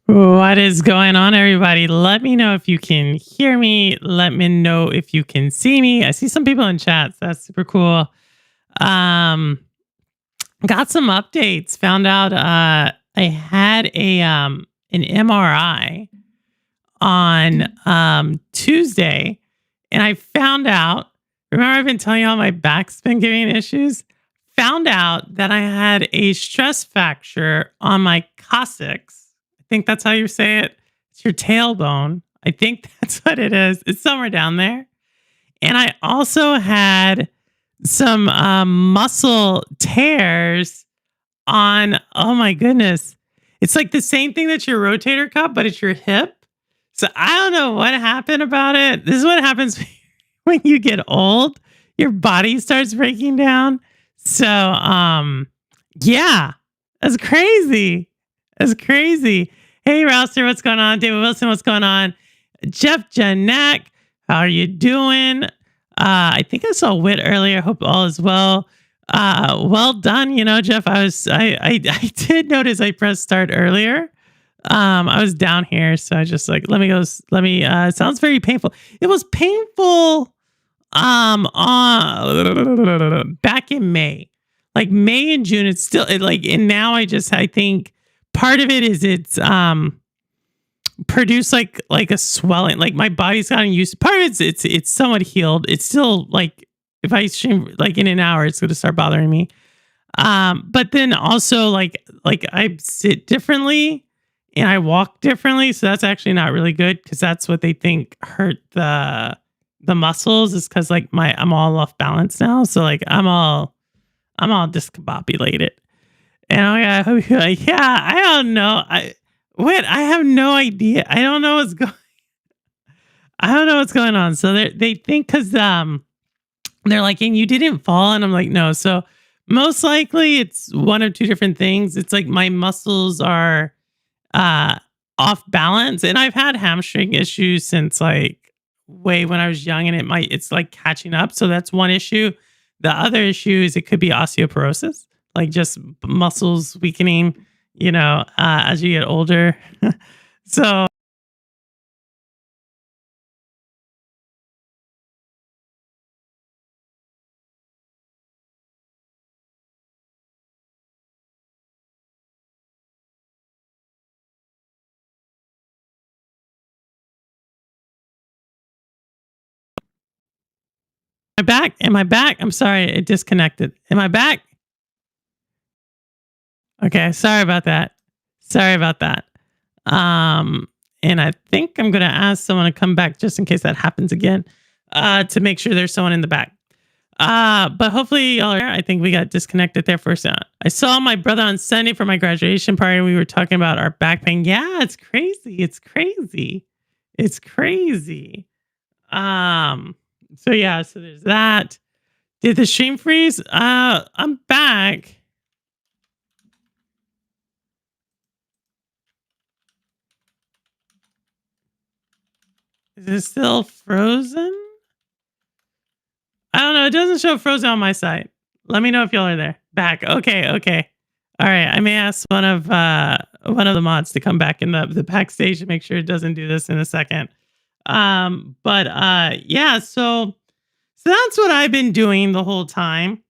What is going on, everybody? Let me know if you can hear me. Let me know if you can see me. I see some people in chats. That's super cool. Um, got some updates. Found out I had an MRI on Tuesday, and I found out. Remember, I've been telling you all my back's been giving issues. Found out that I had a stress fracture on my coccyx. I think that's how you say it. It's your tailbone. I think that's what it is. It's somewhere down there. And I also had some muscle tears on, oh my goodness. It's like the same thing that's your rotator cuff, but it's your hip. So I don't know what happened about it. This is what happens when you get old. Your body starts breaking down. So yeah, that's crazy. That's crazy. Hey Rouster, what's going on? David Wilson, what's going on? Jeff Janek, how are you doing? I think I saw Wit earlier. Hope all is well. Well done. You know, Jeff, I did notice I pressed start earlier. I was down here, so I just like, it sounds very painful. It was painful on back in May. Like May and June, it's still and now I think part of it is it's produced like a swelling, like my body's gotten used. Part of it's somewhat healed. It's still like if I stream like in an hour, it's gonna start bothering me. But then also like I sit differently and I walk differently, so that's actually not really good because that's what they think hurt the muscles is because like I'm all off balance now, so like I'm all discombobulated. And I hope you're like, yeah, I don't know. I have no idea. I don't know what's going on. So they think because they're like, and you didn't fall, and I'm like, no. So most likely it's one of two different things. It's like my muscles are off balance, and I've had hamstring issues since like way when I was young, and it's like catching up. So that's one issue. The other issue is it could be osteoporosis, like just muscles weakening, as you get older. So am I back? Am I back? I'm sorry, it disconnected. Am I back? Okay, sorry about that. Sorry about that. And I think I'm gonna ask someone to come back just in case that happens again, to make sure there's someone in the back. But hopefully y'all are here. I think we got disconnected there for a second. I saw my brother on Sunday for my graduation party. We were talking about our back pain. Yeah, it's crazy. It's crazy. It's crazy. So yeah, so there's that. Did the stream freeze? I'm back. Is it still frozen? I don't know. It doesn't show frozen on my side. Let me know if y'all are there. Back. Okay. All right. I may ask one of the mods to come back in the backstage to make sure it doesn't do this in a second. But yeah, so that's what I've been doing the whole time.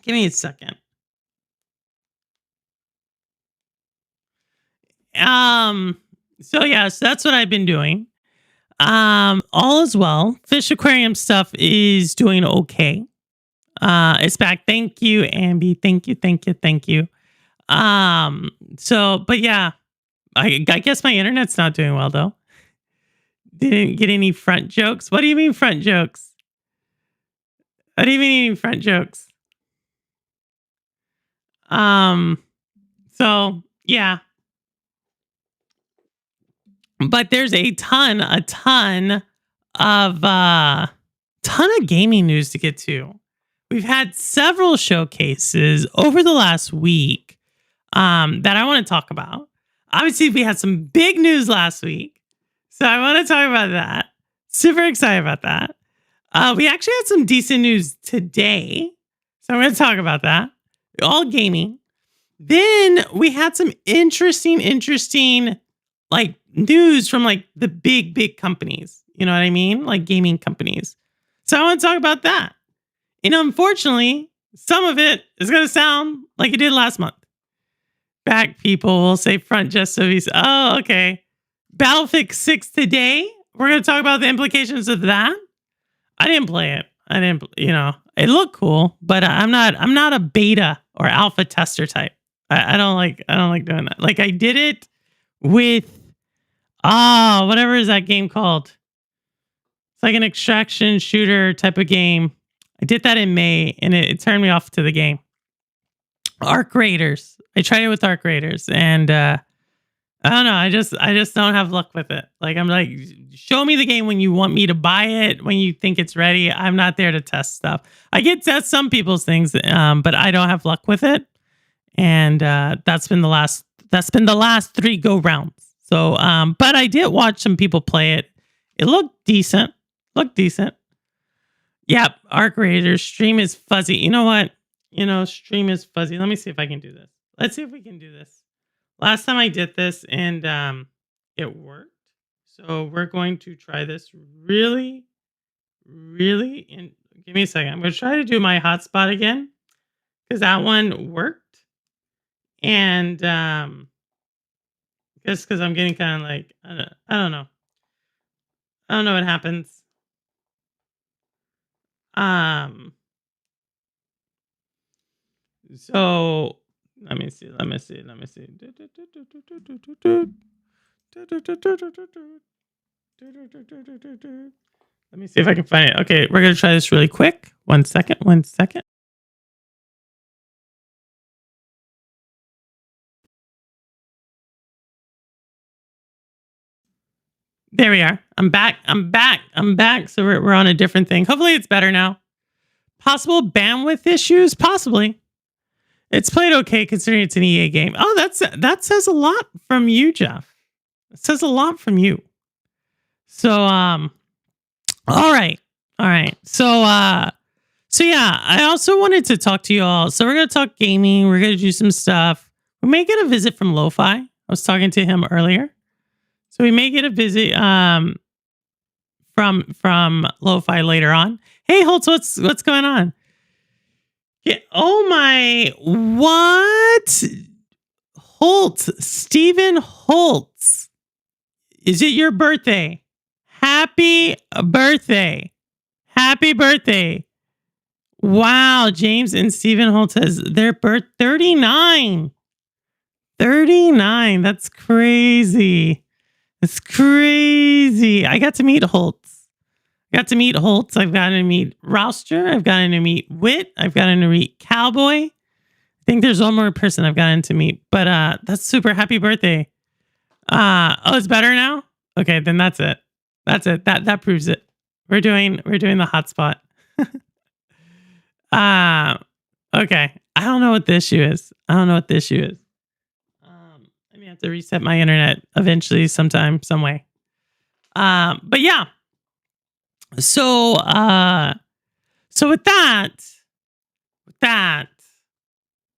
Give me a second. So yeah, so that's what I've been doing. All is well. Fish aquarium stuff is doing okay. It's back. Thank you, Ambi. Thank you. So, but yeah, I guess my internet's not doing well though. Didn't get any front jokes. What do you mean front jokes? What do you mean front jokes? So yeah. But there's a ton of gaming news to get to. We've had several showcases over the last week that I want to talk about. Obviously, we had some big news last week, so I want to talk about that. Super excited about that. We actually had some decent news today, so I'm going to talk about that. All gaming. Then we had some interesting like news from like the big companies. You know what I mean? Like gaming companies. So I want to talk about that. And unfortunately, some of it is going to sound like it did last month. Back people will say front just so he's, oh, okay. Battlefield 6 today. We're going to talk about the implications of that. I didn't play it. I didn't, it looked cool, but I'm not a beta or alpha tester type. I don't like doing that. Like I did it with, whatever is that game called? It's like an extraction shooter type of game. I did that in May and it turned me off to the game. Arc Raiders. I tried it with Arc Raiders and, I don't know. I just don't have luck with it. Like I'm like, show me the game when you want me to buy it, when you think it's ready. I'm not there to test stuff. I get test some people's things, but I don't have luck with it. And that's been the last 3 go rounds. So, but I did watch some people play it. It looked decent. Yep, Arc Raiders stream is fuzzy. You know what? Stream is fuzzy. Let me see if I can do this. Let's see if we can do this. Last time I did this and it worked. So we're going to try this really. And give me a second. I'm going to try to do my hotspot again because that one worked. And just because I'm getting kind of like, I don't know. I don't know what happens. So let me see. Let me see if I can find it. Okay, we're going to try this really quick. 1 second. There we are. I'm back. So we're on a different thing. Hopefully it's better now. Possible bandwidth issues? Possibly. It's played okay considering it's an EA game. Oh, that says a lot from you, Jeff. It says a lot from you. So, all right. So yeah, I also wanted to talk to you all. So we're going to talk gaming. We're going to do some stuff. We may get a visit from Lo-Fi. I was talking to him earlier. So we may get a visit from Lo-Fi later on. Hey, Holtz, what's going on? Yeah, oh my, what? Holtz, Stephen Holtz. Is it your birthday? Happy birthday. Wow, James and Stephen Holtz has their birth 39. 39. That's crazy. I got to meet Holtz. I've gotten to meet Rouster. I've gotten to meet Wit. I've gotten to meet Cowboy. I think there's one more person I've gotten to meet. But that's super. Happy birthday. It's better now? Okay, then that's it. That proves it. We're doing the hotspot. Okay. I don't know what the issue is. I may have to reset my internet eventually sometime, some way. But yeah. So with that,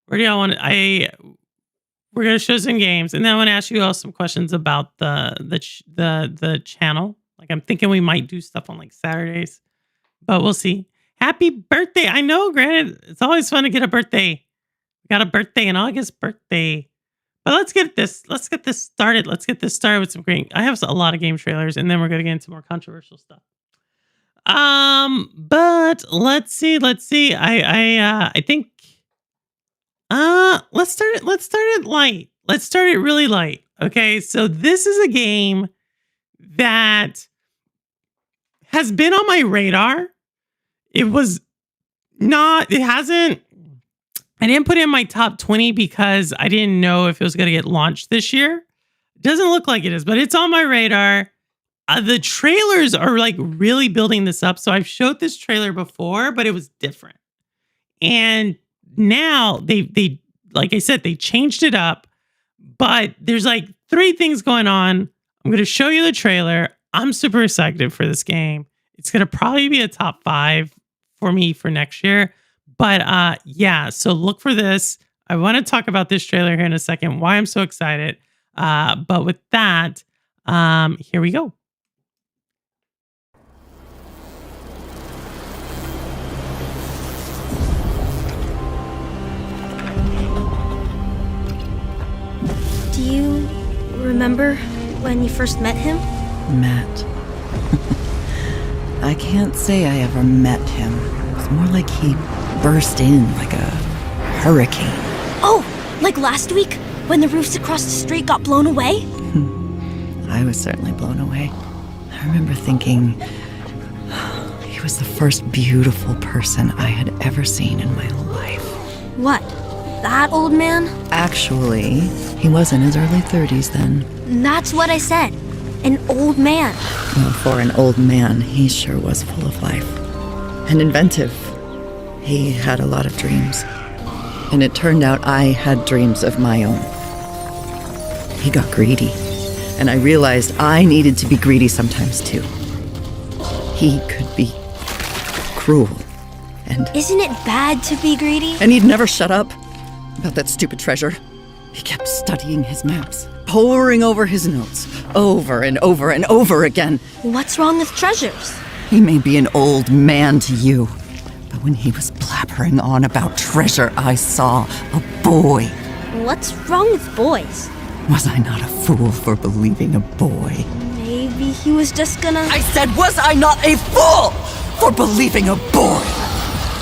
where do y'all want to, we're going to show some games and then I want to ask you all some questions about the channel. Like I'm thinking we might do stuff on like Saturdays, but we'll see. Happy birthday. I know, granted, it's always fun to get a birthday. We got a birthday in August, birthday. But let's get this started. Let's get this started with some great. I have a lot of game trailers and then we're going to get into more controversial stuff. But let's see. I think let's start it light. Let's start it really light. Okay, so this is a game that has been on my radar. I didn't put it in my top 20 because I didn't know if it was going to get launched this year. It doesn't look like it is, but it's on my radar. The trailers are like really building this up. So I've showed this trailer before, but it was different. And now they like I said, they changed it up, but there's like 3 things going on. I'm going to show you the trailer. I'm super excited for this game. It's going to probably be a top 5 for me for next year. But yeah, so look for this. I want to talk about this trailer here in a second, why I'm so excited. But with that, here we go. Do you remember when you first met him? Met. I can't say I ever met him. It's more like he burst in like a hurricane. Oh, like last week when the roofs across the street got blown away? I was certainly blown away. I remember thinking he was the first beautiful person I had ever seen in my life. What? That old man? Actually, he was in his early 30s then. That's what I said. An old man. Well, for an old man, he sure was full of life. And inventive. He had a lot of dreams. And it turned out I had dreams of my own. He got greedy. And I realized I needed to be greedy sometimes too. He could be cruel. And Isn't it bad to be greedy? he'd never shut up about that stupid treasure. He kept studying his maps, poring over his notes, over and over and over again. What's wrong with treasures? He may be an old man to you, but when he was blabbering on about treasure, I saw a boy. What's wrong with boys? Was I not a fool for believing a boy? Maybe he was just gonna... I said, was I not a fool for believing a boy?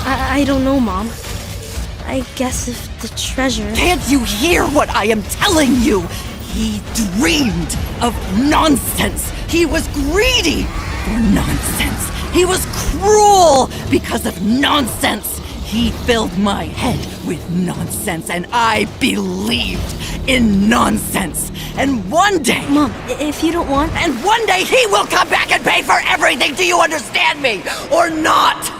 I don't know, Mom. I guess if the treasure... Can't you hear what I am telling you? He dreamed of nonsense. He was greedy for nonsense. He was cruel because of nonsense. He filled my head with nonsense, and I believed in nonsense. And one day... Mom, if you don't want... And one day he will come back and pay for everything. Do you understand me? Or not?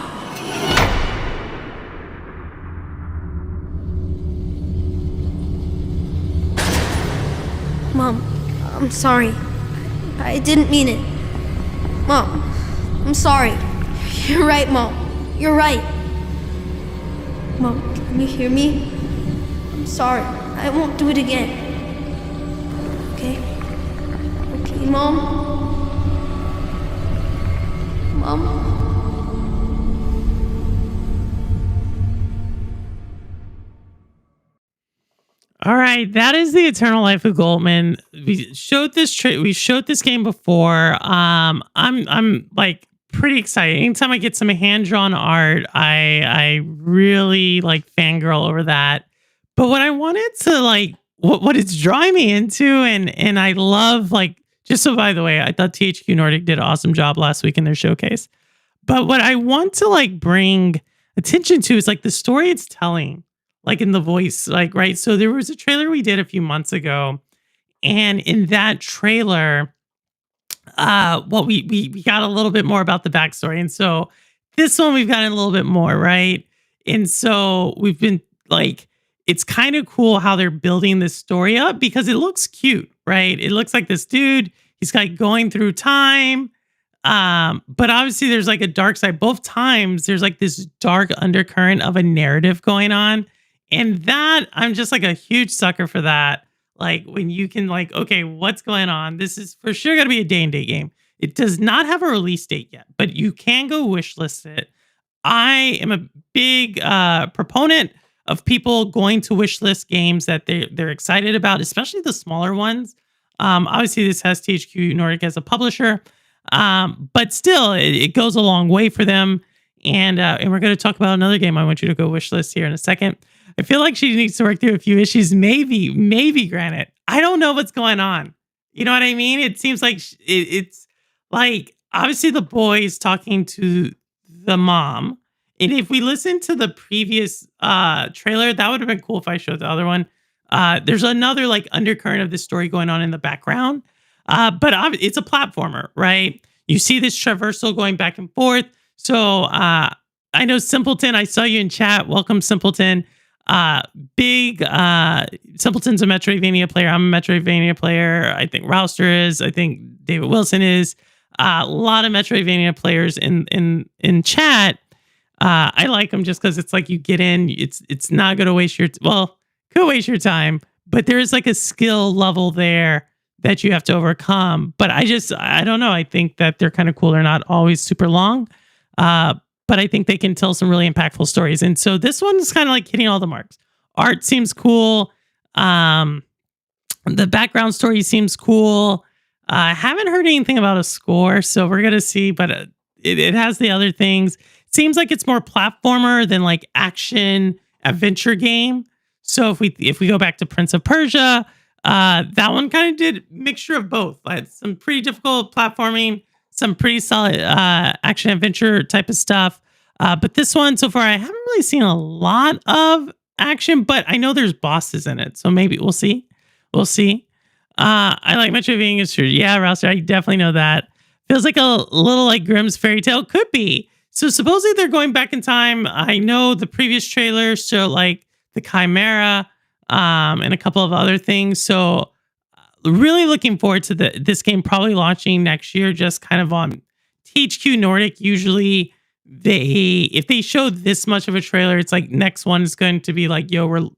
Mom, I'm sorry. I didn't mean it. Mom, I'm sorry. You're right, Mom. You're right. Mom, can you hear me? I'm sorry. I won't do it again. Okay? Okay, Mom? Mom? All right, that is the Eternal Life of Goldman. We showed this game before. I'm like pretty excited. Anytime I get some hand-drawn art, I really like fangirl over that. But what I wanted to like what it's drawing me into, and I love, like, just so by the way, I thought THQ Nordic did an awesome job last week in their showcase. But what I want to like bring attention to is like the story it's telling. Like in the voice, like, right? So there was a trailer we did a few months ago, and in that trailer, we got a little bit more about the backstory, and so this one we've gotten a little bit more, right? And so we've been like, it's kind of cool how they're building this story up because it looks cute, right? It looks like this dude, he's like going through time, but obviously there's like a dark side. Both times there's like this dark undercurrent of a narrative going on. And that, I'm just like a huge sucker for that. Like when you can like, okay, what's going on? This is for sure going to be a day and date game. It does not have a release date yet, but you can go wishlist it. I am a big proponent of people going to wishlist games that they're excited about, especially the smaller ones. Obviously, this has THQ Nordic as a publisher, but still, it goes a long way for them. And we're going to talk about another game I want you to go wishlist here in a second. I feel like she needs to work through a few issues. Maybe Granite. I don't know what's going on. You know what I mean? It seems like it's like, obviously the boy's talking to the mom. And if we listen to the previous trailer, that would have been cool if I showed the other one. There's another like undercurrent of this story going on in the background. But it's a platformer, right? You see this traversal going back and forth. So I know Simpleton, I saw you in chat. Welcome, Simpleton. Big Simpleton's a Metroidvania player. I'm a Metroidvania player. I think Rouster is. I think David Wilson is. A lot of Metroidvania players in chat. I like them just because it's like you get in. It's not going to waste your well. could waste your time, but there is like a skill level there that you have to overcome. But I don't know. I think that they're kind of cool. They're not always super long, but I think they can tell some really impactful stories. And so this one's kind of like hitting all the marks. Art seems cool. The background story seems cool. I haven't heard anything about a score, so we're gonna see. But it has the other things. Seems like it's more platformer than like action adventure game. So if we go back to Prince of Persia, that one kind of did mixture of both. Some pretty difficult platforming, some pretty solid action adventure type of stuff. But this one so far, I haven't really seen a lot of action, but I know there's bosses in it, so maybe we'll see. We'll see. I like Metroidvania. Yeah, Rouster, I definitely know that. Feels like a little like Grimm's Fairy Tale. Could be. So supposedly they're going back in time. I know the previous trailer showed like the Chimera and a couple of other things. So really looking forward to this game probably launching next year, just kind of on THQ Nordic. Usually if they show this much of a trailer, it's like next one is going to be like, yo,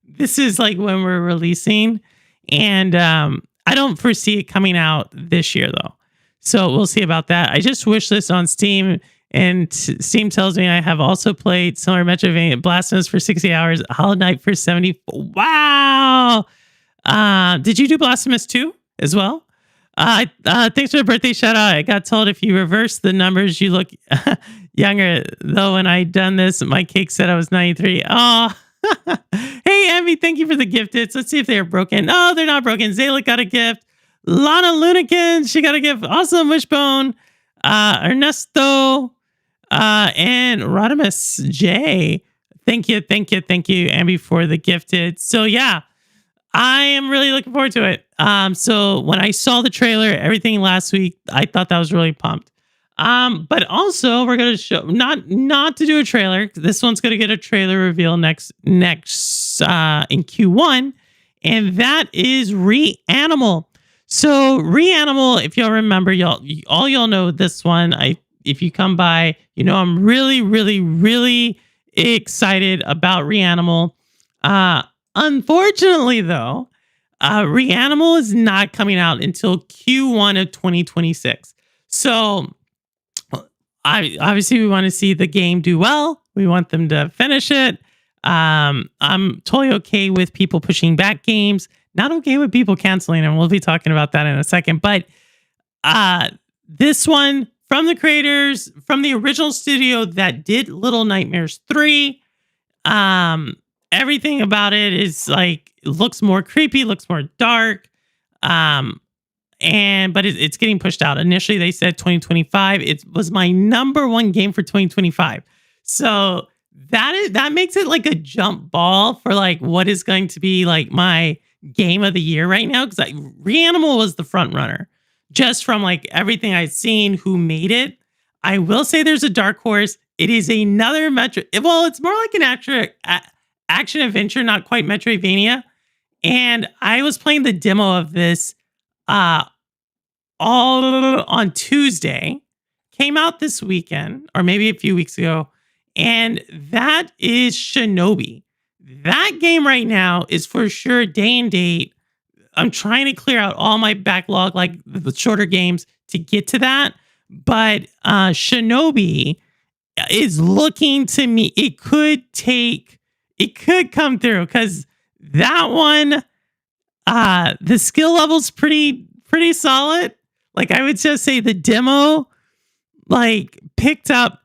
this is like when we're releasing. And I don't foresee it coming out this year though. So we'll see about that. I just wish this on Steam, and Steam tells me I have also played similar Metroidvania, Blasphemous for 60 hours, Hollow Knight for 70. Wow. Did you do Blasphemous 2 as well? Thanks for the birthday shout out. I got told if you reverse the numbers, you look younger. Though when I done this, my cake said I was 93. Oh, hey, Emmy, thank you for the gifted. Let's see if they are broken. Oh, they're not broken. Zayla got a gift. Lana Lunikin, she got a gift. Awesome, Wishbone. Ernesto, and Rodimus J. Thank you, Ambi, for the gifted. So yeah, I am really looking forward to it. So when I saw the trailer, everything last week, I thought that was really pumped. But also we're gonna show not to do a trailer. This one's gonna get a trailer reveal next in Q1, and that is Reanimal. So Reanimal, if y'all remember, y'all know this one. If you come by, you know I'm really, really, really excited about Reanimal. Unfortunately, though, Reanimal is not coming out until Q1 of 2026. So obviously we want to see the game do well. We want them to finish it. I'm totally okay with people pushing back games. Not okay with people canceling them. We'll be talking about that in a second. But this one from the creators, from the original studio that did Little Nightmares 3, everything about it is like, it looks more creepy, looks more dark. But it's getting pushed out. Initially, they said 2025. It was my number one game for 2025. So that makes it like a jump ball for like what is going to be like my game of the year right now, because Reanimal was the front runner just from like everything I've seen who made it. I will say there's a dark horse. It is another it's more like an action adventure, not quite Metroidvania. And I was playing the demo of this all on Tuesday. Came out this weekend, or maybe a few weeks ago, and that is Shinobi. That game right now is for sure day and date. I'm trying to clear out all my backlog, like the shorter games, to get to that. But Shinobi is looking to me. It could come through, because that one, the skill level's pretty solid. Like I would just say the demo, like picked up.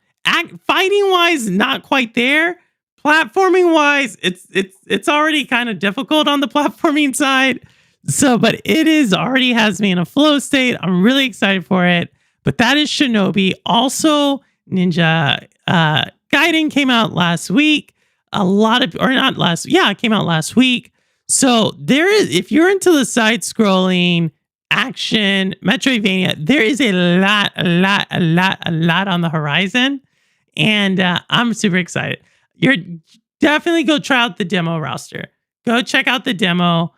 Fighting wise, not quite there. Platforming wise, it's already kind of difficult on the platforming side. So, but it already has me in a flow state. I'm really excited for it. But that is Shinobi. Also, Ninja Gaiden came out last week. It came out last week. So there is, if you're into the side scrolling action Metroidvania, there is a lot on the horizon, and I'm super excited. You're definitely go try out the demo, Roster. Go check out the demo.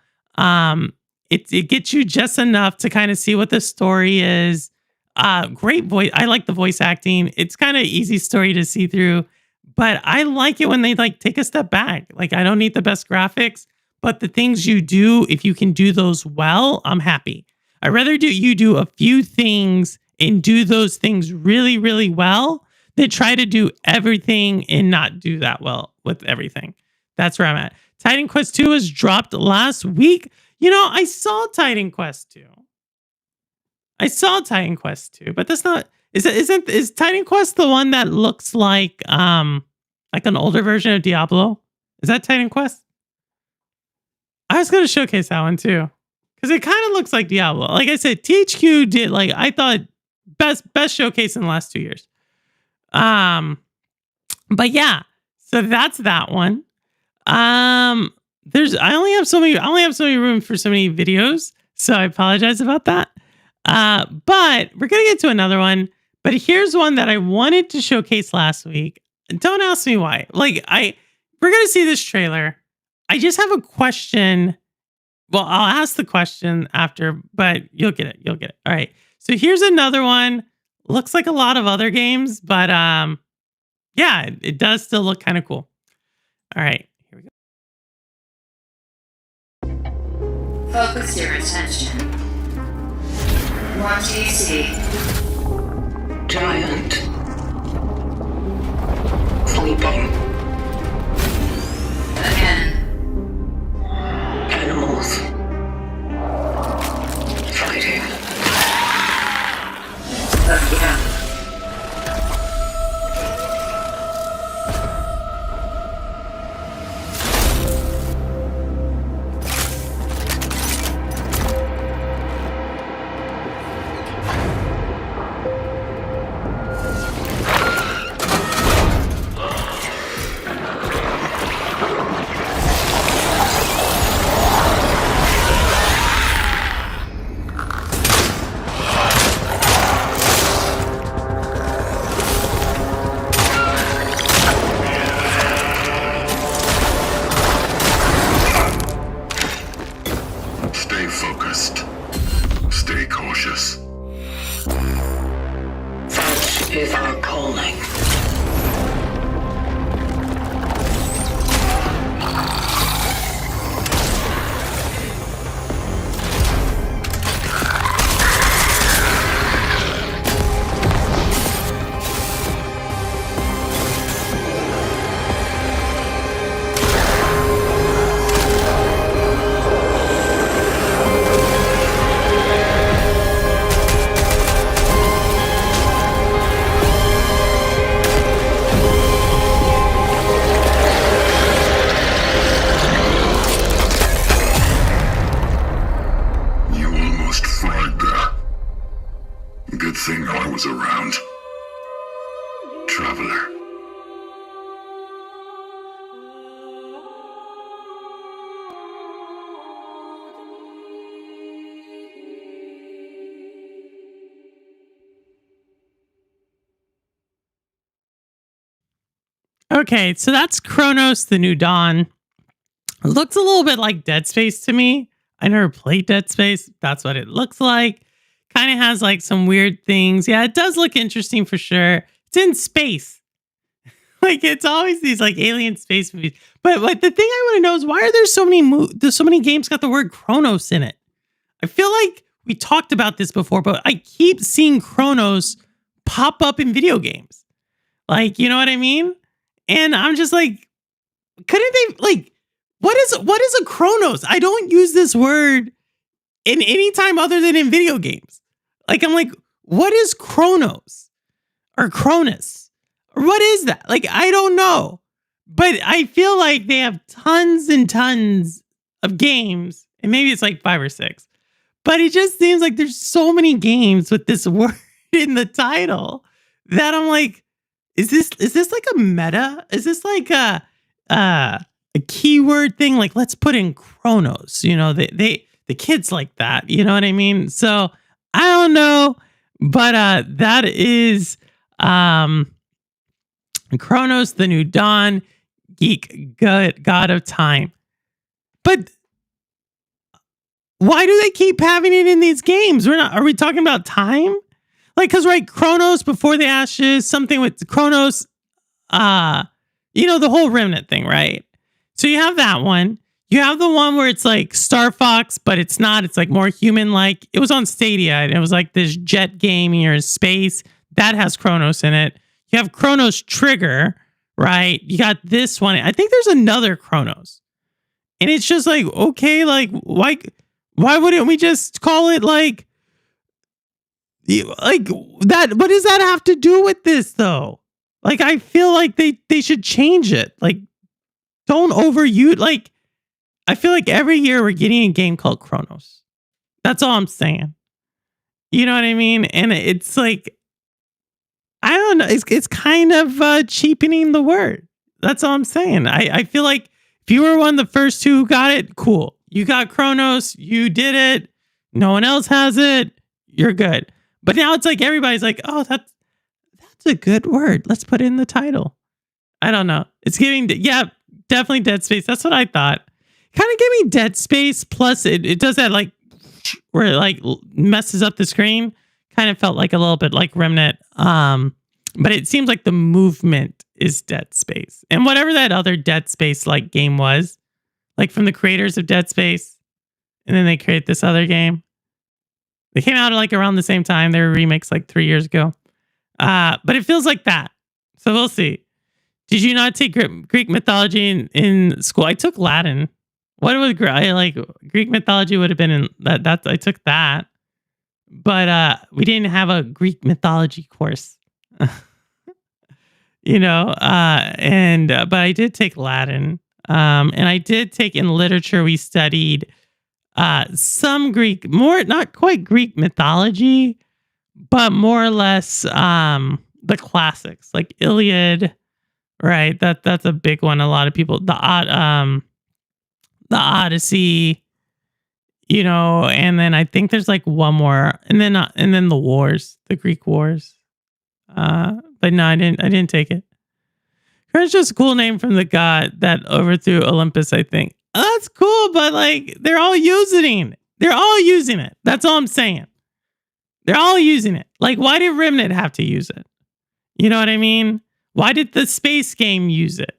It gets you just enough to kind of see what the story is. Great voice. I like the voice acting. It's kind of easy story to see through, but I like it when they like take a step back. Like, I don't need the best graphics, but the things you do, if you can do those well, I'm happy. I'd rather you do a few things and do those things really, really well than try to do everything and not do that well with everything. That's where I'm at. Titan Quest 2 was dropped last week. You know, I saw Titan Quest 2. But that's not. Is Titan Quest the one that looks like an older version of Diablo? Is that Titan Quest? I was gonna showcase that one too, because it kind of looks like Diablo. Like I said, THQ did, like, I thought, best showcase in the last 2 years. But yeah, so that's that one. I only have so many room for so many videos, so I apologize about that. But we're gonna get to another one. But here's one that I wanted to showcase last week. Don't ask me why. Like, we're gonna see this trailer. I just have a question. Well, I'll ask the question after, but you'll get it. All right. So here's another one. Looks like a lot of other games, but yeah, it does still look kind of cool. All right. Here we go. Focus your attention. What do you see? Giant. Sleeping. Again. Animals. Fighting. Again. Stay focused. Stay cautious. That is our calling. You almost fried there. Good thing I was around. Traveler. Okay, so that's Chronos: The New Dawn. It looks a little bit like Dead Space to me. I never played Dead Space. That's what it looks like. Kind of has like some weird things. Yeah, it does look interesting for sure. It's in space. Like, it's always these like alien space movies. But like, the thing I want to know is, why are there so many games got the word Chronos in it? I feel like we talked about this before, but I keep seeing Chronos pop up in video games. Like, you know what I mean? And I'm just like, couldn't they, like, what is a Chronos? I don't use this word in any time other than in video games. Like, I'm like, what is Chronos or Cronus? Or what is that? Like, I don't know. But I feel like they have tons and tons of games, and maybe it's like 5 or 6. But it just seems like there's so many games with this word in the title that I'm like, is this like a meta? Is this like a keyword thing? Like, let's put in Chronos. You know, the kids like that. You know what I mean? So I don't know, but that is Chronos: The New Dawn, Geek God of Time. But why do they keep having it in these games? Are we talking about time? Like, because, right, Chronos Before the Ashes, something with Chronos, the whole Remnant thing, right? So you have that one. You have the one where it's like Star Fox, but it's not. It's like more human-like. It was on Stadia, and it was like this jet game. You're in space. That has Chronos in it. You have Chronos Trigger, right? You got this one. I think there's another Chronos. And it's just like, okay, like, why wouldn't we just call it like that? What does that have to do with this, though? Like, I feel like they should change it. Like, don't overuse, like, I feel like every year we're getting a game called Chronos. That's all I'm saying. You know what I mean? And it's like, I don't know. It's kind of cheapening the word. That's all I'm saying. I feel like if you were one of the first two who got it, cool. You got Chronos. You did it. No one else has it. You're good. But now it's like everybody's like, oh, that's a good word. Let's put it in the title. I don't know. It's giving, definitely Dead Space. That's what I thought. Kind of gave me Dead Space, plus it does that like where it like messes up the screen. Kind of felt like a little bit like Remnant. But it seems like the movement is Dead Space. And whatever that other Dead Space like game was, like from the creators of Dead Space, and then they create this other game. They came out like around the same time. They were remakes like 3 years ago. But it feels like that. So we'll see. Did you not take Greek mythology in school? I took Latin. What was Greek mythology would have been in that I took that. But we didn't have a Greek mythology course. But I did take Latin. And I did take in literature, we studied some Greek, not quite Greek mythology, but more or less the classics like Iliad, right? That's a big one. A lot of people, the Odyssey, and then I think there's like one more, and then the wars, the Greek wars. But no, I didn't take it. It's just a cool name from the god that overthrew Olympus, I think. Oh, that's cool, but like they're all using it. That's all I'm saying. They're all using it. Like, why did Remnant have to use it? You know what I mean? Why did the space game use it?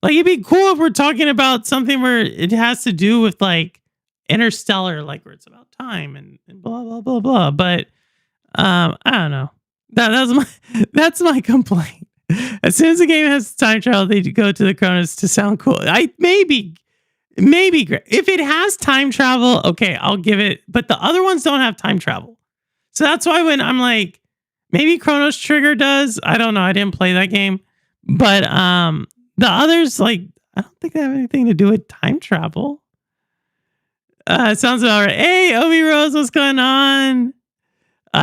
Like, it'd be cool if we're talking about something where it has to do with like Interstellar, like where it's about time and blah blah blah blah. But I don't know. That's my complaint. As soon as the game has time travel, they go to the Chronos to sound cool. Maybe great. If it has time travel, okay, I'll give it. But the other ones don't have time travel. So that's why when I'm like, maybe Chronos Trigger does. I don't know. I didn't play that game. But the others, like, I don't think they have anything to do with time travel. Sounds about right. Hey, Obi Rose, what's going on?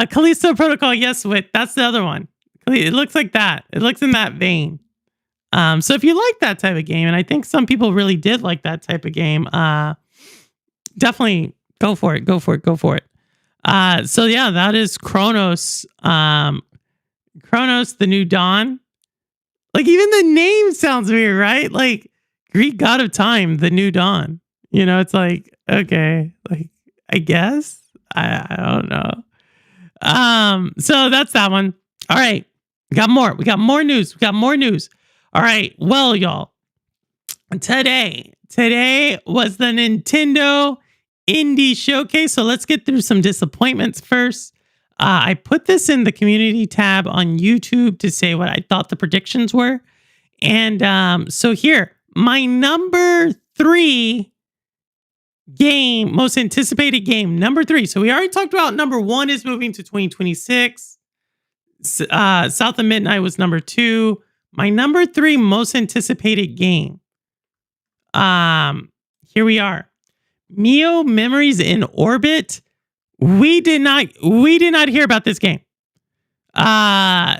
Callisto Protocol, yes, Wit. That's the other one. It looks like that. It looks in that vein. So if you like that type of game, and I think some people really did like that type of game, definitely go for it. Go for it. So yeah, that is Chronos. Chronos, the New Dawn. Like, even the name sounds weird, right? Like, Greek god of time, the New Dawn. It's like, okay, like, I guess. I don't know. So that's that one. All right. We got more news. All right. Well, y'all, today was the Nintendo Indie Showcase. So let's get through some disappointments first. I put this in the community tab on YouTube to say what I thought the predictions were. And so here, my number 3 game, most anticipated game, number 3. So we already talked about number 1 is moving to 2026. South of Midnight was number 2. My number 3 most anticipated game. Here we are. Mio Memories in Orbit. We did not hear about this game. They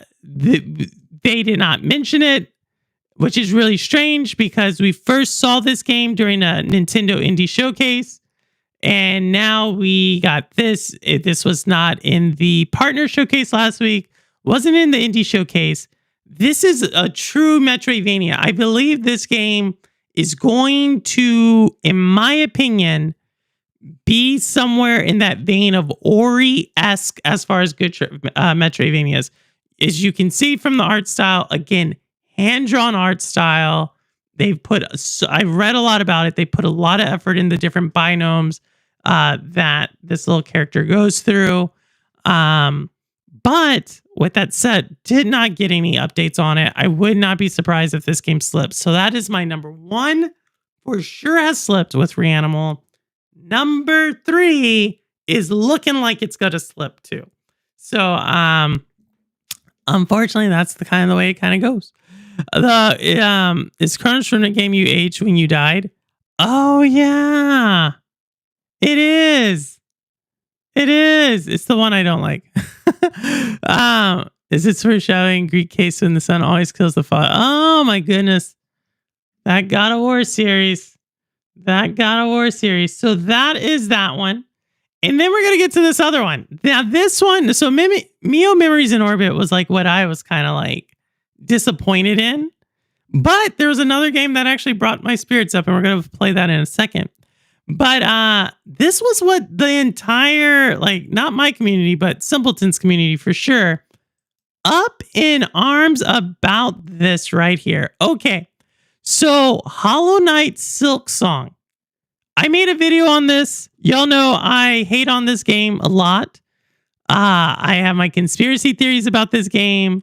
did not mention it, which is really strange because we first saw this game during a Nintendo Indie Showcase, and now we got this. This was not in the partner showcase last week, wasn't in the Indie Showcase. This is a true Metroidvania. I believe this game is going to, in my opinion, be somewhere in that vein of Ori-esque as far as good Metroidvanias. As you can see from the art style, again, hand-drawn art style. I've read a lot about it. They put a lot of effort in the different binomes that this little character goes through. But with that said, did not get any updates on it. I would not be surprised if this game slips. So that is my number 1. For sure has slipped with Reanimal. Number 3 is looking like it's going to slip too. So, unfortunately, that's the kind of the way it kind of goes. Is Chronos from the game you aged when you died? Oh yeah, it is. It is. It's the one I don't like. Is it foreshadowing Greek case when the son always kills the father? Oh my goodness. That God of War series. So that is that one. And then we're going to get to this other one. Now this one, so Mio Memories in Orbit was like what I was kind of like disappointed in. But there was another game that actually brought my spirits up, and we're going to play that in a second. But this was what the entire, like, not my community, but Simpleton's community for sure, up in arms about this right here. Okay, so Hollow Knight Silk Song. I made a video on this. Y'all know I hate on this game a lot. I have my conspiracy theories about this game.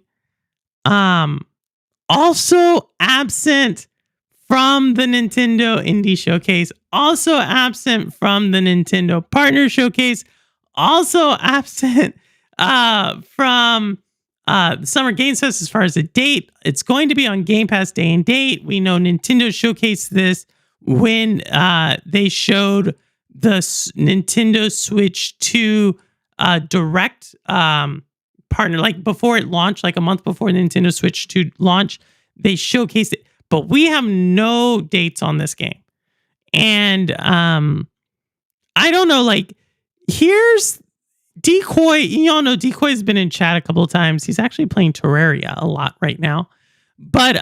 Also absent from the Nintendo Indie Showcase. Also absent from the Nintendo Partner Showcase. Also absent from the Summer Games Fest as far as the date. It's going to be on Game Pass day and date. We know Nintendo showcased this when they showed the Nintendo Switch 2 Direct partner, like before it launched, like a month before Nintendo Switch 2 launch, they showcased it. But we have no dates on this game. And I don't know, like, here's Decoy. Y'all know Decoy has been in chat a couple of times. He's actually playing Terraria a lot right now. But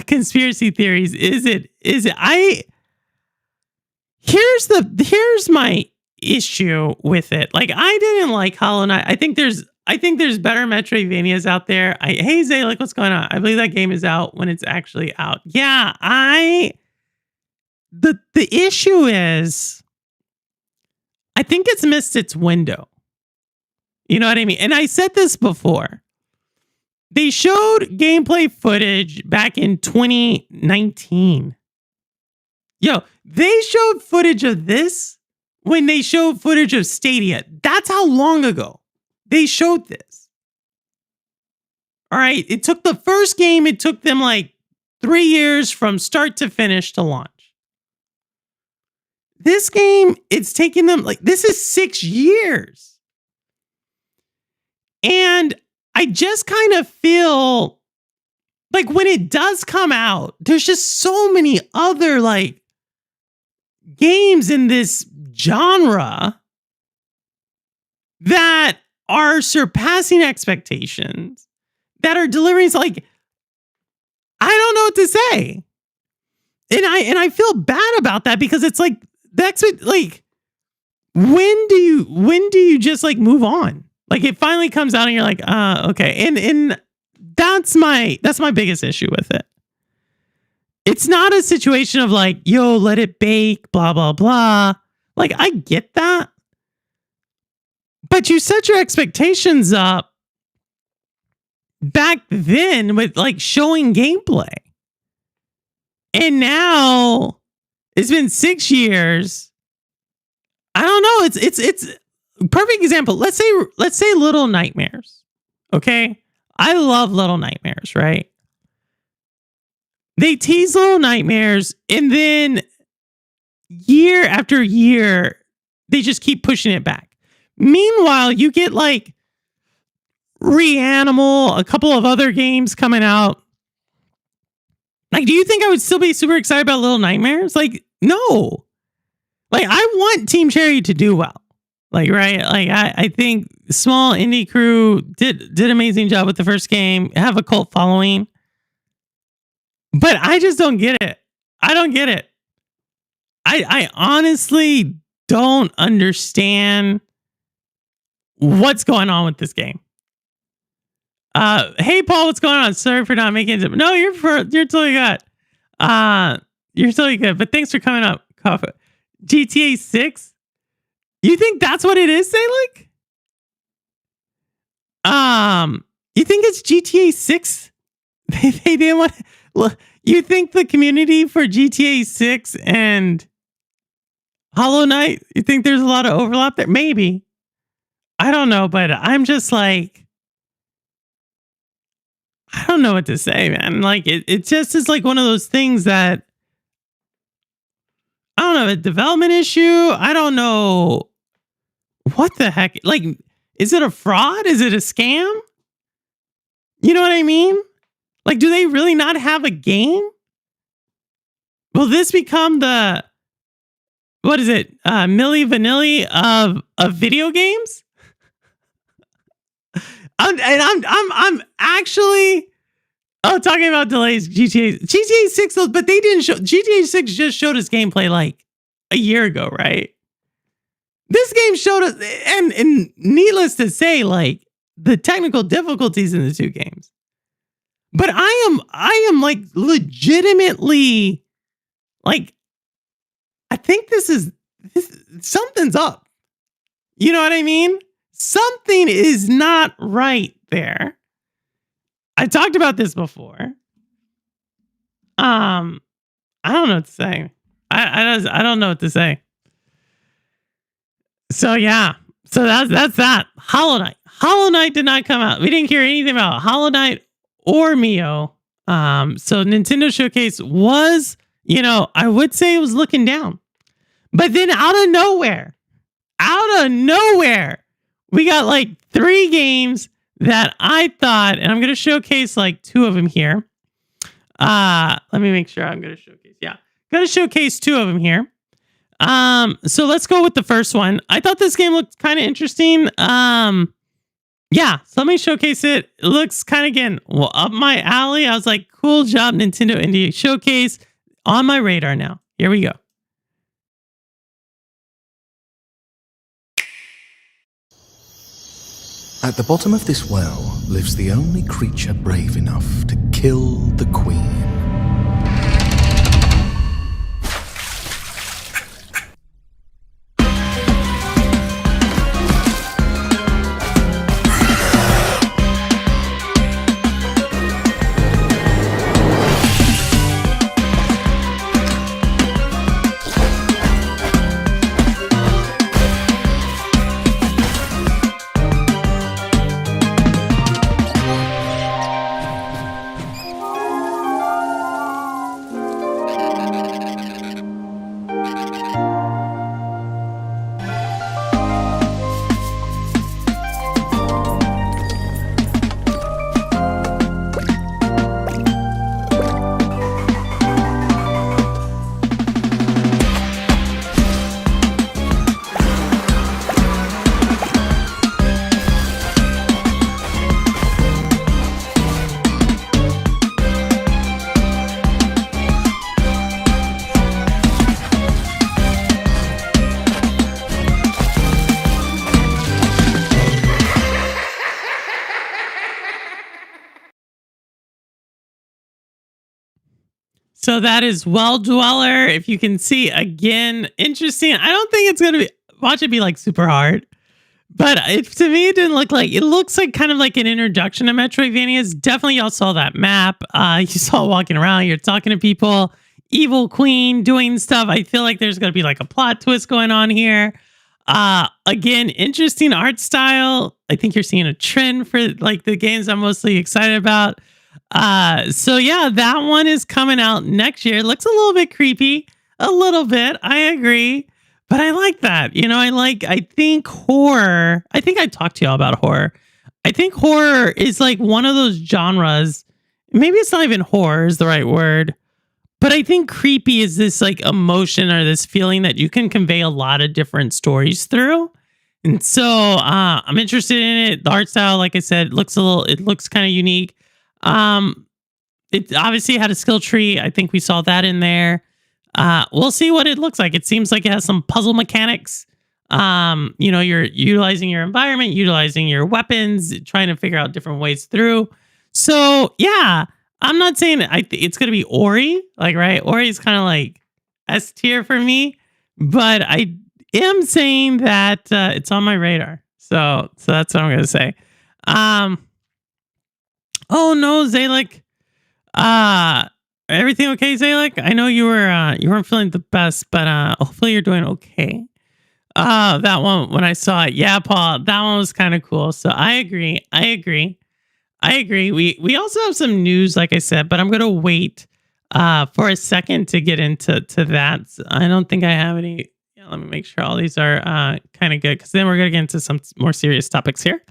conspiracy theories, here's my issue with it. Like, I didn't like Hollow Knight. I think there's better Metroidvanias out there. Hey Zay, like, what's going on? I believe that game is out when it's actually out. Yeah, the issue is I think it's missed its window. You know what I mean? And I said this before. They showed gameplay footage back in 2019. Yo, they showed footage of this when they showed footage of Stadia. That's how long ago they showed this. All right. It took the first game, it took them like 3 years from start to finish to launch. This game, it's taking them like, this is 6 years. And I just kind of feel like when it does come out, there's just so many other like games in this genre that are surpassing expectations, that are delivering. Like, I don't know what to say. And I feel bad about that because it's like, that's what, like, when do you just like move on? Like, it finally comes out and you're like, okay. And that's my biggest issue with it. It's not a situation of like, yo, let it bake, blah, blah, blah. Like, I get that. But you set your expectations up back then with like showing gameplay. And now it's been 6 years. I don't know. It's perfect example. Let's say Little Nightmares. Okay. I love Little Nightmares, right? They tease Little Nightmares and then year after year, they just keep pushing it back. Meanwhile, you get like Reanimal, a couple of other games coming out. Like, do you think I would still be super excited about Little Nightmares? Like, no. Like, I want Team Cherry to do well. Like, right? Like, I think small indie crew did amazing job with the first game, have a cult following. But I just don't get it. I don't get it. I honestly don't understand what's going on with this game. Hey Paul, what's going on? Sorry for not making it. No, you're totally good. You're totally good. But thanks for coming up. GTA 6. You think that's what it is, Salik? You think it's GTA 6? They didn't want. Look, you think the community for GTA 6 and Hollow Knight? You think there's a lot of overlap there? Maybe. I don't know, but I'm just like, I don't know what to say, man. Like it just is like one of those things that I don't know, a development issue. I don't know what the heck. Like, is it a fraud? Is it a scam? You know what I mean? Like, do they really not have a game? Will this become the, what is it? Milli Vanilli of video games? I'm actually talking about delays. GTA 6, but they didn't show. GTA 6 just showed us gameplay like a year ago, right? This game showed us, and needless to say, like the technical difficulties in the two games. But I am like legitimately, like, I think this something's up. You know what I mean? Something is not right there. I talked about this before. I don't know what to say. I don't know what to say. So yeah. So that's that. Hollow Knight. Hollow Knight did not come out. We didn't hear anything about Hollow Knight or Mio. So Nintendo Showcase was, I would say it was looking down. But then out of nowhere, we got like 3 games that I thought, and I'm going to showcase like 2 of them here. Let me make sure I'm going to showcase. Yeah. Going to showcase 2 of them here. So let's go with the first one. I thought this game looked kind of interesting. Yeah, so let me showcase it. It looks kind of, again, up my alley. I was like, cool job, Nintendo Indie Showcase. On my radar now. Here we go. At the bottom of this well lives the only creature brave enough to kill the queen. So that is Well Dweller. If you can see, again, interesting. I don't think it's going to watch it be like super hard. But to me, it didn't look like, it looks like kind of like an introduction to Metroidvanias. Definitely y'all saw that map. You saw walking around, you're talking to people, evil queen doing stuff. I feel like there's going to be like a plot twist going on here. Again, interesting art style. I think you're seeing a trend for like the games I'm mostly excited about. So yeah, that one is coming out next year. It looks a little bit creepy, a little bit. I agree, but I like that. I think horror. I think I talked to y'all about horror. I think horror is like one of those genres. Maybe it's not even horror is the right word, but I think creepy is this like emotion or this feeling that you can convey a lot of different stories through. And so, I'm interested in it. The art style, like I said, it looks kind of unique. It obviously had a skill tree. I think we saw that in there. We'll see what it looks like. It seems like it has some puzzle mechanics. You're utilizing your environment, utilizing your weapons, trying to figure out different ways through. So yeah, I'm not saying it's going to be Ori, like, right? Ori is kind of like S tier for me, but I am saying that it's on my radar. So that's what I'm going to say. Oh no, Zalek. Everything okay, Zalek? I know you weren't feeling the best, but hopefully you're doing okay. That one, when I saw it, yeah, Paul, that one was kind of cool. So I agree. We also have some news, like I said, but I'm gonna wait for a second to get into that. I don't think I have any. Yeah, let me make sure all these are kind of good, because then we're gonna get into some more serious topics here.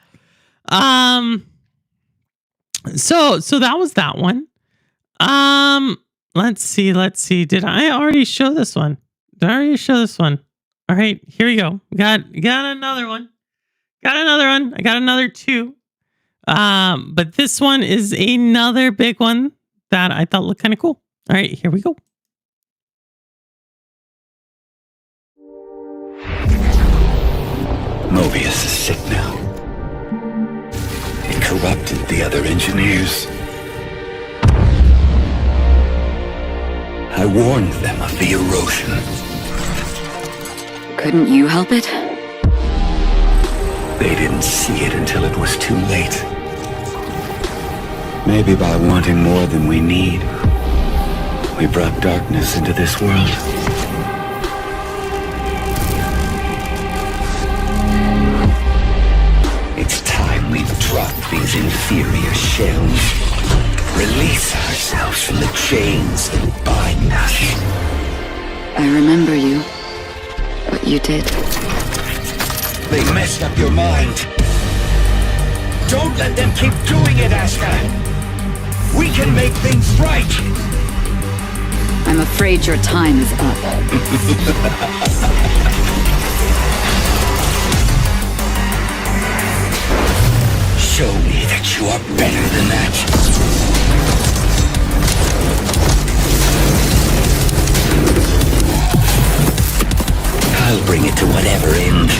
So that was that one. Let's see. Did I already show this one? All right, here we go. Got another one. I got another two. But this one is another big one that I thought looked kind of cool. All right, here we go. Mobius is sick now. It corrupted the other engineers. I warned them of the erosion. Couldn't you help it? They didn't see it until it was too late. Maybe by wanting more than we need, we brought darkness into this world. It's time we drop these inferior shells. Release ourselves from the chains that bind us. I remember you. What you did. They messed up your mind. Don't let them keep doing it, Asta. We can make things right. I'm afraid your time is up. Show me that you are better than that. I'll bring it to whatever end.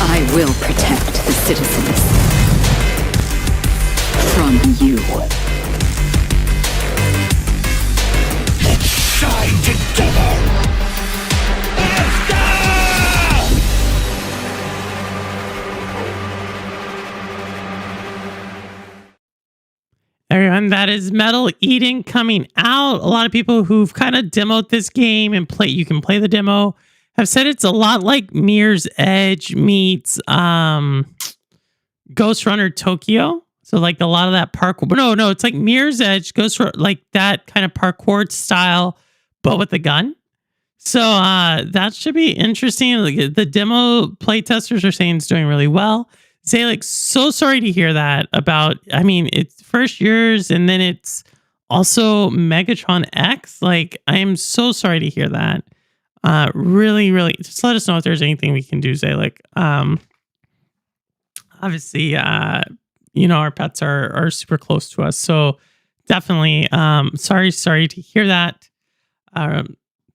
I will protect the citizens. From you. Let's shine together! Everyone, that is Metal Eden coming out. A lot of people who've kind of demoed this game and you can play the demo, have said it's a lot like Mirror's Edge meets Ghost Runner Tokyo. So like a lot of that parkour. No, it's like Mirror's Edge, like that kind of parkour style, but with a gun. So that should be interesting. Like, the demo playtesters are saying it's doing really well. Zalek, so sorry to hear that about, I mean, it's first yours and then it's also Megatron X. Like, I am so sorry to hear that. Really, just let us know if there's anything we can do, Zalek. Obviously, our pets are super close to us. So definitely, sorry to hear that.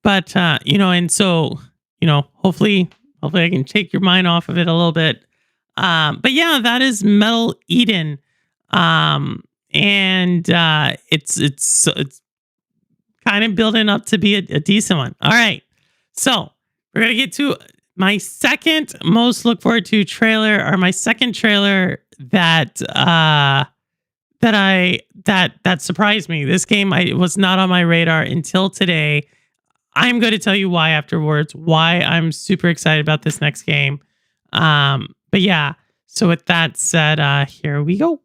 But and so, hopefully I can take your mind off of it a little bit. But yeah, that is Metal Eden. It's kind of building up to be a decent one. All right. So we're going to get to my second most look forward to trailer, or my second trailer that surprised me. This game was not on my radar until today. I'm going to tell you why afterwards, why I'm super excited about this next game. But yeah, so with that said, here we go.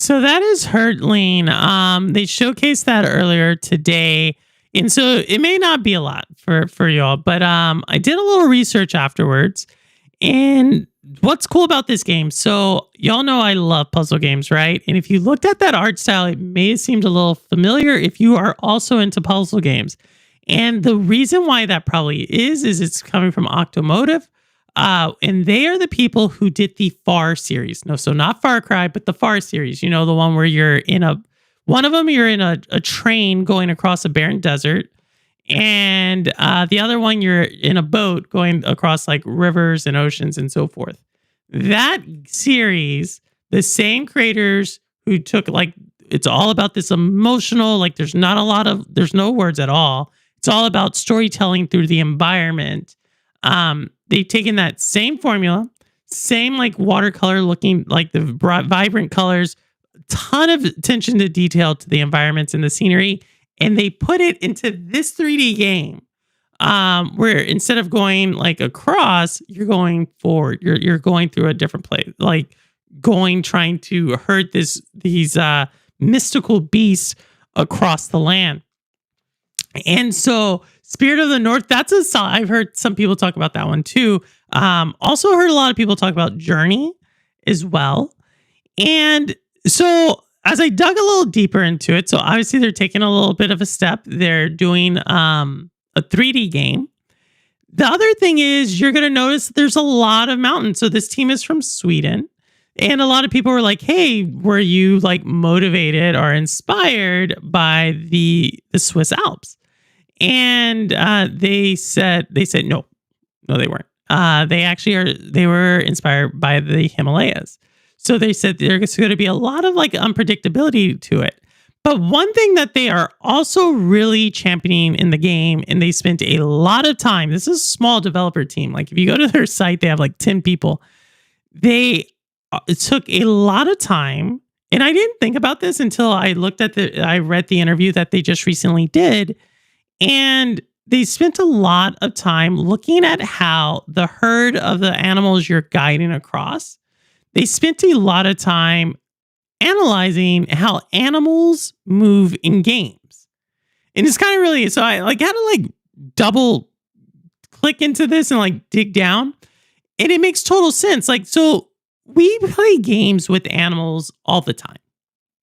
So that is Hurtling. They showcased that earlier today. And so it may not be a lot for y'all, but I did a little research afterwards. And what's cool about this game? So y'all know I love puzzle games, right? And if you looked at that art style, it may have seemed a little familiar if you are also into puzzle games. And the reason why that probably is it's coming from Octomotive. And they are the people who did the Far series. No, so not Far Cry, but the Far series. You know, the one where you're in one of them, you're in a train going across a barren desert. And the other one, you're in a boat going across like rivers and oceans and so forth. That series, the same creators who took like, it's all about this emotional, like there's no words at all. It's all about storytelling through the environment. They've taken that same formula, same like watercolor looking, like the vibrant colors, ton of attention to detail to the environments and the scenery, and they put it into this 3D game, where instead of going like across, you're going forward. You're going through a different place, like trying to herd these mystical beasts across the land. And so Spirit of the North, I've heard some people talk about that one too. Also heard a lot of people talk about Journey as well. And so as I dug a little deeper into it, so obviously they're taking a little bit of a step. They're doing a 3D game. The other thing is you're going to notice there's a lot of mountains. So this team is from Sweden. And a lot of people were like, hey, were you like motivated or inspired by the Swiss Alps? And they said no, they weren't. They were inspired by the Himalayas. So they said there's going to be a lot of like unpredictability to it. But one thing that they are also really championing in the game, and they spent a lot of time, this is a small developer team. Like if you go to their site, they have like 10 people. It took a lot of time. And I didn't think about this until I read the interview that they just recently did. And they spent a lot of time looking at how the herd of the animals you're guiding across, they spent a lot of time analyzing how animals move in games. And it's kind of really, so I like had to like double click into this and like dig down. And it makes total sense. Like, so we play games with animals all the time,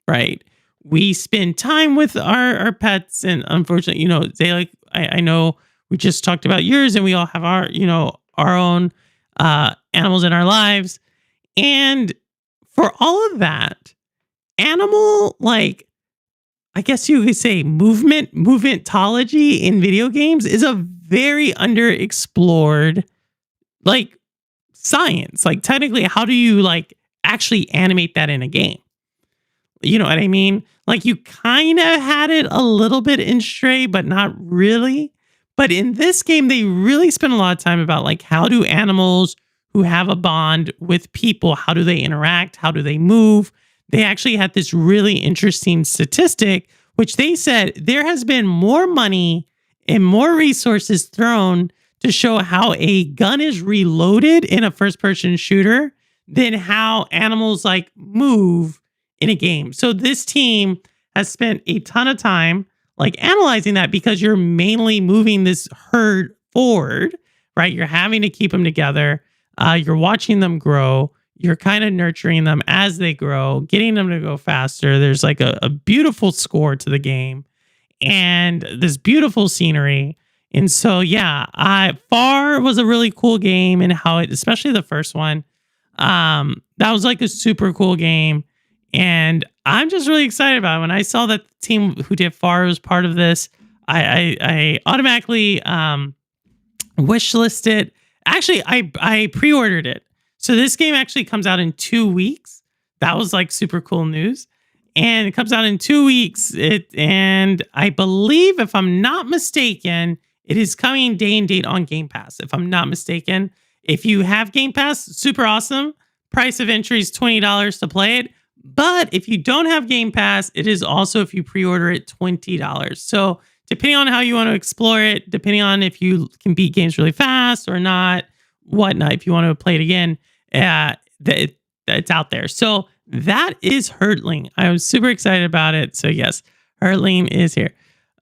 right? We spend time with our pets, and unfortunately, they like, I know we just talked about yours, and we all have our own animals in our lives. And for all of that, animal, like, I guess you could say movementology in video games is a very underexplored, like, science. Like, technically, how do you like actually animate that in a game? You know what I mean? Like you kind of had it a little bit in Stray, but not really. But in this game, they really spent a lot of time about like, how do animals who have a bond with people, how do they interact? How do they move? They actually had this really interesting statistic, which they said there has been more money and more resources thrown to show how a gun is reloaded in a first-person shooter than how animals like move in a game. So this team has spent a ton of time like analyzing that, because you're mainly moving this herd forward, right? You're having to keep them together. You're watching them grow. You're kind of nurturing them as they grow, getting them to go faster. There's like a beautiful score to the game and this beautiful scenery. And so, yeah, Far was a really cool game, and how it, especially the first one, that was like a super cool game. And I'm just really excited about it. When I saw that the team who did Far was part of this, I automatically wishlisted. Actually, I pre-ordered it. So this game actually comes out in 2 weeks. That was like super cool news. And it comes out in 2 weeks. And I believe, if I'm not mistaken, it is coming day and date on Game Pass. If I'm not mistaken, if you have Game Pass, super awesome. Price of entry is $20 to play it. But if you don't have Game Pass, it is also, if you pre-order it, $20. So depending on how you want to explore it, depending on if you can beat games really fast or not, whatnot, if you want to play it again, it's out there. So that is Hurtling. I was super excited about it. So yes, Hurtling is here.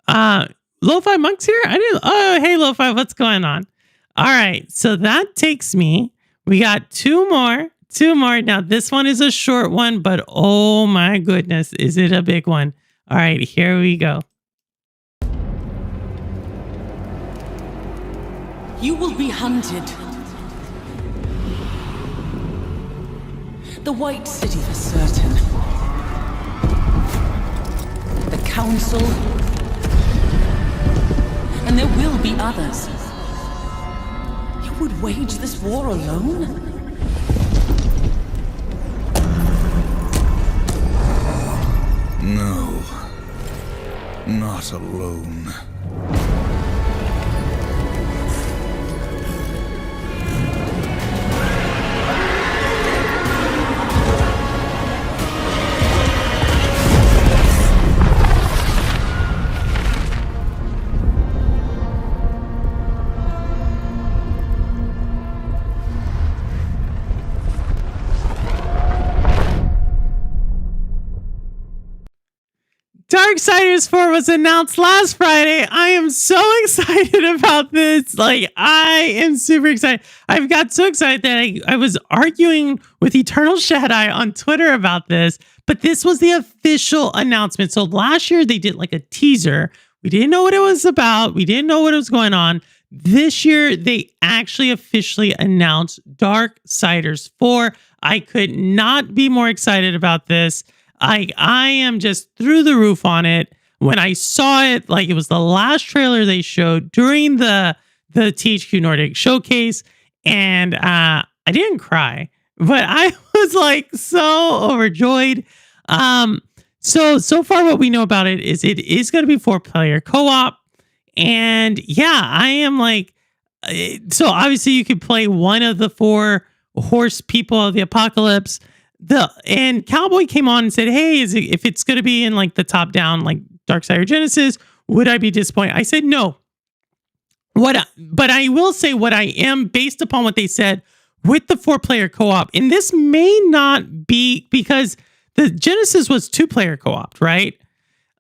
Lo-Fi Monk's here? I didn't. Oh, hey, Lo-Fi, what's going on? All right, so that takes me. We got two more. Now, this one is a short one, but oh my goodness, is it a big one? All right, here we go. You will be hunted. The White City for certain. The Council. And there will be others. You would wage this war alone? No. Not alone. Darksiders 4 was announced last Friday. I am so excited about this. Like, I am super excited. I've got so excited that I was arguing with Eternal Shadai on Twitter about this, but this was the official announcement. So last year they did like a teaser. We didn't know what it was about. We didn't know what was going on. This year they actually officially announced Darksiders 4. I could not be more excited about this. I am just through the roof on it. When I saw it, like it was the last trailer they showed during the THQ Nordic showcase, and I didn't cry, but I was like so overjoyed. So far what we know about it is going to be 4-player co-op, and yeah, I am like, so obviously you could play one of the 4 horse people of the apocalypse. And Cowboy came on and said, hey, if it's going to be in like the top down, like Darksiders Genesis, would I be disappointed? I said, no. But I will say what I am based upon what they said with the 4-player co-op. And this may not be because the Genesis was 2-player co-op, right?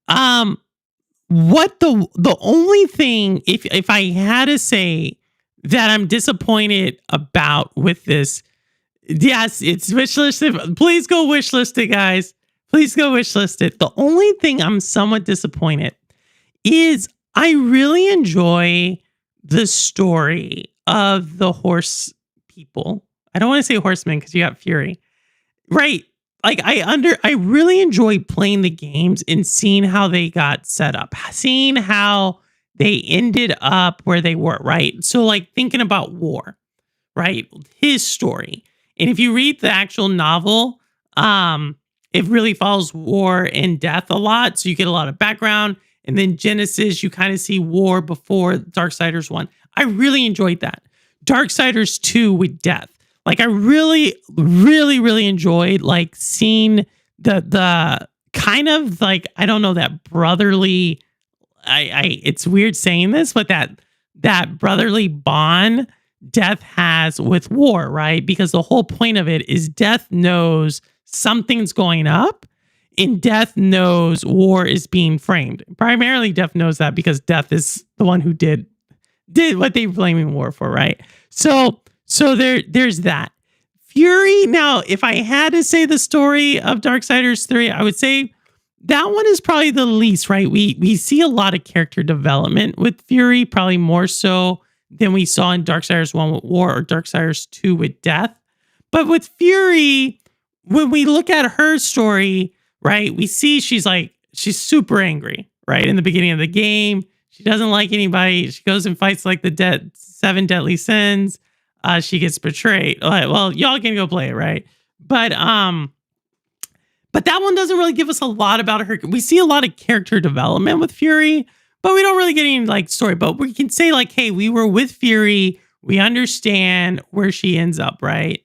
What the only thing, if I had to say that I'm disappointed about with this, yes, it's wishlisted. Please go wishlist it, guys. Please go wishlist it. The only thing I'm somewhat disappointed is I really enjoy the story of the horse people. I don't want to say horsemen because you got Fury, right? Like I really enjoy playing the games and seeing how they got set up, seeing how they ended up where they were, right? So like thinking about War, right? His story. And if you read the actual novel, it really follows War and Death a lot. So you get a lot of background. And then Genesis, you kind of see War before Darksiders 1. I really enjoyed that. Darksiders 2 with Death. Like I really, really, really enjoyed like seeing the kind of like, I don't know, that brotherly, it's weird saying this, but that brotherly bond Death has with War, right? Because the whole point of it is Death knows something's going up and Death knows War is being framed. Primarily Death knows that because Death is the one who did what they're blaming War for, right? So there's that. Fury, now, if I had to say the story of Darksiders 3, I would say that one is probably the least, right? We see a lot of character development with Fury, probably more so than we saw in Darksiders 1 with War or Darksiders 2 with Death. But with Fury, when we look at her story, right, we see she's super angry, right? In the beginning of the game, she doesn't like anybody. She goes and fights like the 7 deadly sins. She gets betrayed. Well, y'all can go play it, right? But that one doesn't really give us a lot about her. We see a lot of character development with Fury, but we don't really get any like story. But we can say like, hey, we were with Fury. We understand where she ends up, right?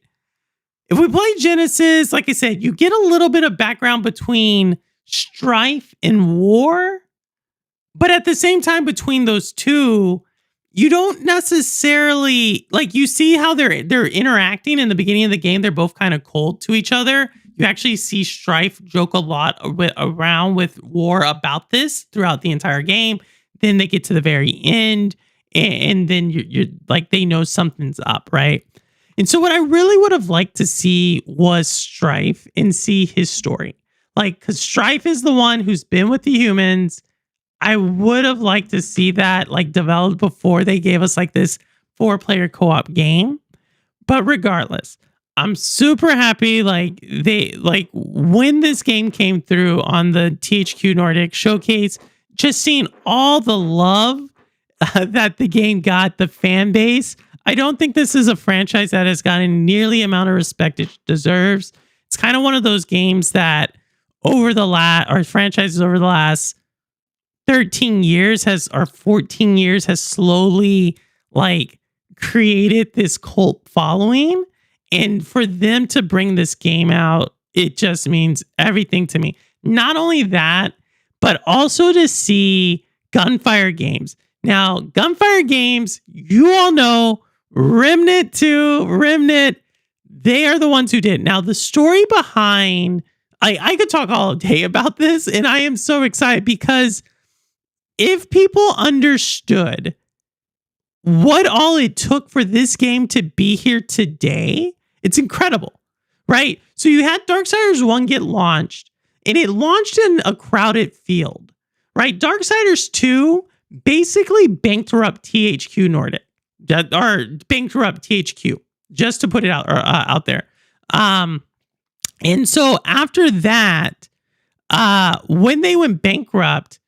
If we play Genesis, like I said, you get a little bit of background between Strife and War. But at the same time, between those two, you don't necessarily like, you see how they're interacting in the beginning of the game. They're both kind of cold to each other. You actually see Strife joke a lot around with War about this throughout the entire game. Then they get to the very end, and then you're like, they know something's up, right? And so what I really would have liked to see was Strife and see his story. Like, because Strife is the one who's been with the humans. I would have liked to see that like developed before they gave us like this 4-player co-op game. But regardless, I'm super happy. Like when this game came through on the THQ Nordic showcase, just seeing all the love that the game got, the fan base. I don't think this is a franchise that has gotten nearly the amount of respect it deserves. It's kind of one of those games that franchises over the last 13 years or 14 years has slowly like created this cult following. And for them to bring this game out, it just means everything to me. Not only that, but also to see Gunfire Games. Now, Gunfire Games, you all know, Remnant 2, Remnant, they are the ones who did. Now, the story behind, I could talk all day about this, and I am so excited because if people understood what all it took for this game to be here today, it's incredible, right? So you had Darksiders 1 get launched, and it launched in a crowded field, right? Darksiders 2 basically bankrupt THQ Nordic, or bankrupt THQ, just to put it out there. And so after that, when they went bankrupt,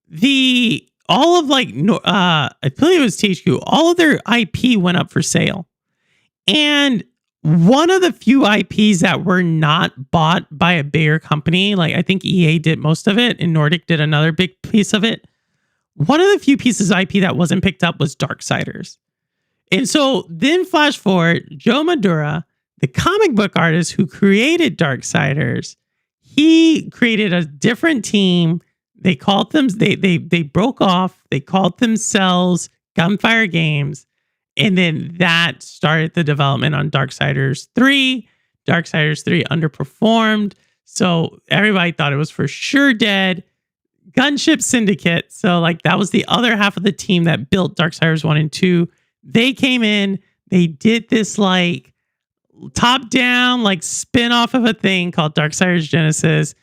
I believe it was THQ, all of their IP went up for sale. And one of the few IPs that were not bought by a bigger company, like I think EA did most of it and Nordic did another big piece of it. One of the few pieces of IP that wasn't picked up was Darksiders. And so then flash forward, Joe Madura, the comic book artist who created Darksiders, he created a different team. They called them, they broke off. They called themselves Gunfire Games. And then that started the development on Darksiders 3. Darksiders 3 underperformed. So everybody thought it was for sure dead. Gunship Syndicate. So like that was the other half of the team that built Darksiders 1 and 2. They came in, they did this like top down, like spin off of a thing called Darksiders Genesis.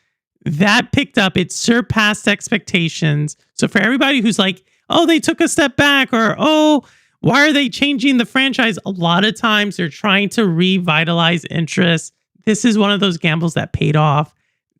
That picked up, it surpassed expectations. So for everybody who's like, oh, they took a step back, or oh, why are they changing the franchise? A lot of times they're trying to revitalize interest. This is one of those gambles that paid off.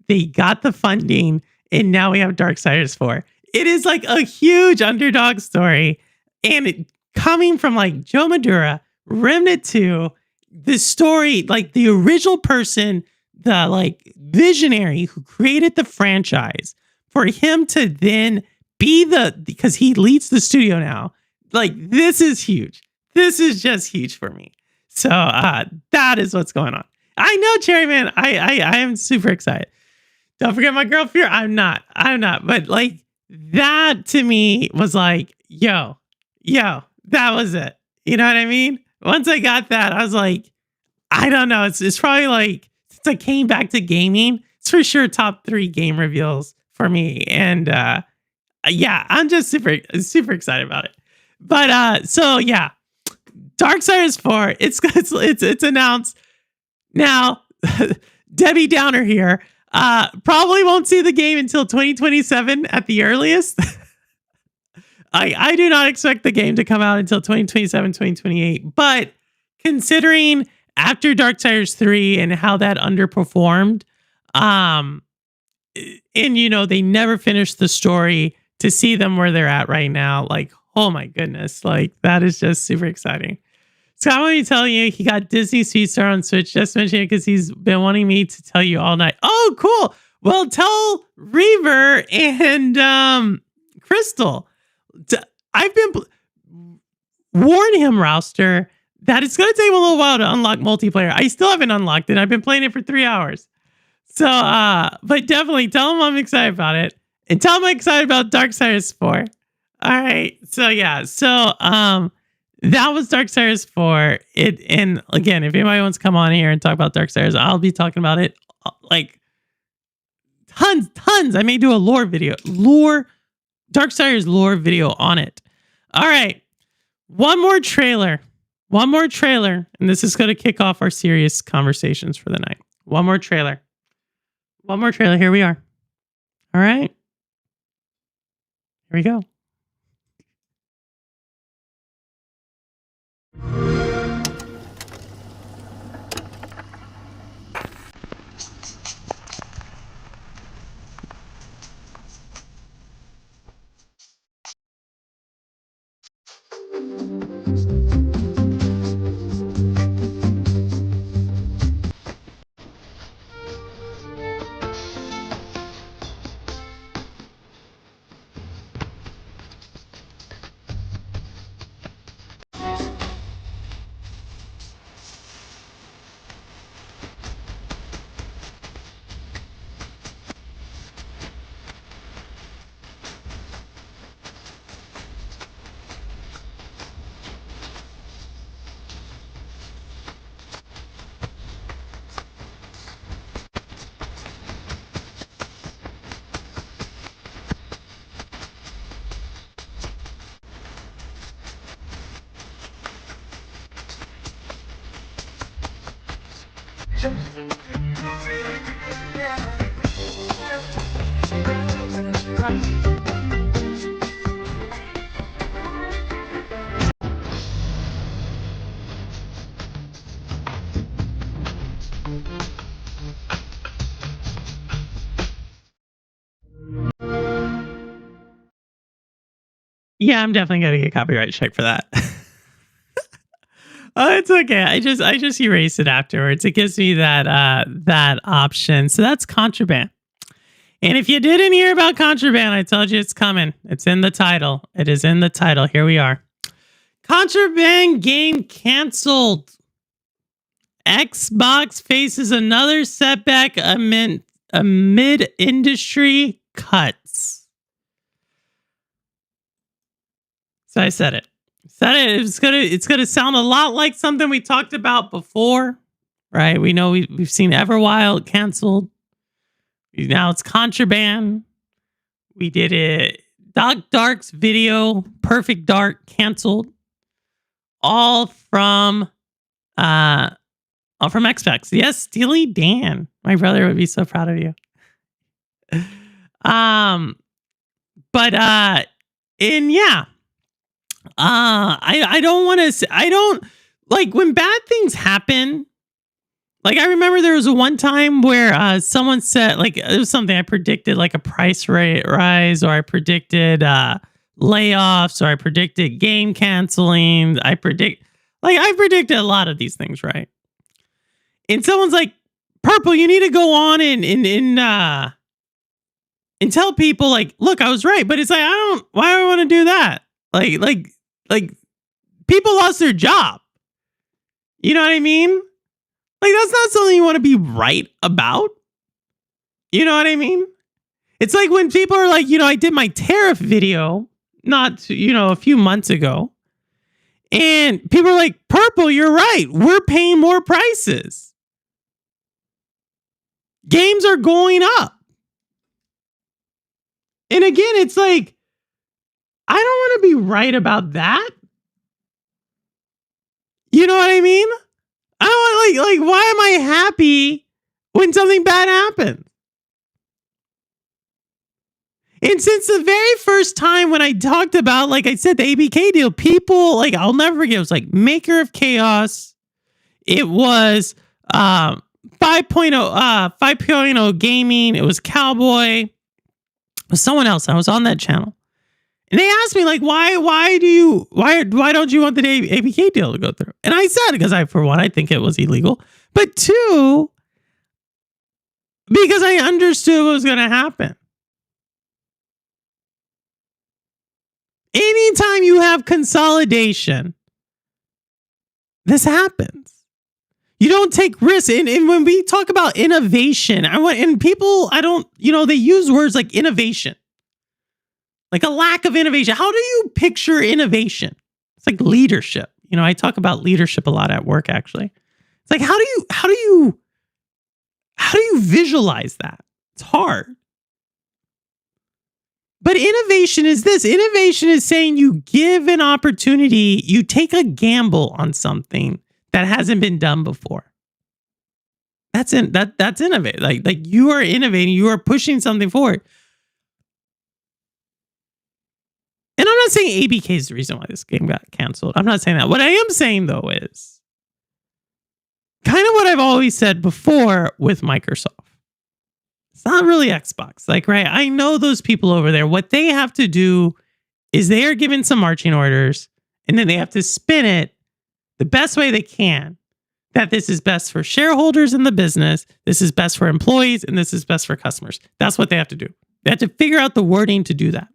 They got the funding, and now we have Darksiders 4. It is like a huge underdog story. And it coming from like Joe Madura, Remnant 2, the story, like the original person, the like visionary who created the franchise, for him to then be because he leads the studio now. Like, this is huge. This is just huge for me. So that is what's going on. I know, Cherryman. I am super excited. Don't forget my girl Fear. I'm not. But like that to me was like, yo, that was it. You know what I mean? Once I got that, I was like, I don't know. It's probably like, since I came back to gaming, it's for sure top 3 game reveals for me. And yeah, I'm just super excited about it. But so yeah, Darksiders 4, it's announced. Now, Debbie Downer here, probably won't see the game until 2027 at the earliest. I do not expect the game to come out until 2027, 2028. But considering after Darksiders 3 and how that underperformed, and you know, they never finished the story, to see them where they're at right now, like, oh my goodness, like that is just super exciting. So I want to tell you, he got Disney Sweet Star on Switch. Just mentioning it because he's been wanting me to tell you all night. Oh, cool. Well, tell Reaver and Crystal. I've been warning him, Rouster, that it's going to take him a little while to unlock multiplayer. I still haven't unlocked it. I've been playing it for 3 hours. So, but definitely tell him I'm excited about it. And tell him I'm excited about Darksiders 4. All right. So, yeah. So, that was Darksiders 4. And again, if anybody wants to come on here and talk about Darksiders, I'll be talking about it like tons. I may do a lore video, Darksiders lore video on it. All right, one more trailer, and this is going to kick off our serious conversations for the night. One more trailer. Here we are. All right, here we go. Yeah, I'm definitely gonna get a copyright check for that. Oh, it's okay. I just erase it afterwards. It gives me that option. So that's Contraband. And if you didn't hear about Contraband, I told you it's coming. It's in the title. It is in the title. Here we are. Contraband game canceled. Xbox faces another setback amid industry cuts. So I said it. It's gonna sound a lot like something we talked about before, right? We know we've seen Everwild canceled. Now it's Contraband. We did it. Dark's video, Perfect Dark, canceled. All from Xbox. Yes, Steely Dan. My brother would be so proud of you. I don't want to. I don't like when bad things happen. Like I remember there was one time where someone said like it was something I predicted like a price rate rise, or I predicted layoffs, or I predicted game canceling. I predicted a lot of these things, right? And someone's like, Purple, you need to go on and tell people like, look, I was right. But it's like, why do I want to do that? Like people lost their job. You know what I mean? Like, that's not something you want to be right about. You know what I mean? It's like when people are like, I did my tariff video, not, a few months ago. And people are like, Purple, you're right. We're paying more prices. Games are going up. And again, it's like, I don't want to be right about that. You know what I mean? I don't want like why am I happy when something bad happens? And since the very first time when I talked about, like I said, the ABK deal, people like I'll never forget. It was like Maker of Chaos. It was 5.0 Gaming. It was Cowboy. It was someone else. I was on that channel. And they asked me, like, why don't you want the APK deal to go through? And I said, because for one, I think it was illegal. But two, because I understood what was going to happen. Anytime you have consolidation, this happens. You don't take risks. And when we talk about innovation, they use words like innovation. Like a lack of innovation. How do you picture innovation? It's like leadership. I talk about leadership a lot at work, actually. It's like, how do How do you visualize that? It's hard. But innovation is this. Innovation is saying you give an opportunity, you take a gamble on something that hasn't been done before. That's innovative. Like you are innovating, you are pushing something forward. And I'm not saying ABK is the reason why this game got canceled. I'm not saying that. What I am saying though is kind of what I've always said before with Microsoft. It's not really Xbox. Like, right, I know those people over there. What they have to do is they are given some marching orders and then they have to spin it the best way they can. That this is best for shareholders in the business, this is best for employees, and this is best for customers. That's what they have to do. They have to figure out the wording to do that.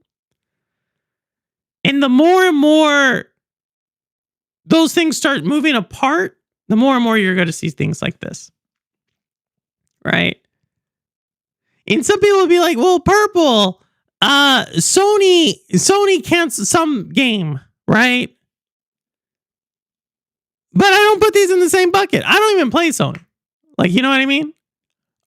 And the more and more those things start moving apart, the more and more you're going to see things like this. Right? And some people will be like, well, Purple, Sony canceled some game, right? But I don't put these in the same bucket. I don't even play Sony. Like, you know what I mean?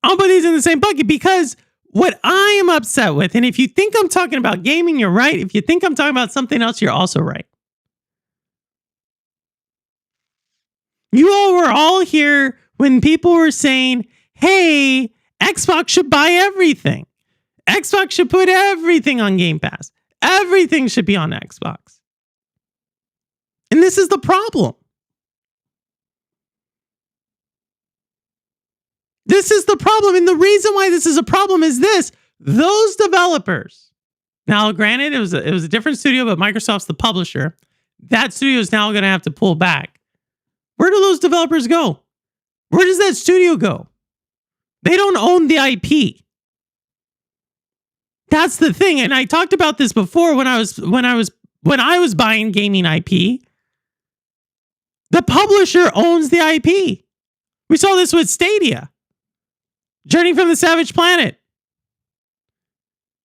I don't put these in the same bucket because what I am upset with, and if you think I'm talking about gaming, you're right. If you think I'm talking about something else, you're also right. You all were all here when people were saying, hey, Xbox should buy everything. Xbox should put everything on Game Pass. Everything should be on Xbox. And this is the problem. This is the problem. And the reason why this is a problem is this. Those developers. Now, granted, it was a different studio, but Microsoft's the publisher. That studio is now going to have to pull back. Where do those developers go? Where does that studio go? They don't own the IP. That's the thing. And I talked about this before when I was buying gaming IP. The publisher owns the IP. We saw this with Stadia. Journey from the Savage Planet.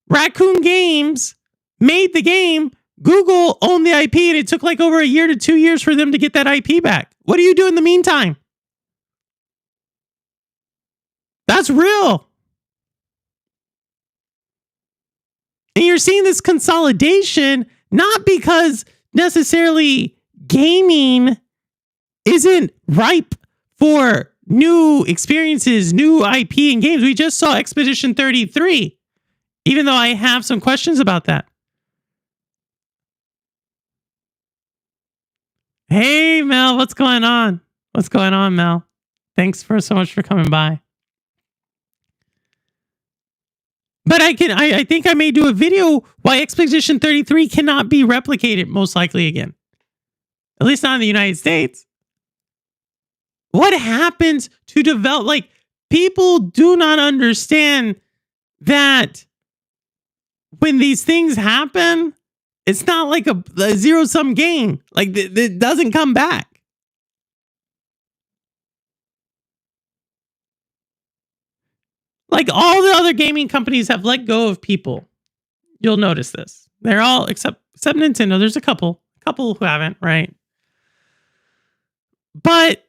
Raccoon Games made the game. Google owned the IP, and it took like over a year to 2 years for them to get that IP back. What do you do in the meantime? That's real. And you're seeing this consolidation, not because necessarily gaming isn't ripe for new experiences, new IP and games. We just saw Expedition 33, even though I have some questions about that. Hey, Mel, what's going on? What's going on, Mel? Thanks so much for coming by. But I think I may do a video why Expedition 33 cannot be replicated most likely again. At least not in the United States. What happens to develop? Like, people do not understand that when these things happen, it's not like a zero-sum game. Like, it doesn't come back. Like, all the other gaming companies have let go of people. You'll notice this. They're all, except Nintendo. There's a couple who haven't, right? But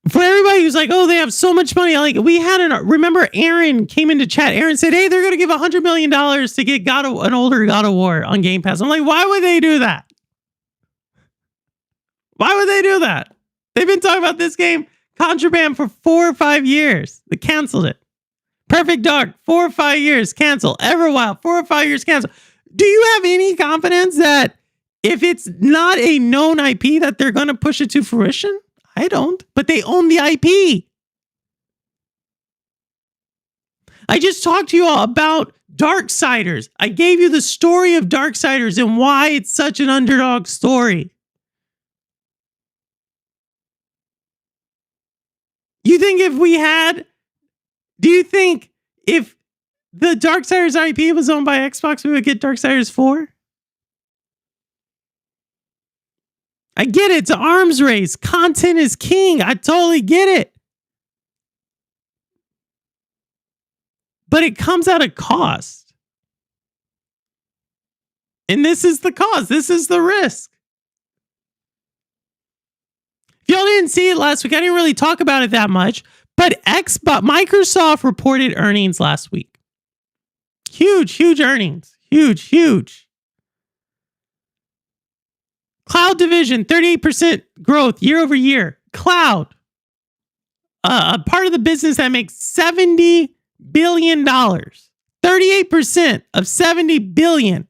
for everybody who's like, oh, they have so much money. Like, remember Aaron came into chat. Aaron said, hey, they're going to give $100 million to get an older God of War on Game Pass. I'm like, why would they do that? Why would they do that? They've been talking about this game, Contraband, for 4 or 5 years. They canceled it. Perfect Dark, 4 or 5 years, cancel. Everwild, 4 or 5 years, cancel. Do you have any confidence that if it's not a known IP that they're going to push it to fruition? I don't, but they own the IP. I just talked to you all about Darksiders. I gave you the story of Darksiders and why it's such an underdog story. Do you think if the Darksiders IP was owned by Xbox, we would get Darksiders 4? I get it. It's an arms race. Content is king. I totally get it. But it comes at a cost. And this is the cost. This is the risk. If y'all didn't see it last week, I didn't really talk about it that much. But Microsoft reported earnings last week. Huge earnings. Huge. Cloud division, 38% growth year over year. Cloud, a part of the business that makes $70 billion. 38% of $70 billion.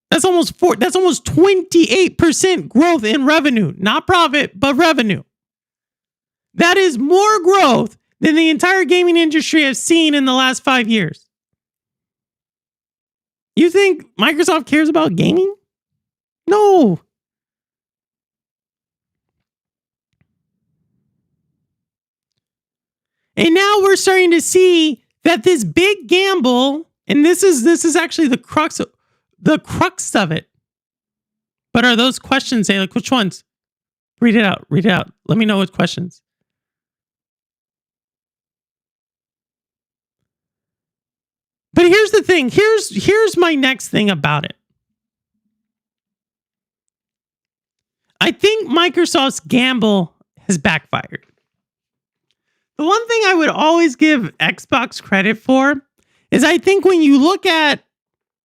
That's almost 28% growth in revenue. Not profit, but revenue. That is more growth than the entire gaming industry has seen in the last 5 years. You think Microsoft cares about gaming? No. And now we're starting to see that this big gamble, and this is actually the crux of it. But are those questions, say, like, which ones? Read it out. Let me know what questions. But here's the thing. Here's my next thing about it. I think Microsoft's gamble has backfired. The one thing I would always give Xbox credit for is I think when you look at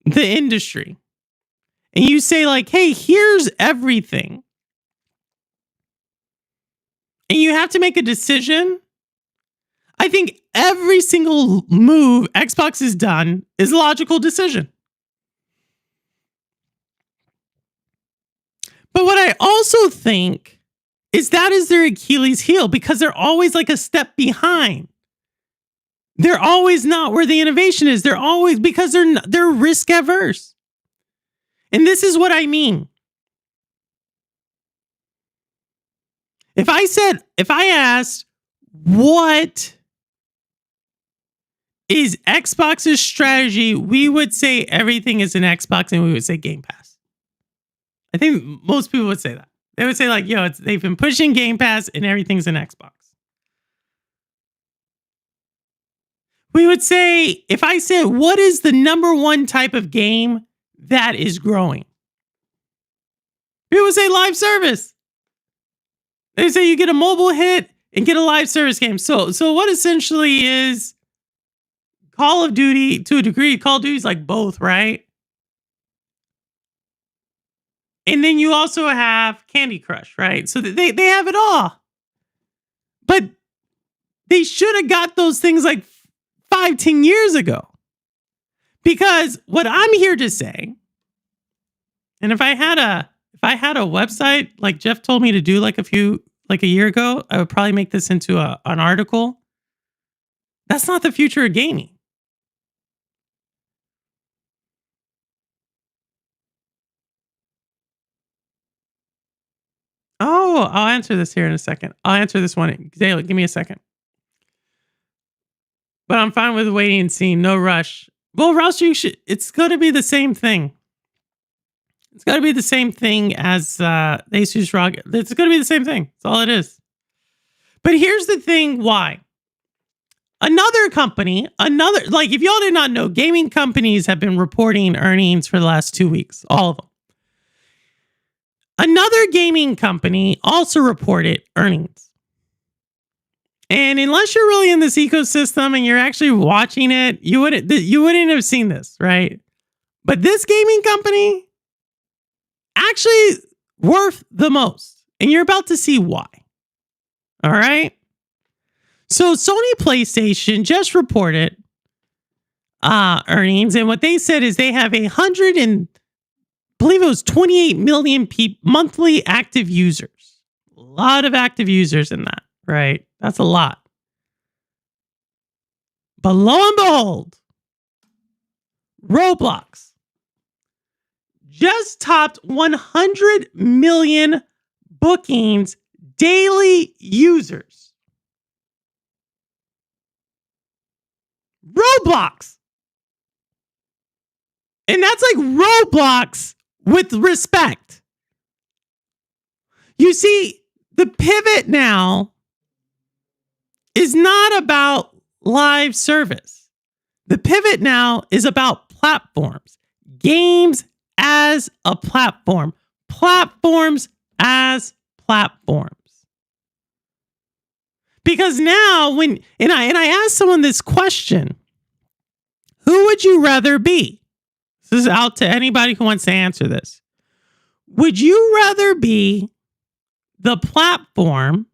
the industry and you say, like, hey, here's everything, and you have to make a decision, I think every single move Xbox has done is a logical decision. But what I also think is that is their Achilles heel, because they're always like a step behind. They're always not where the innovation is. They're always, because they're risk averse. And this is what I mean. If I asked, what is Xbox's strategy, we would say everything is an Xbox, and we would say Game Pass. I think most people would say that. They would say, like, yo, they've been pushing Game Pass and everything's an Xbox. We would say, if I said, what is the number one type of game that is growing? People would say live service. They say you get a mobile hit and get a live service game. So what essentially is Call of Duty, to a degree, Call of Duty is like both, right? And then you also have Candy Crush, right? So they have it all. But they should have got those things like 5-10 years ago. Because what I'm here to say, and if I had a website like Jeff told me to do like a year ago, I would probably make this into an article. That's not the future of gaming. Oh, I'll answer this here in a second. I'll answer this one. Zayla, give me a second. But I'm fine with waiting and seeing. No rush. Well, Rouse, it's going to be the same thing. It's got to be the same thing as Asus ROG. It's going to be the same thing. That's all it is. But here's the thing why. Another company, like, if y'all did not know, gaming companies have been reporting earnings for the last 2 weeks. All of them. Another gaming company also reported earnings. And unless you're really in this ecosystem and you're actually watching it, you wouldn't have seen this, right? But this gaming company actually worth the most. And you're about to see why. All right? So Sony PlayStation just reported earnings. And what they said is they have 28 million monthly active users. A lot of active users in that, right? That's a lot. But lo and behold, Roblox just topped 100 million bookings daily users. Roblox. And that's like Roblox with respect. You see, the pivot now is not about live service. The pivot now is about platforms. Games as a platform. Platforms as platforms. Because now and I asked someone this question, who would you rather be? This is out to anybody who wants to answer this. Would you rather be the platform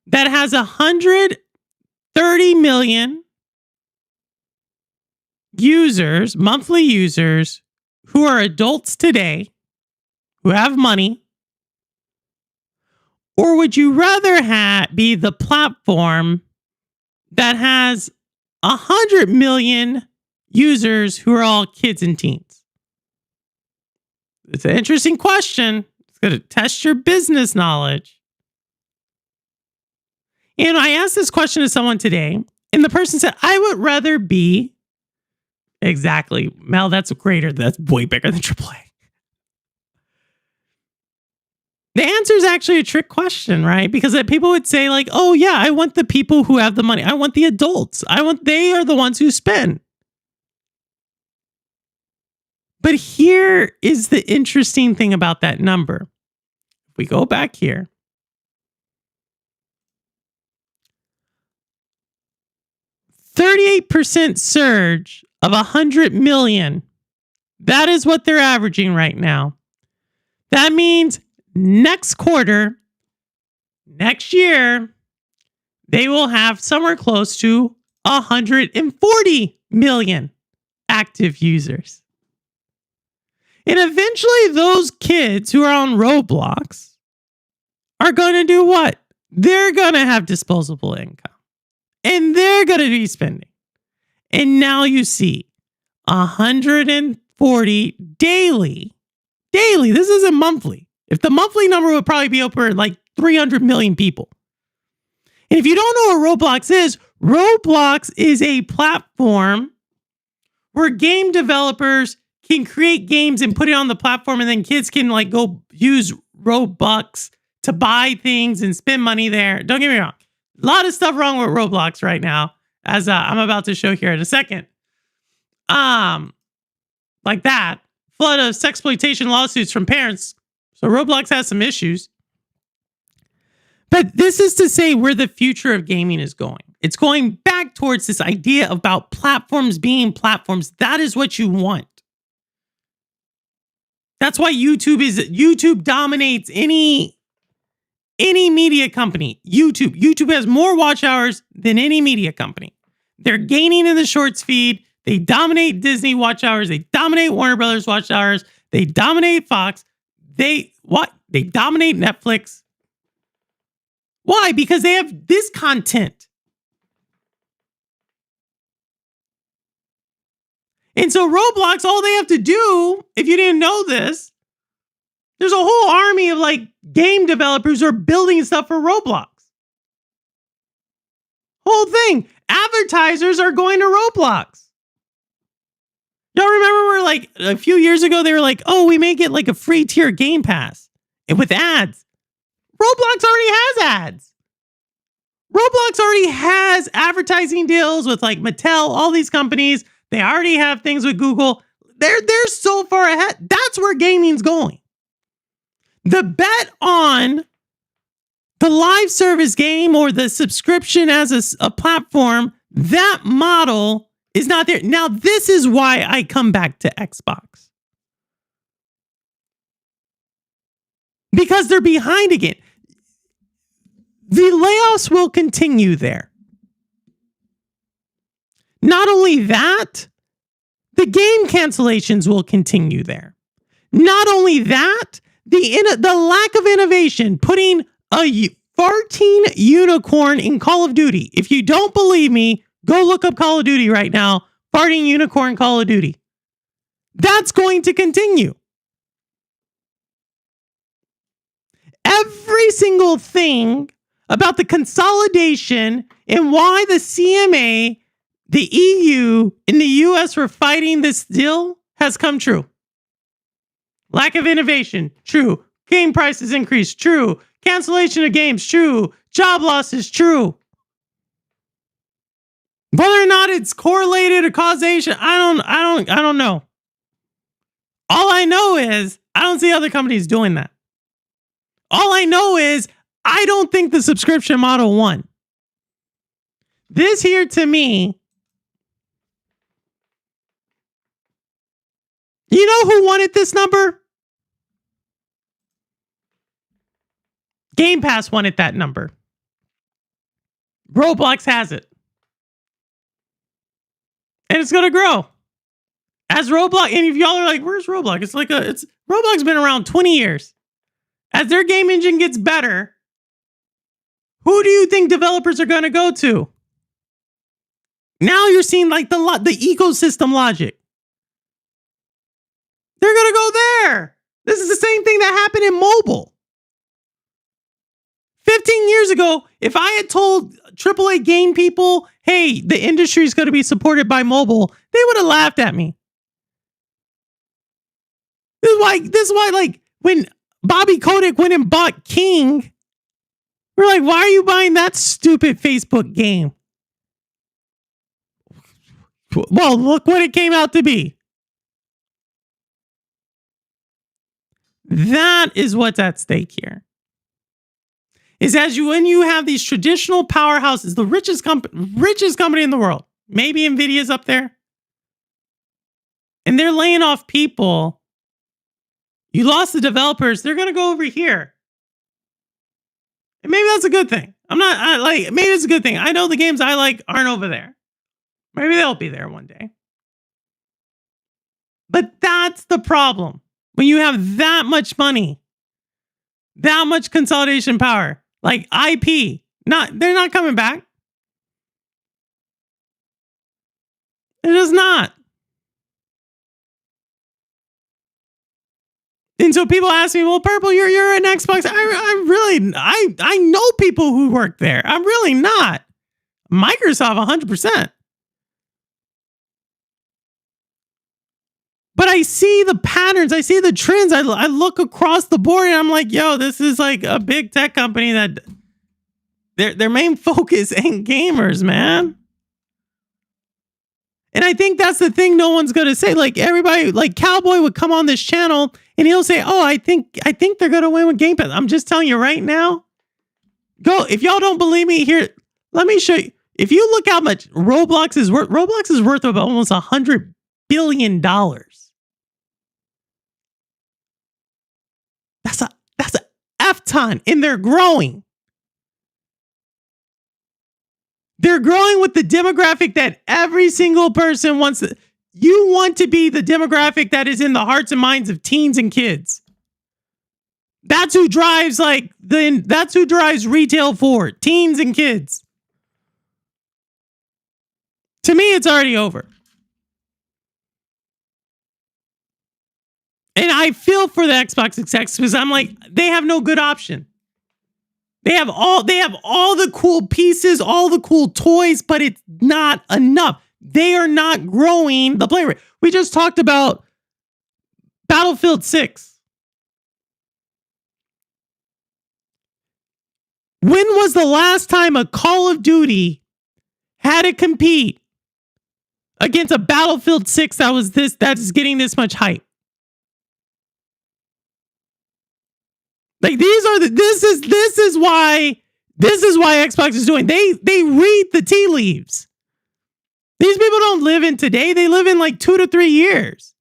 that has 130 million users, monthly users, who are adults today, who have money? Or would you rather be the platform that has 100 million users who are all kids and teens? It's an interesting question. It's going to test your business knowledge. And I asked this question to someone today, and the person said, I would rather be... Exactly. Mel, that's greater. That's way bigger than AAA. The answer is actually a trick question, right? Because people would say like, oh yeah, I want the people who have the money. I want the adults. They are the ones who spend. But here is the interesting thing about that number. If we go back here. %38 surge of 100 million. That is what they're averaging right now. That means next quarter, next year, they will have somewhere close to 140 million active users. And eventually those kids who are on Roblox are going to do what? They're going to have disposable income. And they're going to be spending. And now you see 140 daily. Daily. This isn't monthly. If the monthly number would probably be over like 300 million people. And if you don't know what Roblox is a platform where game developers can create games and put it on the platform, and then kids can like go use Robux to buy things and spend money there. Don't get me wrong. A lot of stuff wrong with Roblox right now, as I'm about to show here in a second. Like that. Flood of sexploitation lawsuits from parents. So Roblox has some issues. But this is to say where the future of gaming is going. It's going back towards this idea about platforms being platforms. That is what you want. That's why YouTube dominates any media company. YouTube has more watch hours than any media company. They're gaining in the shorts feed. They dominate Disney watch hours. They dominate Warner Brothers watch hours. They dominate Fox. They dominate Netflix. Why? Because they have this content. And so Roblox, all they have to do, if you didn't know this, there's a whole army of like game developers who are building stuff for Roblox. Whole thing. Advertisers are going to Roblox. Y'all remember where like a few years ago, they were like, oh, we may get like a free tier Game Pass and with ads. Roblox already has ads. Roblox already has advertising deals with like Mattel, all these companies. They already have things with Google. They're so far ahead. That's where gaming's going. The bet on the live service game or the subscription as a platform, that model is not there. Now, this is why I come back to Xbox. Because they're behind again. The layoffs will continue there. Not only that, the game cancellations will continue there. Not only that, the lack of innovation, putting a farting unicorn in Call of Duty. If you don't believe me, go look up Call of Duty right now. Farting unicorn Call of Duty. That's going to continue. Every single thing about the consolidation and why the CMA, the EU, and the US were fighting this deal has come true. Lack of innovation, true. Game prices increased, true. Cancellation of games, true. Job losses, true. Whether or not it's correlated or causation, I don't know. All I know is I don't see other companies doing that. All I know is I don't think the subscription model won. This here to me, you know who wanted this number? Game Pass wanted that number. Roblox has it. And it's going to grow. As Roblox, and if y'all are like, where's Roblox? Roblox been around 20 years. As their game engine gets better, who do you think developers are going to go to? Now you're seeing like the ecosystem logic. They're going to go there. This is the same thing that happened in mobile. 15 years ago, if I had told AAA game people, hey, the industry is going to be supported by mobile, they would have laughed at me. This is why, like, when Bobby Kotick went and bought King, we're like, why are you buying that stupid Facebook game? Well, look what it came out to be. That is what's at stake here. Is when you have these traditional powerhouses, the richest company in the world, maybe Nvidia's up there, and they're laying off people. You lost the developers, they're going to go over here. And maybe that's a good thing. Maybe it's a good thing. I know the games I like aren't over there. Maybe they'll be there one day. But that's the problem. When you have that much money, that much consolidation power, like IP, they're not coming back. They're just not. And so people ask me, well, Purple, you're an Xbox. I know people who work there. I'm really not. Microsoft 100%. But I see the patterns. I see the trends. I look across the board and I'm like, yo, this is like a big tech company that their main focus ain't gamers, man. And I think that's the thing no one's going to say. Like everybody, like Cowboy would come on this channel and he'll say, oh, I think they're going to win with Game Pass. I'm just telling you right now. Go. If y'all don't believe me, here, let me show you. If you look how much Roblox is worth about almost $100 billion. That's a F-ton, and they're growing. They're growing with the demographic that every single person wants. You want to be the demographic that is in the hearts and minds of teens and kids. That's who drives that's who drives retail forward, teens and kids. To me, it's already over. And I feel for the Xbox execs because I'm like, they have no good option. They have all the cool pieces, all the cool toys, but it's not enough. They are not growing the play rate. We just talked about Battlefield 6. When was the last time a Call of Duty had to compete against a Battlefield 6 that's getting this much hype? Like this is why Xbox is doing. They read the tea leaves. These people don't live in today. They live in like 2 to 3 years.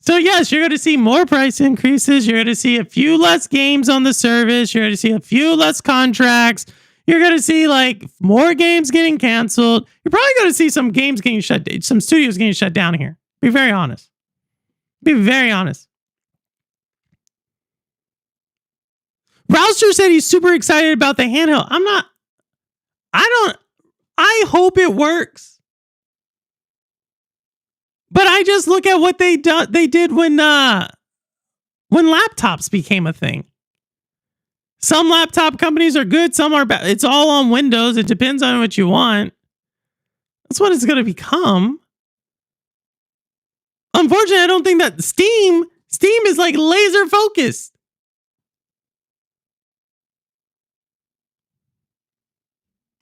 So yes, you're going to see more price increases. You're going to see a few less games on the service. You're going to see a few less contracts. You're going to see like more games getting canceled. You're probably going to see some games getting shut down, some studios getting shut down here. Be very honest. Be very honest. Rouster said he's super excited about the handheld. I hope it works. But I just look at what they did when laptops became a thing. Some laptop companies are good, some are bad. It's all on Windows. It depends on what you want. That's what it's going to become. Unfortunately, I don't think that Steam is like laser focused.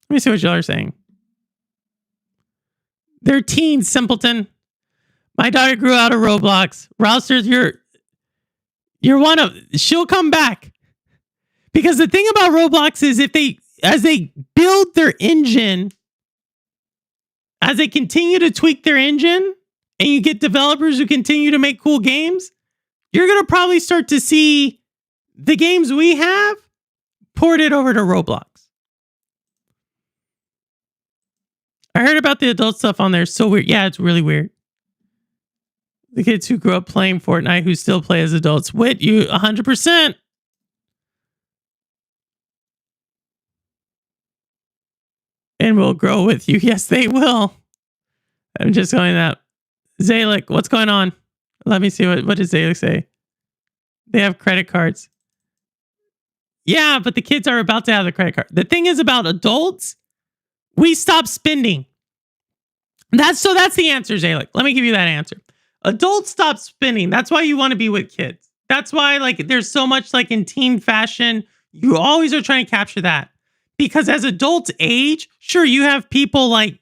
Let me see what y'all are saying. They're teens, simpleton. My daughter grew out of Roblox. Rousters, She'll come back. Because the thing about Roblox is as they build their engine, as they continue to tweak their engine, and you get developers who continue to make cool games, you're going to probably start to see the games we have ported over to Roblox. I heard about the adult stuff on there. It's so weird. Yeah, it's really weird. The kids who grew up playing Fortnite who still play as adults. Wit, you 100%. And will grow with you. Yes, they will. I'm just going that. Zalik, what's going on? Let me see. What does Zalik say? They have credit cards. Yeah, but the kids are about to have the credit card. The thing is about adults, we stop spending. That's the answer, Zalik. Let me give you that answer. Adults stop spending. That's why you want to be with kids. That's why there's so much in teen fashion. You always are trying to capture that. Because as adults age, sure, you have people like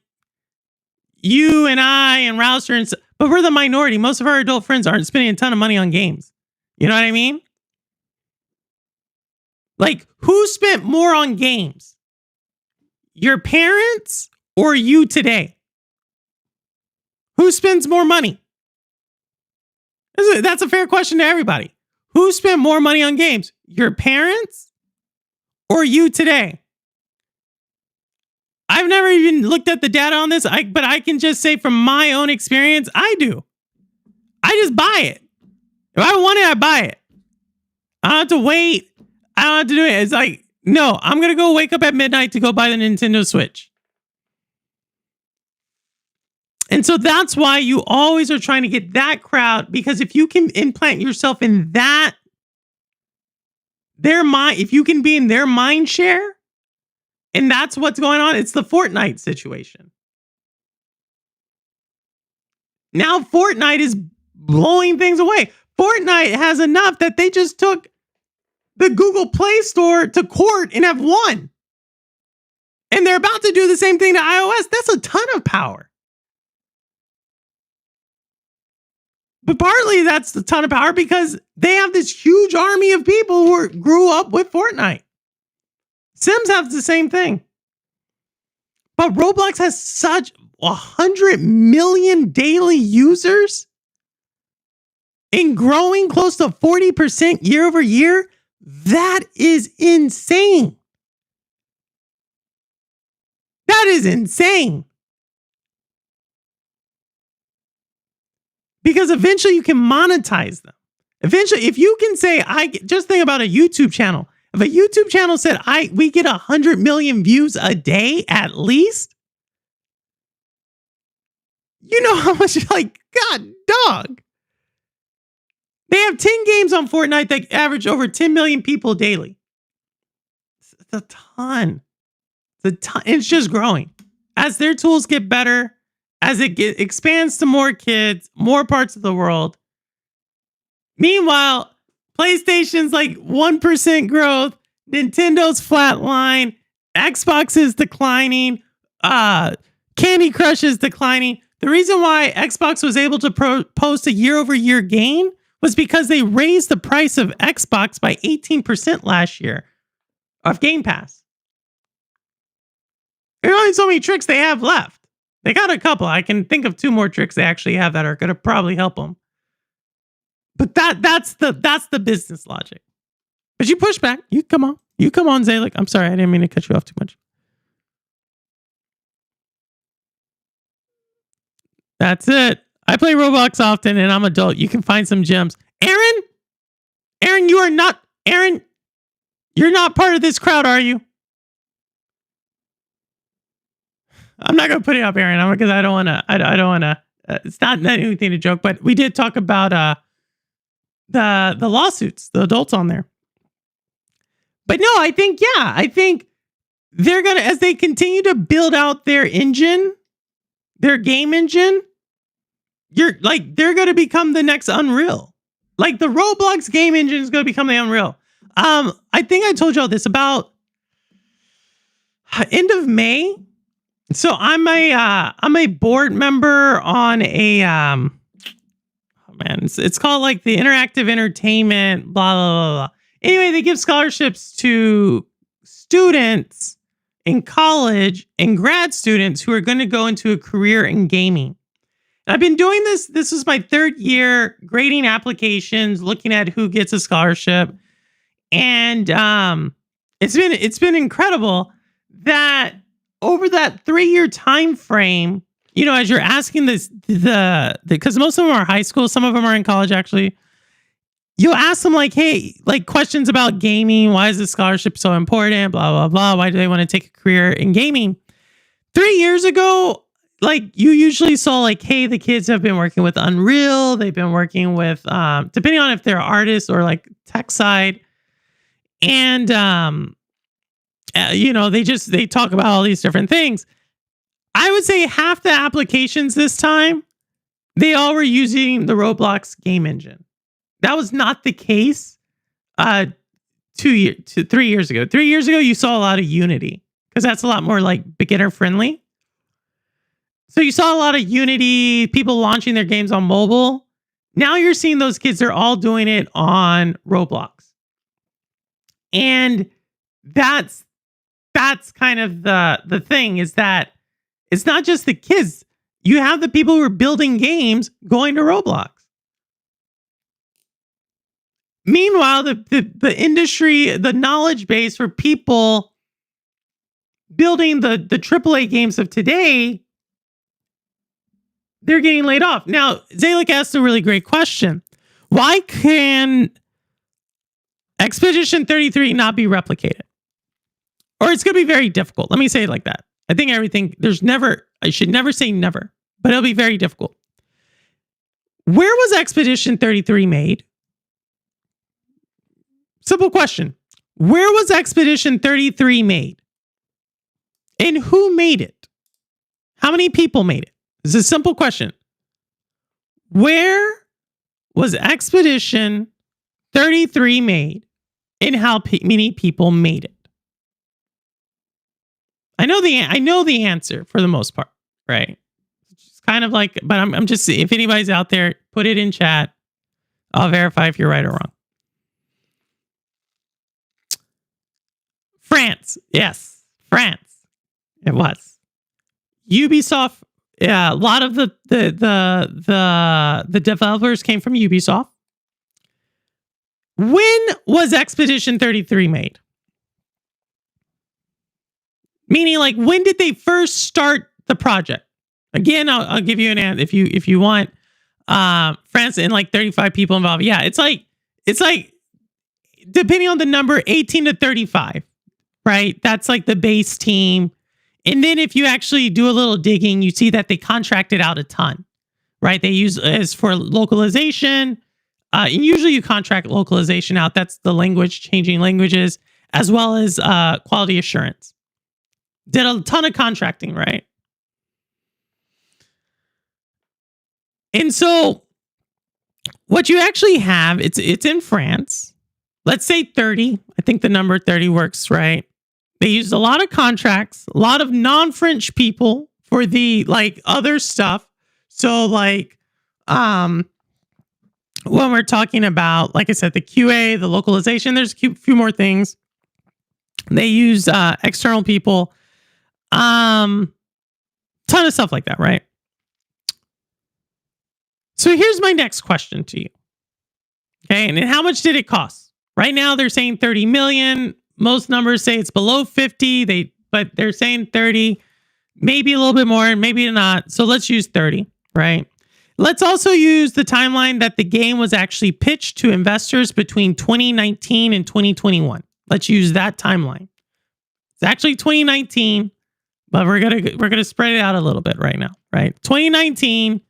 you and I and Rouser, but we're the minority. Most of our adult friends aren't spending a ton of money on games. You know what I mean? Who spent more on games? Your parents or you today? Who spends more money? That's a fair question to everybody. Who spent more money on games? Your parents or you today? I've never even looked at the data on this, but I can just say from my own experience, I do. I just buy it. If I want it, I buy it. I don't have to wait. I don't have to do it. It's no, I'm going to go wake up at midnight to go buy the Nintendo Switch. And so that's why you always are trying to get that crowd, because if you can implant yourself in their mind, if you can be in their mind share, and that's what's going on. It's the Fortnite situation. Now Fortnite is blowing things away. Fortnite has enough that they just took the Google Play Store to court and have won. And they're about to do the same thing to iOS. That's a ton of power. But partly that's a ton of power because they have this huge army of people who grew up with Fortnite. Sims have the same thing. But Roblox has such 100 million daily users and growing close to 40% year over year. That is insane. That is insane. Because eventually you can monetize them. Eventually, if you can say, just think about a YouTube channel. If a YouTube channel said, we get 100 million views a day at least, you know how much, God, dog. They have 10 games on Fortnite that average over 10 million people daily. It's a ton. It's just growing. As their tools get better, as it expands to more kids, more parts of the world. Meanwhile, PlayStation's 1% growth, Nintendo's flatline, Xbox is declining, Candy Crush is declining. The reason why Xbox was able to post a year-over-year gain was because they raised the price of Xbox by 18% last year of Game Pass. There are only so many tricks they have left. They got a couple. I can think of 2 more tricks they actually have that are going to probably help them. But that's the business logic. But you push back. You come on, Zalik. I'm sorry, I didn't mean to cut you off too much. That's it. I play Roblox often, and I'm adult. You can find some gems. Aaron, you are not. Aaron, you're not part of this crowd, are you? I'm not going to put it up, Aaron, because I don't want to. I don't want to. It's not anything to joke, but we did talk about the lawsuits, the adults on there. But no, I think they're gonna, as they continue to build out their engine, their game engine, they're gonna become the next Unreal. The Roblox game engine is gonna become the Unreal. I think I told y'all this about end of May. So I'm a board member on a man. It's called like the interactive entertainment, blah, blah, blah, blah. Anyway, they give scholarships to students in college and grad students who are going to go into a career in gaming. And I've been doing this. This is my third year grading applications, looking at who gets a scholarship. And it's been incredible that over that 3-year time frame, you know, as you're asking this, because most of them are high school, some of them are in college actually. You'll ask them like, hey, like questions about gaming. Why is this scholarship so important? Blah, blah, blah. Why do they want to take a career in gaming? 3 years ago, like you usually saw like, hey, the kids have been working with Unreal. They've been working with, depending on if they're artists or like tech side. And, you know, they talk about all these different things. I would say half the applications this time, they all were using the Roblox game engine. That was not the case 3 years ago. 3 years ago, you saw a lot of Unity because that's a lot more like beginner friendly. So you saw a lot of Unity, people launching their games on mobile. Now you're seeing those kids, they're all doing it on Roblox. And that's kind of the thing, is that it's not just the kids. You have the people who are building games going to Roblox. Meanwhile, the industry, the knowledge base for people building the AAA games of today, they're getting laid off. Now, Zalik asked a really great question. Why can Expedition 33 not be replicated? Or it's going to be very difficult. Let me say it like that. I think I should never say never, but it'll be very difficult. Where was Expedition 33 made? Simple question. Where was Expedition 33 made? And who made it? How many people made it? It's a simple question. Where was Expedition 33 made and how many people made it? I know the answer for the most part, right? It's kind of like, but I'm just, if anybody's out there, put it in chat. I'll verify if you're right or wrong. France. Yes, France. It was. Ubisoft. Yeah, a lot of the developers came from Ubisoft. When was Expedition 33 made? Meaning, like, when did they first start the project? Again, I'll give you an answer if you want. France and like 35 people involved. Yeah, it's like depending on the number, 18 to 35. Right? That's like the base team. And then if you actually do a little digging, you see that they contracted out a ton, right? They use as for localization. And usually you contract localization out. That's the language, changing languages, as well as quality assurance. Did a ton of contracting, right? And so what you actually have, it's in France. Let's say 30. I think the number 30 works, right? They used a lot of contracts, a lot of non-French people for the like other stuff. So like when we're talking about, like I said, the QA, the localization, there's a few more things. They use external people. Ton of stuff like that, right? So here's my next question to you. Okay, and how much did it cost? Right now they're saying 30 million. Most numbers say it's below 50. But they're saying 30, maybe a little bit more, maybe not. So let's use 30, right? Let's also use the timeline that the game was actually pitched to investors between 2019 and 2021. Let's use that timeline. It's actually 2019, but we're gonna spread it out a little bit right now, right? 2019,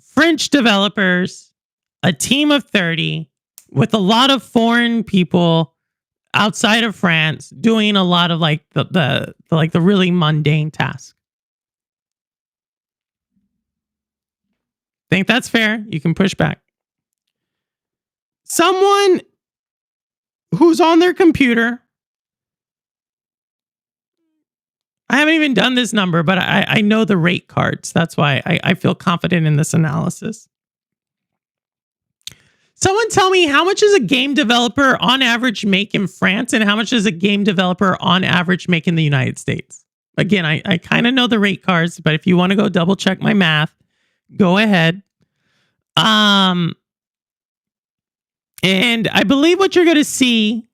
French developers, a team of 30 with a lot of foreign people outside of France doing a lot of like the really mundane tasks. Think that's fair? You can push back. Someone who's on their computer. I haven't even done this number, but I know the rate cards. That's why I feel confident in this analysis. Someone tell me, how much does a game developer on average make in France, and how much does a game developer on average make in the United States? Again, I kind of know the rate cards, but if you want to go double check my math, go ahead. And I believe what you're going to see,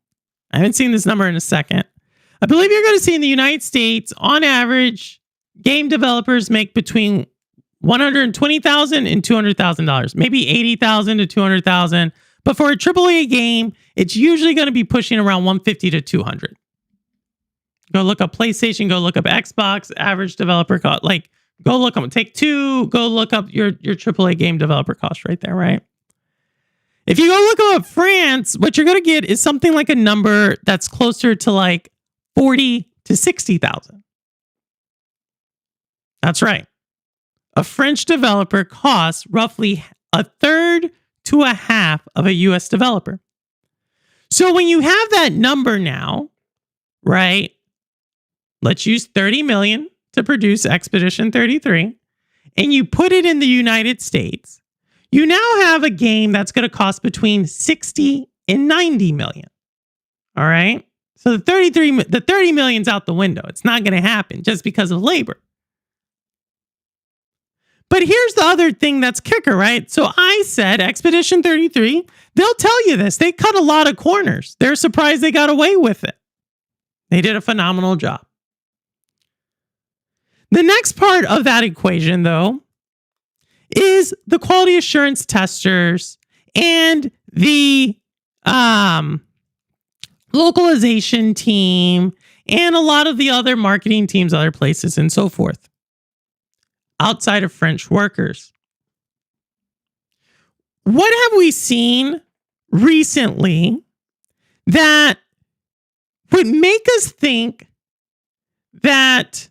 I haven't seen this number in a second. I believe you're going to see in the United States, on average, game developers make between $120,000 and $200,000, maybe $80,000 to $200,000. But for a AAA game, it's usually going to be pushing around $150 to $200. Go look up PlayStation, go look up Xbox, average developer cost. Like, go look up, take two, go look up your AAA game developer cost right there, right? If you go look up France, what you're going to get is something like a number that's closer to like 40 to 60,000. That's right. A French developer costs roughly a third to a half of a US developer. So when you have that number now, right? Let's use 30 million to produce Expedition 33, and you put it in the United States. You now have a game that's going to cost between 60 and 90 million. All right? So the 30 million's out the window. It's not going to happen just because of labor. But here's the other thing that's kicker, right? So I said Expedition 33, they'll tell you this. They cut a lot of corners. They're surprised they got away with it. They did a phenomenal job. The next part of that equation, though, is the quality assurance testers and the localization team and a lot of the other marketing teams, other places, and so forth, outside of French workers. What have we seen recently that would make us think that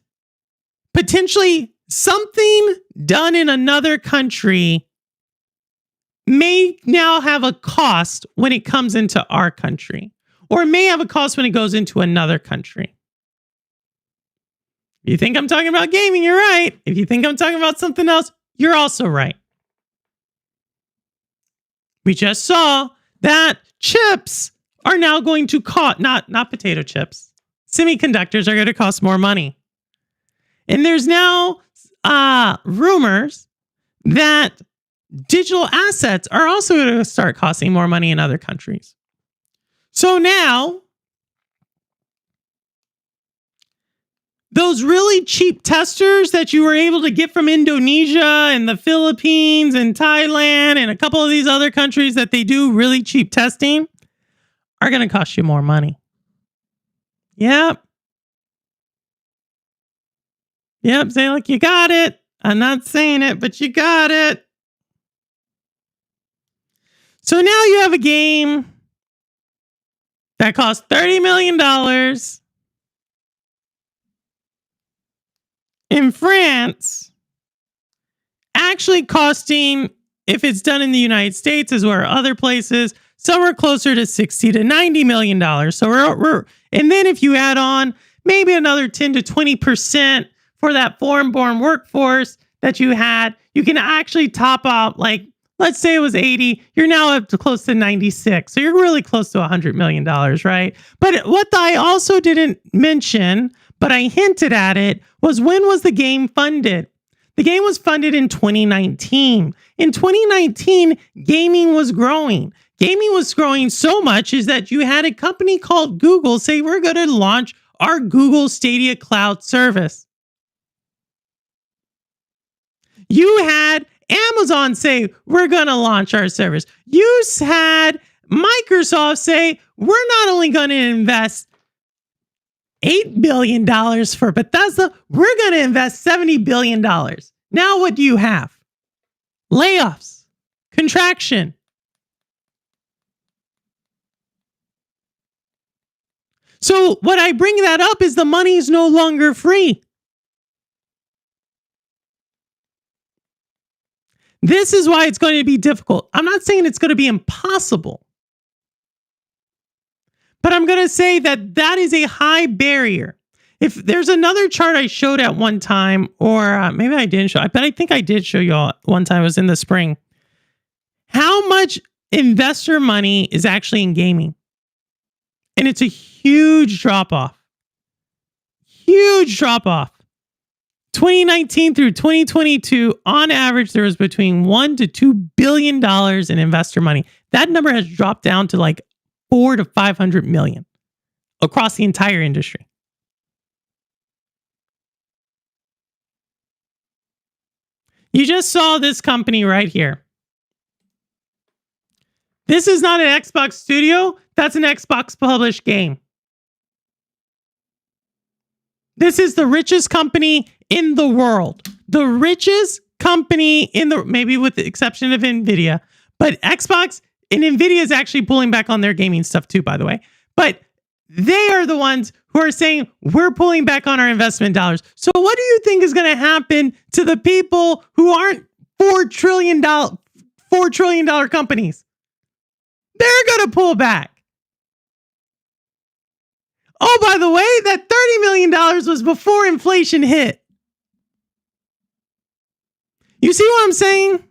potentially something done in another country may now have a cost when it comes into our country, or may have a cost when it goes into another country? If you think I'm talking about gaming, you're right. If you think I'm talking about something else, you're also right. We just saw that chips are now going to cost, not potato chips, semiconductors are going to cost more money. And there's now rumors that digital assets are also going to start costing more money in other countries. So now, those really cheap testers that you were able to get from Indonesia and the Philippines and Thailand and a couple of these other countries that they do really cheap testing are going to cost you more money. Yep. Yep, say like you got it. I'm not saying it, but you got it. So now you have a game that costs $30 million in France, actually costing, if it's done in the United States as well as other places, somewhere closer to $60 to $90 million. So and then if you add on maybe another 10 to 20% for that foreign-born workforce that you had, you can actually top out, like, let's say it was 80, you're now up to close to 96. So you're really close to $100 million, right? But what I also didn't mention, but I hinted at it, was when was the game funded? The game was funded in 2019. In 2019, gaming was growing. Gaming was growing so much is that you had a company called Google say, we're going to launch our Google Stadia Cloud service. You had Amazon say, we're going to launch our service. You had Microsoft say, we're not only going to invest $8 billion for Bethesda, we're going to invest $70 billion. Now what do you have? Layoffs, contraction. So what I bring that up is the money is no longer free. This is why it's going to be difficult. I'm not saying it's going to be impossible, but I'm going to say that that is a high barrier. If there's another chart I showed at one time, or maybe I didn't show, but I think I did show you all one time, it was in the spring. How much investor money is actually in gaming. And it's a huge drop off. Huge drop off. 2019 through 2022, on average, there was between $1 to $2 billion in investor money. That number has dropped down to like 400 to 500 million across the entire industry. You just saw this company right here. This is not an Xbox studio. That's an Xbox published game. This is the richest company in the world. The richest company in the, maybe with the exception of Nvidia, but Xbox and Nvidia is actually pulling back on their gaming stuff too, by the way. But they are the ones who are saying we're pulling back on our investment dollars. So what do you think is going to happen to the people who aren't $4 trillion companies? They're going to pull back. Oh, by the way, that $30 million was before inflation hit. You see what I'm saying?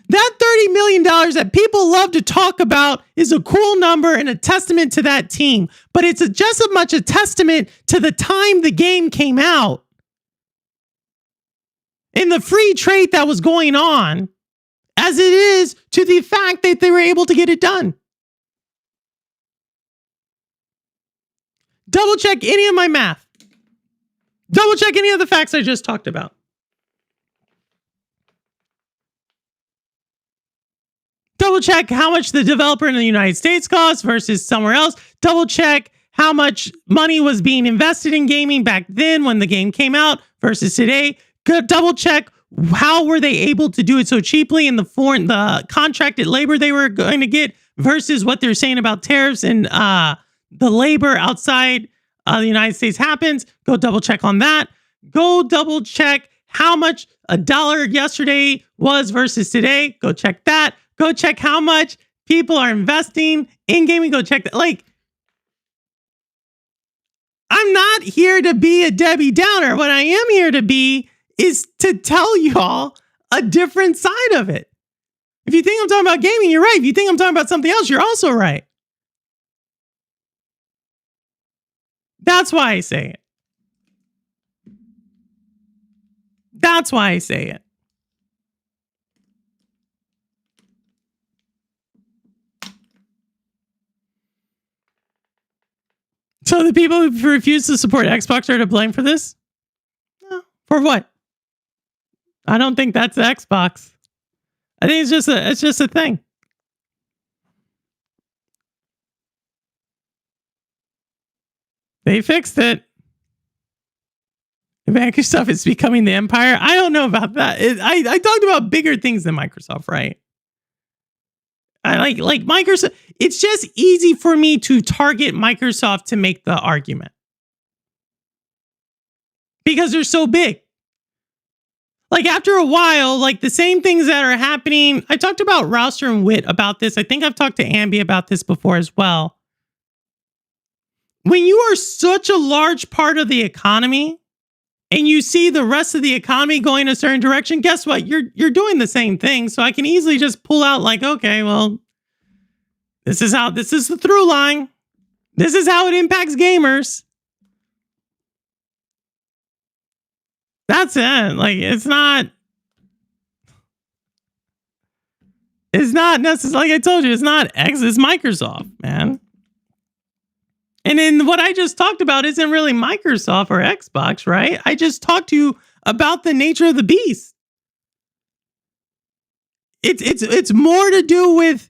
That $30 million that people love to talk about is a cool number and a testament to that team. But it's just as much a testament to the time the game came out and the free trade that was going on as it is to the fact that they were able to get it done. Double check any of my math. Double check any of the facts I just talked about. Double check how much the developer in the United States costs versus somewhere else. Double check how much money was being invested in gaming back then when the game came out versus today. Double check how were they able to do it so cheaply in the contracted labor they were going to get versus what they're saying about tariffs and the labor outside the United States happens. Go double check on that. Go double check how much $1 yesterday was versus today. Go check that. Go check how much people are investing in gaming. Go check that. Like, I'm not here to be a Debbie Downer. What I am here to be is to tell y'all a different side of it. If you think I'm talking about gaming, you're right. If you think I'm talking about something else, you're also right. That's why I say it. That's why I say it. So the people who refuse to support Xbox are to blame for this? No. For what? I don't think that's the Xbox. I think it's just a thing. They fixed it. Microsoft is becoming the empire. I don't know about that. I talked about bigger things than Microsoft, right? I like Microsoft. It's just easy for me to target Microsoft to make the argument because they're so big. Like after a while, like the same things that are happening. I talked about Rouster and Wit about this. I think I've talked to Ambi about this before as well. When you are such a large part of the economy and you see the rest of the economy going a certain direction, guess what? You're doing the same thing. So I can easily just pull out like, okay, well, this is the through line. This is how it impacts gamers. That's it. Like, it's not necessarily, like I told you, it's not X, it's Microsoft, man. And then what I just talked about isn't really Microsoft or Xbox, right? I just talked to you about the nature of the beast. It's more to do with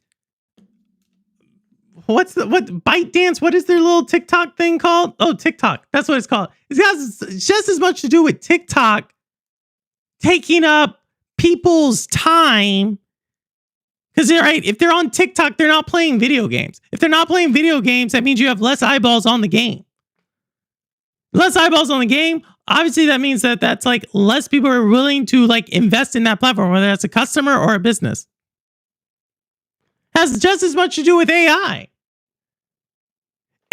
what ByteDance? What is their little TikTok thing called? Oh, TikTok. That's what it's called. It's got just as much to do with TikTok taking up people's time. Because right, if they're on TikTok, they're not playing video games. If they're not playing video games, that means you have less eyeballs on the game. Less eyeballs on the game. Obviously, that means that's like less people are willing to like invest in that platform, whether that's a customer or a business. Has just as much to do with AI.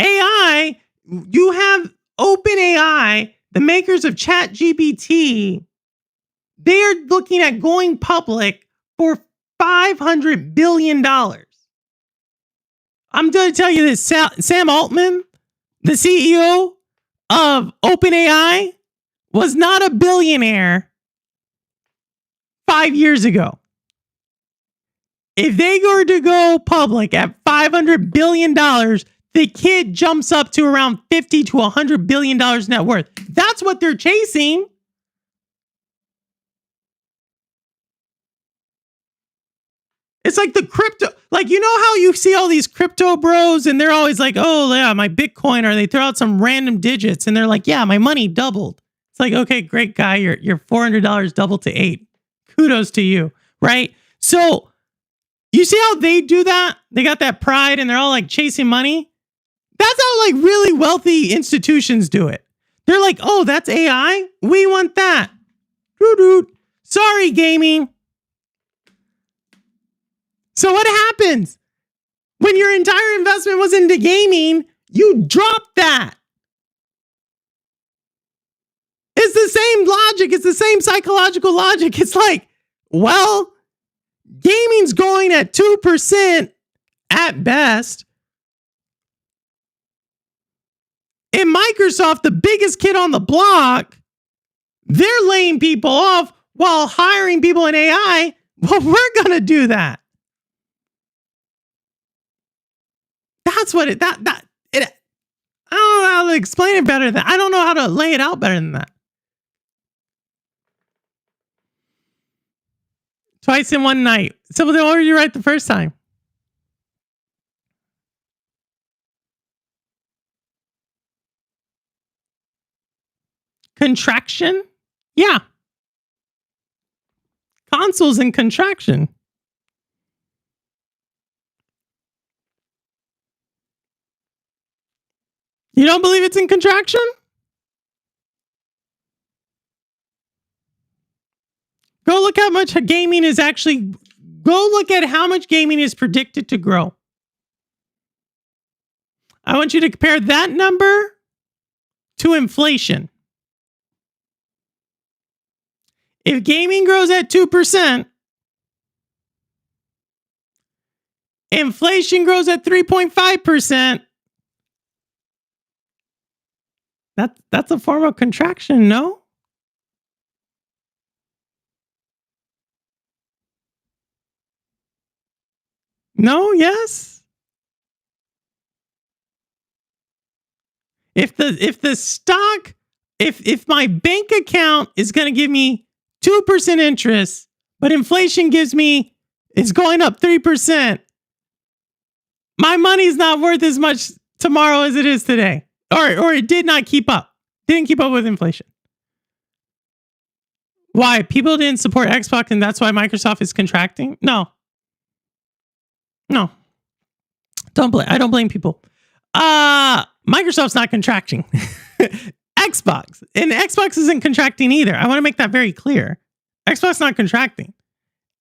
AI, you have OpenAI, the makers of ChatGPT. They're looking at going public for $500 billion. I'm going to tell you this. Sam Altman, the CEO of OpenAI, was not a billionaire 5 years ago. If they were to go public at $500 billion, the kid jumps up to around $50 to $100 billion net worth. That's what they're chasing. It's like the crypto, like, you know how you see all these crypto bros and they're always like, oh yeah, my Bitcoin, or they throw out some random digits and they're like, yeah, my money doubled. It's like, okay, great guy. Your $400 doubled to $8. Kudos to you, right? So you see how they do that? They got that pride and they're all like chasing money. That's how like really wealthy institutions do it. They're like, oh, that's AI? We want that. Doo-doo. Sorry, gaming. So what happens when your entire investment was into gaming? You drop that. It's the same logic. It's the same psychological logic. It's like, well, gaming's going at 2% at best. And Microsoft, the biggest kid on the block, they're laying people off while hiring people in AI. Well, we're going to do that. That's what it, I don't know how to explain it better than, I don't know how to lay it out better than that. Twice in one night. So then what were you right the first time? Contraction? Yeah. Consoles in contraction. You don't believe it's in contraction? Go look how much gaming is actually, go look at how much gaming is predicted to grow. I want you to compare that number to inflation. If gaming grows at 2%, inflation grows at 3.5%, that's a form of contraction, no? No, yes? If the stock, if my bank account is going to give me 2% interest, but inflation gives me, it's going up 3%, my money's not worth as much tomorrow as it is today. Or it did not keep up. Didn't keep up with inflation. Why? People didn't support Xbox and that's why Microsoft is contracting? No. I don't blame people. Microsoft's not contracting. Xbox. And Xbox isn't contracting either. I want to make that very clear. Xbox not contracting.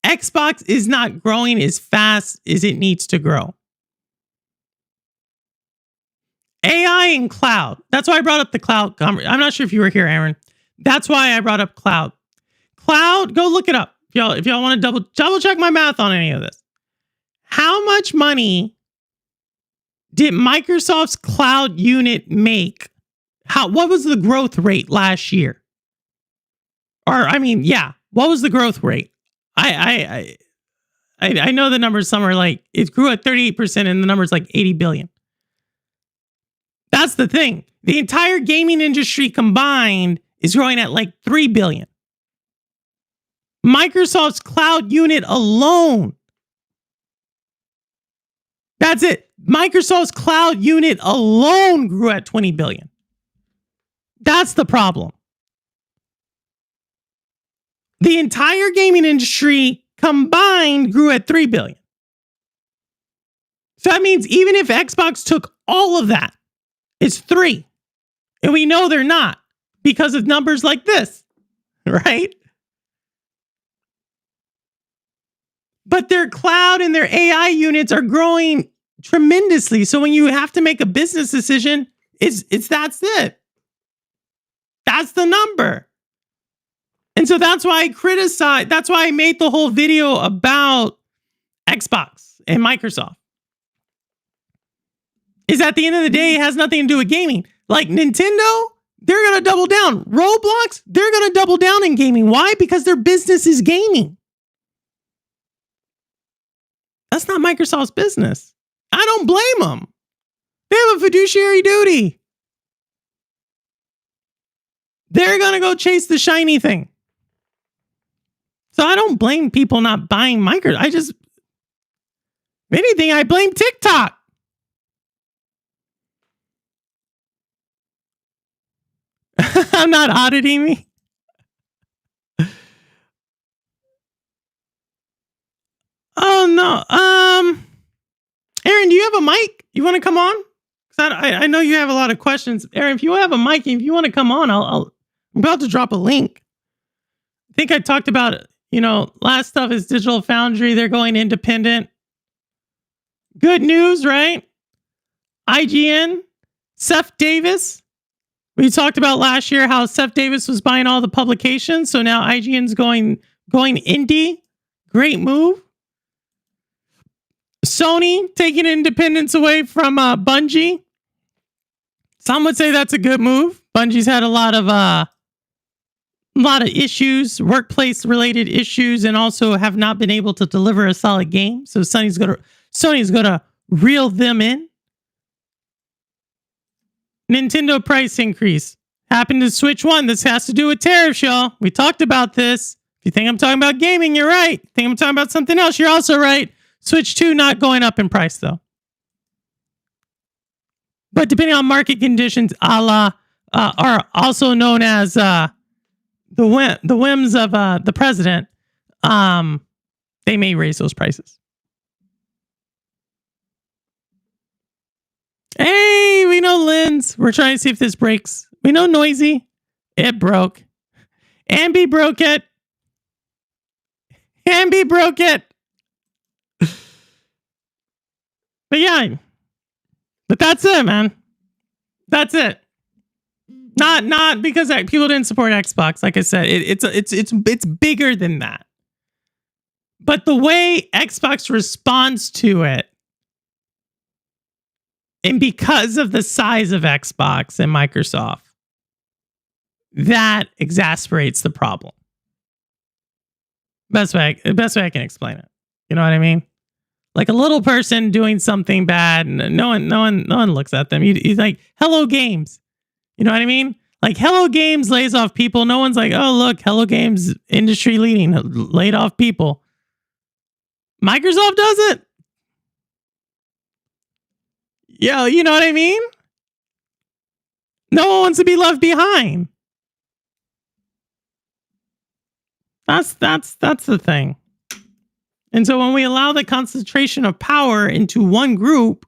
Xbox is not growing as fast as it needs to grow. AI and cloud. That's why I brought up the cloud. I'm not sure if you were here, Aaron. That's why I brought up cloud. Cloud, go look it up. If y'all want to double check my math on any of this. How much money did Microsoft's cloud unit make? What was the growth rate last year? What was the growth rate? I know the numbers. Some are like, it grew at 38% and the number's like 80 billion. That's the thing. The entire gaming industry combined is growing at like 3 billion. Microsoft's cloud unit alone. That's it. Microsoft's cloud unit alone grew at 20 billion. That's the problem. The entire gaming industry combined grew at 3 billion. So that means even if Xbox took all of that, it's 3. And we know they're not because of numbers like this, right? But their cloud and their AI units are growing tremendously. So when you have to make a business decision, that's it. That's the number. And so that's why I made the whole video about Xbox and Microsoft is at the end of the day, it has nothing to do with gaming. Like Nintendo, they're going to double down. Roblox, they're going to double down in gaming. Why? Because their business is gaming. That's not Microsoft's business. I don't blame them. They have a fiduciary duty. They're going to go chase the shiny thing. So I don't blame people not buying Microsoft. If anything, I blame TikTok. I'm not auditing me. Oh no. Aaron, do you have a mic? You want to come on? I know you have a lot of questions. Aaron, if you have a mic, if you want to come on, I'm about to drop a link. I think I talked about, last stuff is Digital Foundry. They're going independent. Good news, right? IGN, Seth Davis. We talked about last year how Seth Davis was buying all the publications. So now IGN's going indie. Great move. Sony taking independence away from Bungie. Some would say that's a good move. Bungie's had a lot of issues, workplace related issues, and also have not been able to deliver a solid game. So Sony's gonna reel them in. Nintendo price increase happened to Switch 1. This has to do with tariffs, y'all. We talked about this. If you think I'm talking about gaming, you're right. If you think I'm talking about something else, you're also right. Switch 2 not going up in price though. But depending on market conditions, are also known as the whims of the president, they may raise those prices. Hey, we know Lynn's. We're trying to see if this breaks. We know Noisy. It broke. Ambi broke it. Ambi broke it. But yeah. But that's it, man. That's it. Not because people didn't support Xbox. Like I said, it's bigger than that. But the way Xbox responds to it, and because of the size of Xbox and Microsoft, that exasperates the problem. Best way I can explain it. You know what I mean? Like a little person doing something bad, and no one looks at them. He's like, Hello Games. You know what I mean? Like Hello Games lays off people. No one's like, oh look, Hello Games industry leading, laid off people. Microsoft does it. Yeah, you know what I mean? No one wants to be left behind. That's the thing. And so when we allow the concentration of power into one group,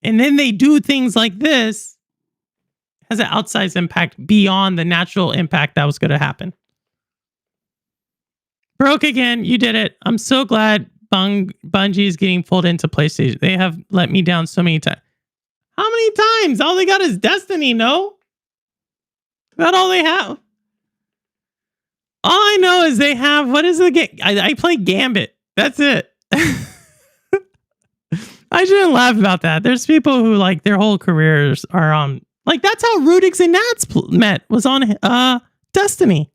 and then they do things like this, it has an outsized impact beyond the natural impact that was going to happen. Broke again. You did it. I'm so glad Bungie is getting pulled into PlayStation. They have let me down so many times. How many times? All they got is Destiny, no? That's all they have. All I know is they have, what is the game? I play Gambit. That's it. I shouldn't laugh about that. There's people who like their whole careers are on, like that's how Rudix and Nats met, was on Destiny.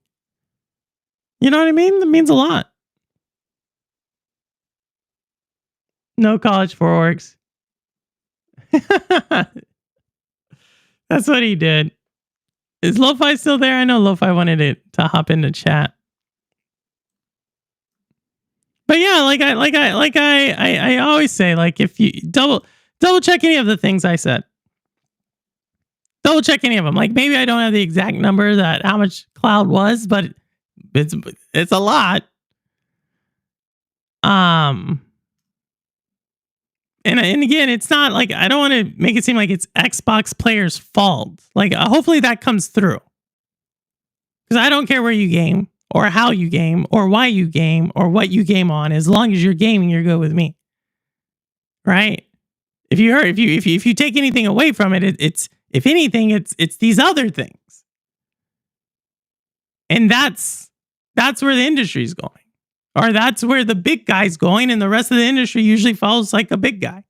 You know what I mean? That means a lot. No college for orgs. That's what he did. Is Lo-Fi still there? I know Lo-Fi wanted it to hop into chat. But yeah, I always say, like, if you double check any of the things I said. Double check any of them. Like maybe I don't have the exact number that how much cloud was, but it's a lot. And again, it's not like, I don't want to make it seem like it's Xbox players' fault. Like, hopefully that comes through. Because I don't care where you game, or how you game, or why you game, or what you game on. As long as you're gaming, you're good with me. Right? If you take anything away from it, it's if anything, it's these other things. And that's where the industry is going. Or that's where the big guy's going, and the rest of the industry usually follows like a big guy.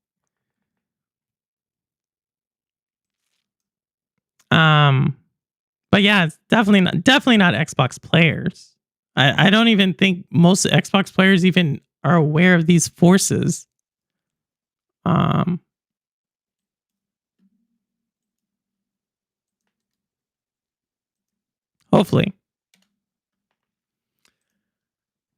But yeah, it's definitely not Xbox players. I don't even think most Xbox players even are aware of these forces. Hopefully.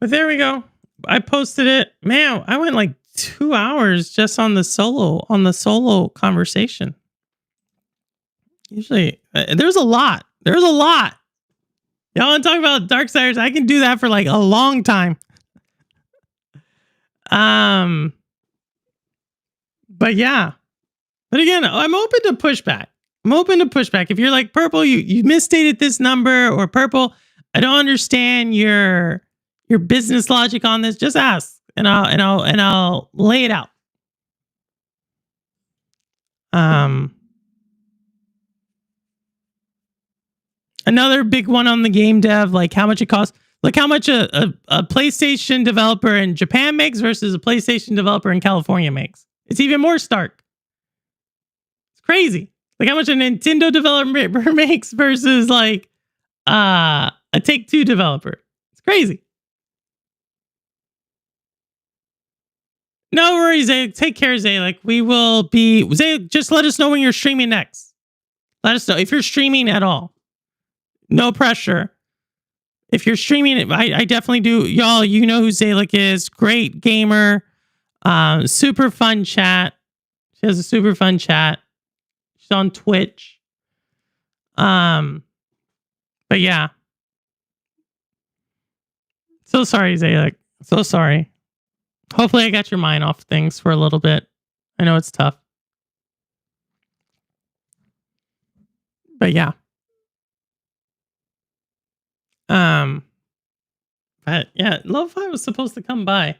But there we go. I posted it. Man, I went like 2 hours just on the solo conversation. Usually there's a lot. Y'all want to talk about Darksiders? I can do that for like a long time. But yeah. But again, I'm open to pushback. If you're like, Purple, you misstated this number, or Purple, I don't understand your business logic on this, just ask and I'll lay it out. Another big one on the game dev, like how much it costs. Look how much a PlayStation developer in Japan makes versus a PlayStation developer in California makes. It's even more stark. It's crazy. Like how much a Nintendo developer makes versus like a Take-Two developer. It's crazy. No worries, Zay. Take care, Zay. Like we will be. Zay, just let us know when you're streaming next. Let us know if you're streaming at all. No pressure. If you're streaming it, I definitely do. Y'all, you know who Zaylik is. Great gamer. Super fun chat. She has a super fun chat. She's on Twitch. But yeah. So sorry, Zaylik. So sorry. Hopefully I got your mind off things for a little bit. I know it's tough. But yeah. But yeah, Lo-Fi was supposed to come by.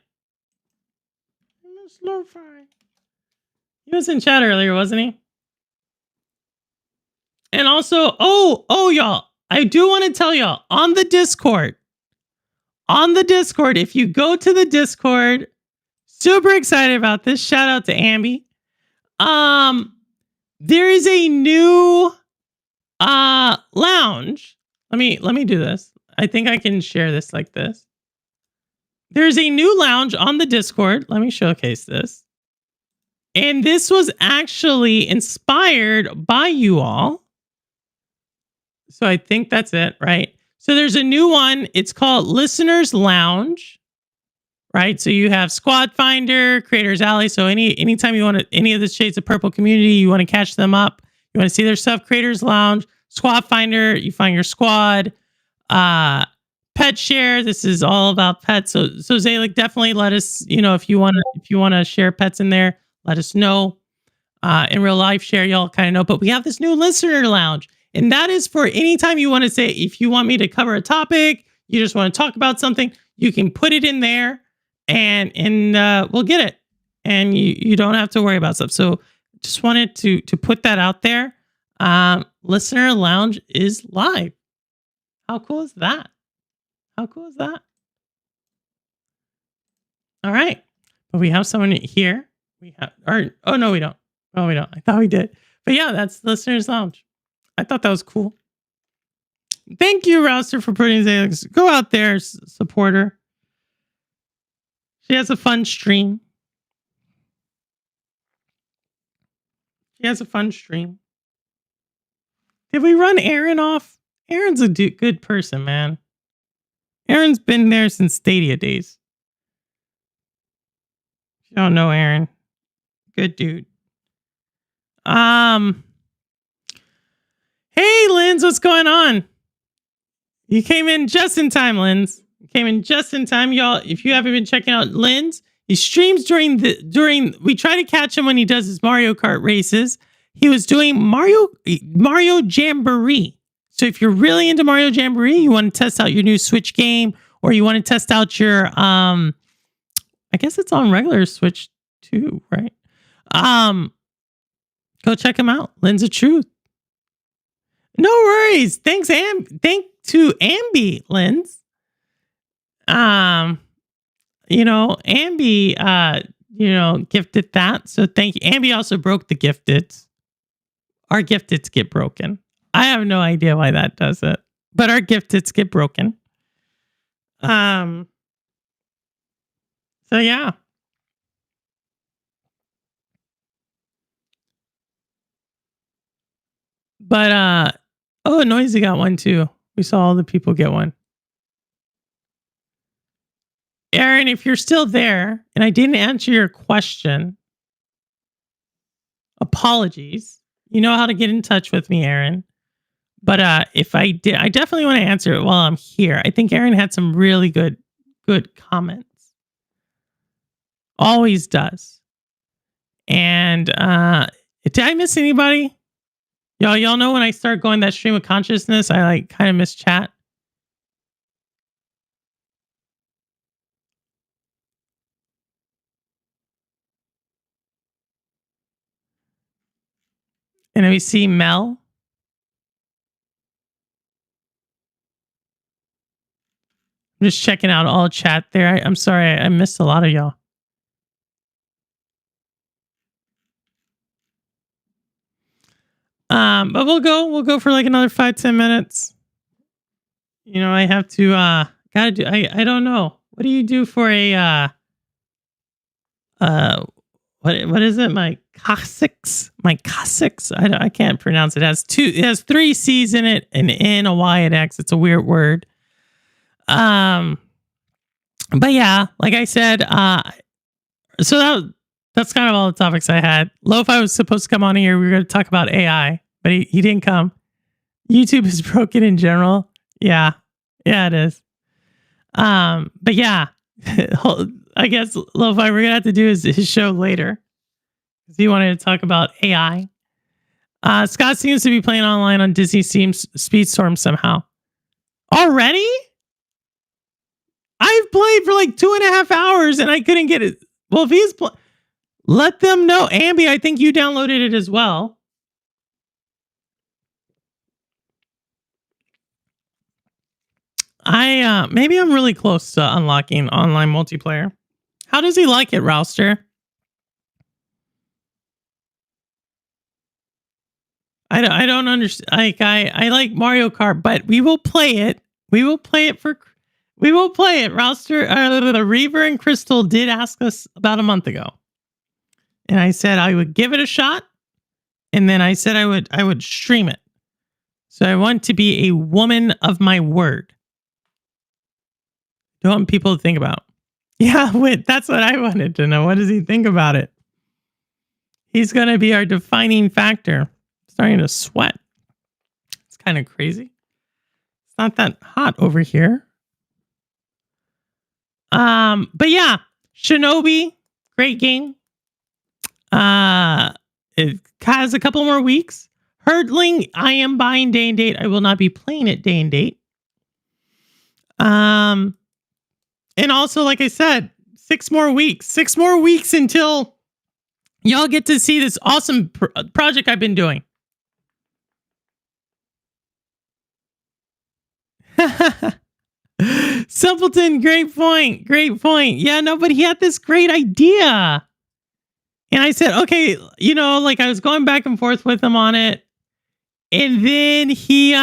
Lo-Fi. He was in chat earlier, wasn't he? And also, y'all, I do want to tell y'all on the Discord, if you go to the Discord, super excited about this. Shout out to Ambi. There is a new lounge. Let me do this. I think I can share this like this. There's a new lounge on the Discord. Let me showcase this. And this was actually inspired by you all. So I think that's it, right? So there's a new one. It's called Listeners Lounge, right? So you have Squad Finder, Creators Alley. So anytime you want to, any of the Shades of Purple community, you want to catch them up, you want to see their stuff, Creators Lounge, Squad Finder, you find your squad. Pet share. This is all about pets. So Zaylik, definitely let us, if you want to share pets in there, let us know. In real life share, y'all kind of know. But we have this new listener lounge, and that is for anytime you want to say, if you want me to cover a topic, you just want to talk about something, you can put it in there, and we'll get it, and you don't have to worry about stuff. So just wanted to put that out there. Listener lounge is live. How cool is that? All right. But we have someone here. No, we don't. Oh, we don't. I thought we did. But yeah, that's Listener's Lounge. I thought that was cool. Thank you, Rouster, for putting Zaylik. Go out there, support her. She has a fun stream. Did we run Aaron off? Aaron's a good person, man. Aaron's been there since Stadia days. If you don't know Aaron, good dude. Hey, Linz, what's going on? You came in just in time, Linz. Y'all. If you haven't been checking out Linz, he streams during we try to catch him when he does his Mario Kart races. He was doing Mario Jamboree. So if you're really into Mario Jamboree, you want to test out your new Switch game, or you want to test out your, I guess it's on regular Switch too, right? Go check him out. Lens of Truth. No worries. Thank to Ambi, Lens. Ambi, gifted that. So thank you. Ambi also broke the gifted. Our gifteds get broken. I have no idea why that does it, but our gifteds get broken. So yeah. But Noisy got one too. We saw all the people get one. Aaron, if you're still there and I didn't answer your question, apologies. You know how to get in touch with me, Aaron. But if I did, I definitely want to answer it while I'm here. I think Aaron had some really good comments. Always does. And did I miss anybody? Y'all know when I start going that stream of consciousness, I like kind of miss chat. And then we see Mel. I'm just checking out all chat there. I'm sorry, I missed a lot of y'all. But we'll go for like another 5-10 minutes. I have to gotta do I don't know. What do you do for a what is it? My Cossacks? I can't pronounce it. It has 3 C's in it, an N, a Y, and X. It's a weird word. But yeah, like I said, so that's kind of all the topics I had. Lo-Fi was supposed to come on here. We were going to talk about AI, but he didn't come. YouTube is broken in general. Yeah, it is. But yeah, I guess Lo-Fi, we're going to have to do his show later. Because he wanted to talk about AI. Scott seems to be playing online on Disney Speedstorm somehow. Already? I've played for like 2.5 hours and I couldn't get it. Well, if he's let them know. Ambi, I think you downloaded it as well. Maybe I'm really close to unlocking online multiplayer. How does he like it, Rouster? I don't understand. Like I like Mario Kart, but we will play it. We will play it. Rouster, the Reaver and Crystal did ask us about a month ago. And I said I would give it a shot. And then I said I would stream it. So I want to be a woman of my word. Don't want people to think about. Yeah, that's what I wanted to know. What does he think about it? He's going to be our defining factor. Starting to sweat. It's kind of crazy. It's not that hot over here. But yeah, Shinobi, great game. It has a couple more weeks. Hurdling, I am buying day and date. I will not be playing it day and date. And also, like I said, 6 more weeks. 6 more weeks until y'all get to see this awesome project I've been doing. Simpleton, great point. Yeah, no, but he had this great idea. And I said, okay, like I was going back and forth with him on it. And then he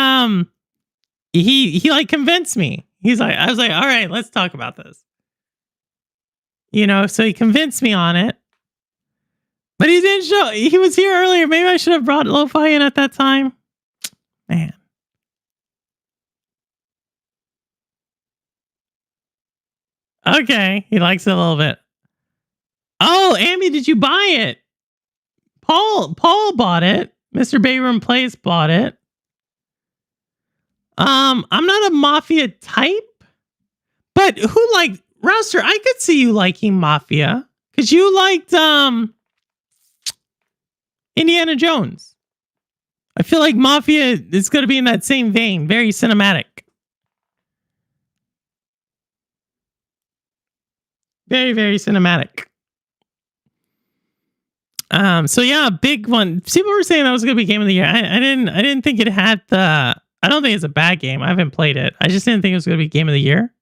like convinced me. I was like, all right, let's talk about this. So he convinced me on it. But he didn't show. He was here earlier. Maybe I should have brought Lo-Fi in at that time. Man. Okay, he likes it a little bit. Oh, Amy, did you buy it? Paul bought it. Mr. Bayroom Plays bought it. I'm not a Mafia type, but who liked Rouster? I could see you liking Mafia because you liked Indiana Jones. I feel like Mafia is going to be in that same vein, very cinematic. Very, very cinematic. So yeah, big one. People were saying that was gonna be game of the year. I didn't think it had the. I don't think it's a bad game. I haven't played it. I just didn't think it was gonna be game of the year.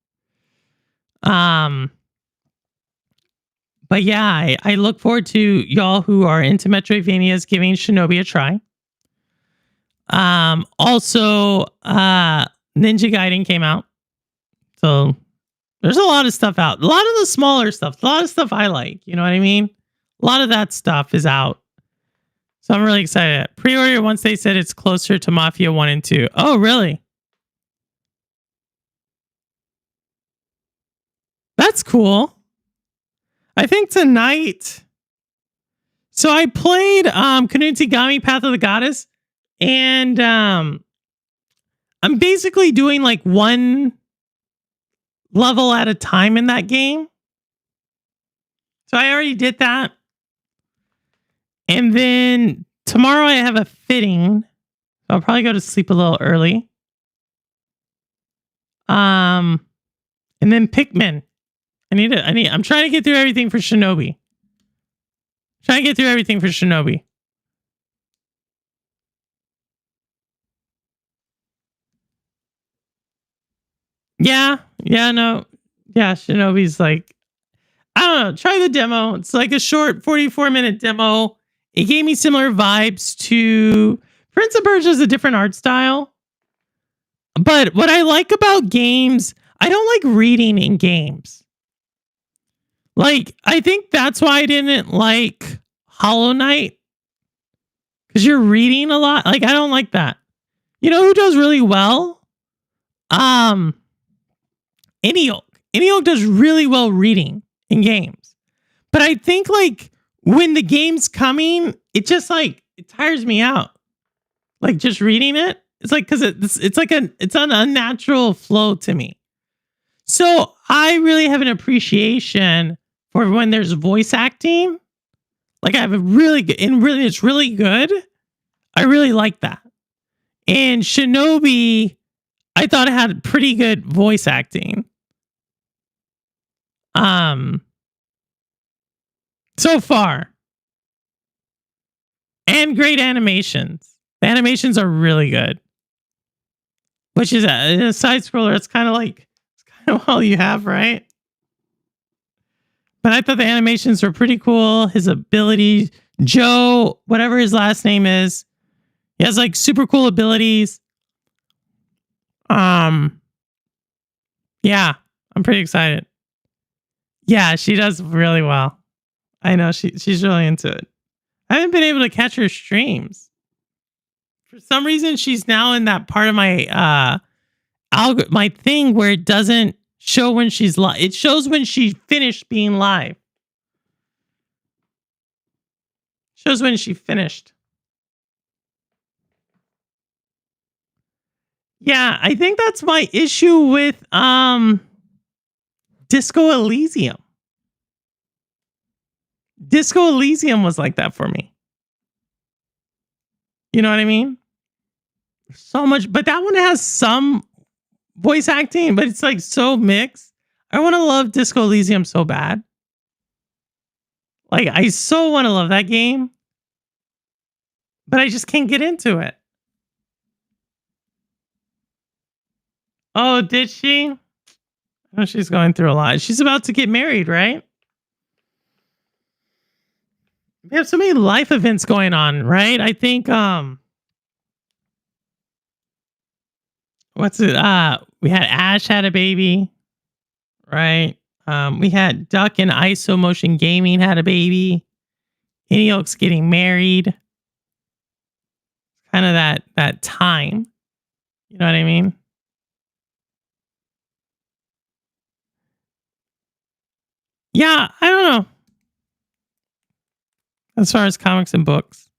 But yeah, I look forward to y'all who are into Metroidvanias giving Shinobi a try. Also, Ninja Gaiden came out. So there's a lot of stuff out. A lot of the smaller stuff. A lot of stuff I like. You know what I mean? A lot of that stuff is out. So I'm really excited. Pre-order once they said it's closer to Mafia 1 and 2. Oh, really? That's cool. I think tonight. So I played Kunutsigami Path of the Goddess. And I'm basically doing like one level at a time in that game. So I already did that. And then tomorrow I have a fitting. So I'll probably go to sleep a little early. And then Pikmin. I'm trying to get through everything for Shinobi. Yeah, Shinobi's like, I don't know, try the demo. It's like a short 44-minute demo. It gave me similar vibes to Prince of Persia is a different art style. But what I like about games, I don't like reading in games. Like, I think that's why I didn't like Hollow Knight. Because you're reading a lot. Like, I don't like that. You know who does really well? Eniok. Eniok does really well reading in games. But I think like when the game's coming, it just like, it tires me out. Like just reading it. It's like, cause it's like it's an unnatural flow to me. So I really have an appreciation for when there's voice acting. Like I have a really good, and really, it's really good. I really like that. And Shinobi, I thought it had pretty good voice acting. So far. And great animations. The animations are really good. Which is a side scroller. It's kind of all you have, right? But I thought the animations were pretty cool. His ability, Joe, whatever his last name is, he has like super cool abilities. Yeah, I'm pretty excited. Yeah, she does really well. I know she's really into it. I haven't been able to catch her streams. For some reason, she's now in that part of my my thing where it doesn't show when she's live. It shows when she finished being live. Shows when she finished. Yeah, I think that's my issue with Disco Elysium. Disco Elysium was like that for me. You know what I mean? So much, but that one has some voice acting, but it's like so mixed. I want to love Disco Elysium so bad. Like, I so want to love that game, but I just can't get into it. Oh, did she? Oh, she's going through a lot. She's about to get married, right? We have so many life events going on, right? I think what's it? We had Ash had a baby, right? We had Duck and ISO Motion Gaming had a baby. Eniok's getting married. Kind of that time. You know what I mean? Yeah, I don't know. As far as comics and books.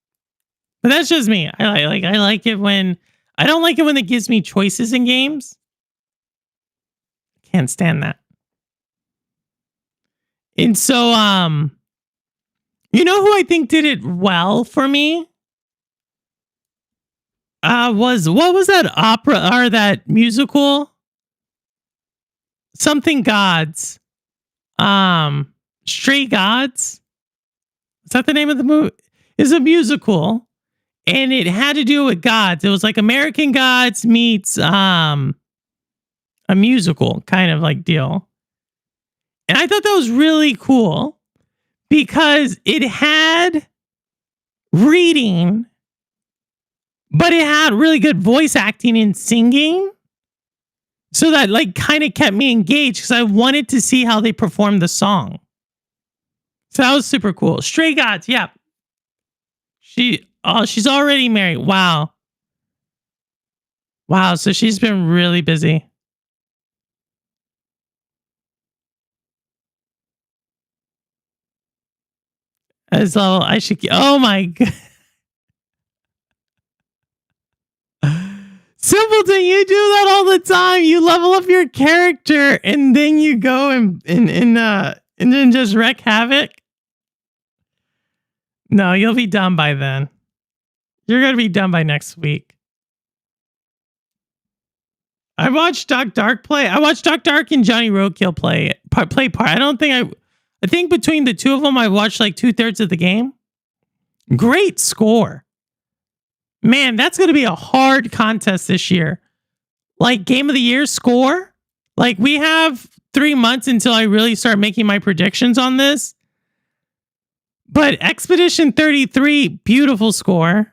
But that's just me. I like it when I don't like it when it gives me choices in games. Can't stand that. And so you know who I think did it well for me? What was that opera or that musical? Something Gods. Stray Gods. Is that the name of the movie? It's a musical, and it had to do with gods. It was like American Gods meets a musical kind of like deal. And I thought that was really cool because it had reading, but it had really good voice acting and singing. So that like kind of kept me engaged because I wanted to see how they performed the song. So that was super cool. Stray Gods, yeah. She's already married. Wow. Wow, so she's been really busy. As well, I should. Oh my god, Simpleton, you do that all the time. You level up your character and then you go and then just wreak havoc. No, you'll be done by then. You're gonna be done by next week. I watched Doc Dark play. I watched Doc Dark and Johnny Roadkill play part. I think between the two of them, I watched like 2/3 of the game. Great score. Man, that's going to be a hard contest this year. Like Game of the Year score. Like we have 3 months until I really start making my predictions on this. But Expedition 33, beautiful score.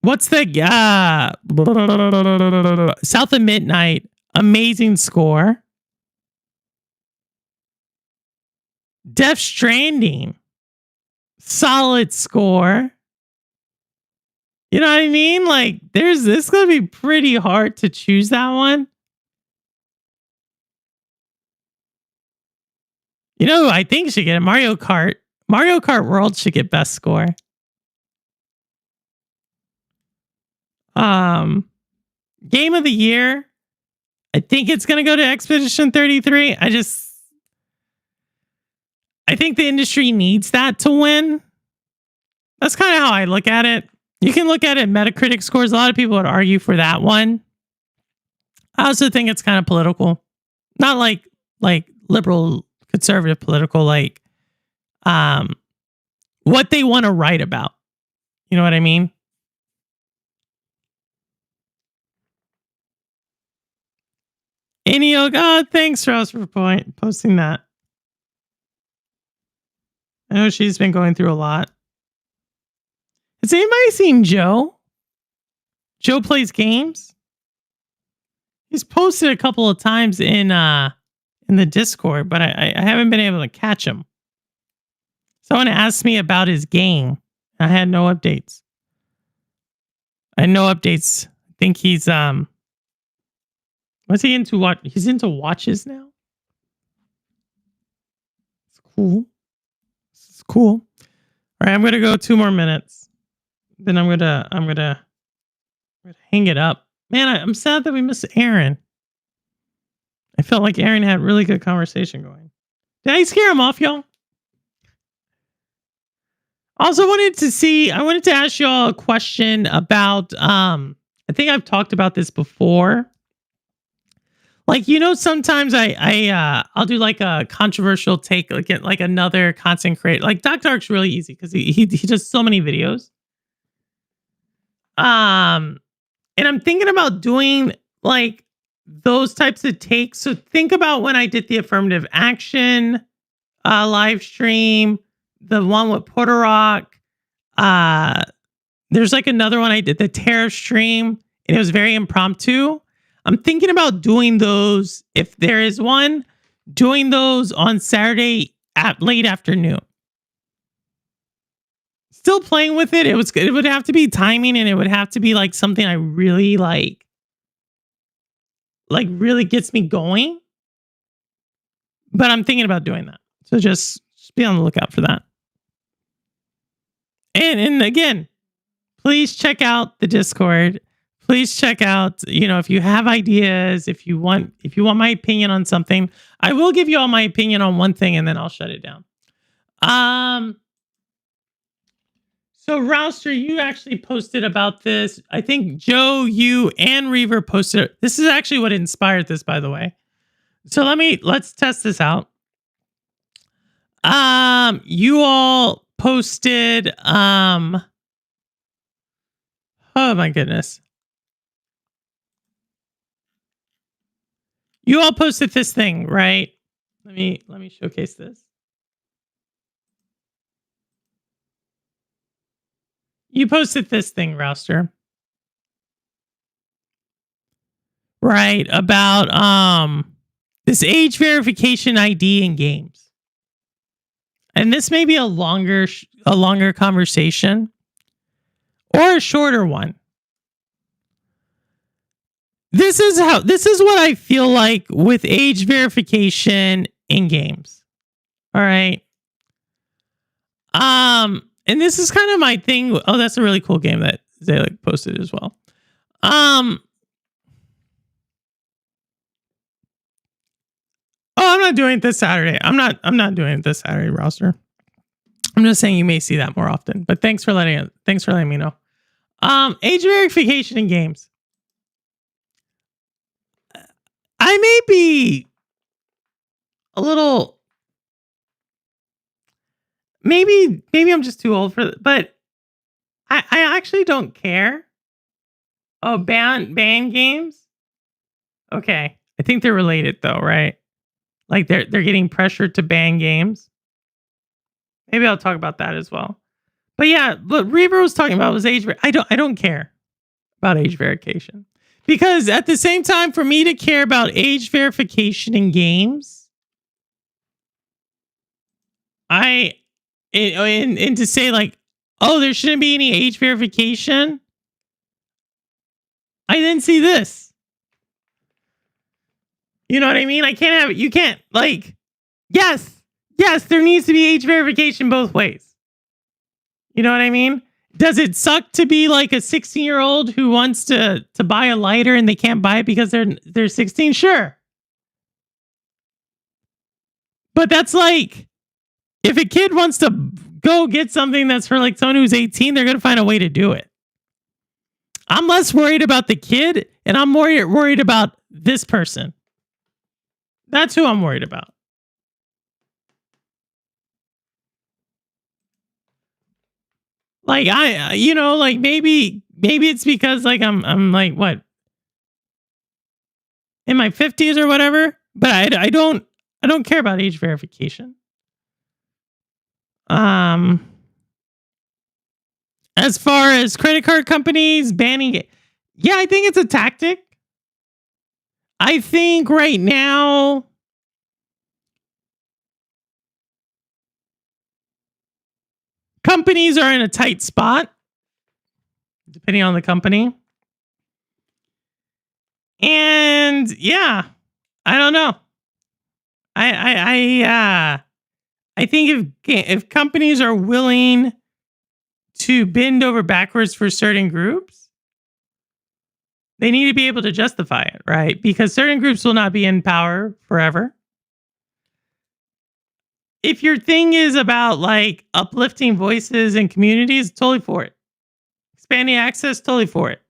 What's the South of Midnight? Amazing score. Death Stranding. Solid score. You know what I mean? Like, this gonna be pretty hard to choose that one. You know who I think should get it? Mario Kart. Mario Kart World should get best score. Game of the Year. I think it's gonna go to Expedition 33. I think the industry needs that to win. That's kind of how I look at it. You can look at it Metacritic scores. A lot of people would argue for that one. I also think it's kind of political. Not like liberal, conservative political, like what they want to write about. You know what I mean? Enio, God, thanks, Ross, for posting that. I know she's been going through a lot. Has anybody seen Joe? Joe Plays Games. He's posted a couple of times in the Discord, but I haven't been able to catch him. Someone asked me about his game. I had no updates. I think he's what's he into? What he's into watches now. It's cool. It's cool. All right, I'm gonna go 2 more minutes. Then I'm gonna hang it up. Man, I'm sad that we missed Aaron. I felt like Aaron had really good conversation going. Did I scare him off, y'all? Also I wanted to ask y'all a question about I think I've talked about this before. Like, you know, sometimes I'll do like a controversial take, like another content creator. Like Doc Dark's really easy because he does so many videos. And I'm thinking about doing like those types of takes. So think about when I did the affirmative action live stream, the one with Puerto Rock. There's like another one I did, the tariff stream, and it was very impromptu. I'm thinking about doing those, if there is one, doing those on Saturday at late afternoon. Still playing with it. It would have to be timing, and it would have to be like something I really like really gets me going. But I'm thinking about doing that. So just be on the lookout for that. And again, please check out the Discord. Please check out, if you have ideas, if you want my opinion on something, I will give you all my opinion on one thing and then I'll shut it down. So Rouster, you actually posted about this. I think Joe, you, and Reaver posted it. This is actually what inspired this, by the way. So let's test this out. You all posted, oh my goodness. You all posted this thing, right? Let me showcase this. You posted this thing, Rouster. Right, about this age verification ID in games. And this may be a longer conversation or a shorter one. This is what I feel like with age verification in games. All right. And this is kind of my thing. Oh, that's a really cool game that Zalik posted as well. Oh, I'm not doing it this Saturday. I'm not doing it this Saturday, Roster. I'm just saying you may see that more often. But thanks for letting me know. Age verification in games. I may be a little. Maybe I'm just too old for it, but I actually don't care. Oh, ban games? Okay. I think they're related though, right? Like they're getting pressured to ban games. Maybe I'll talk about that as well. But yeah, what Reaver was talking about was age. I don't care about age verification. Because at the same time, for me to care about age verification in games, and to say like, oh, there shouldn't be any age verification. I didn't see this. You know what I mean? I can't have it. You can't like, yes, there needs to be age verification both ways. You know what I mean? Does it suck to be like a 16-year-old who wants to buy a lighter and they can't buy it because they're 16? Sure. But that's like, if a kid wants to go get something that's for like someone who's 18, they're going to find a way to do it. I'm less worried about the kid and I'm more worried about this person. That's who I'm worried about. Like like maybe it's because like I'm like what, in my 50s or whatever, but I don't care about age verification. As far as credit card companies banning it, yeah, I think it's a tactic. I think right now companies are in a tight spot, depending on the company. And yeah, I don't know. I think if companies are willing to bend over backwards for certain groups, they need to be able to justify it, right? Because certain groups will not be in power forever. If your thing is about like uplifting voices and communities, totally for it. Expanding access, totally for it.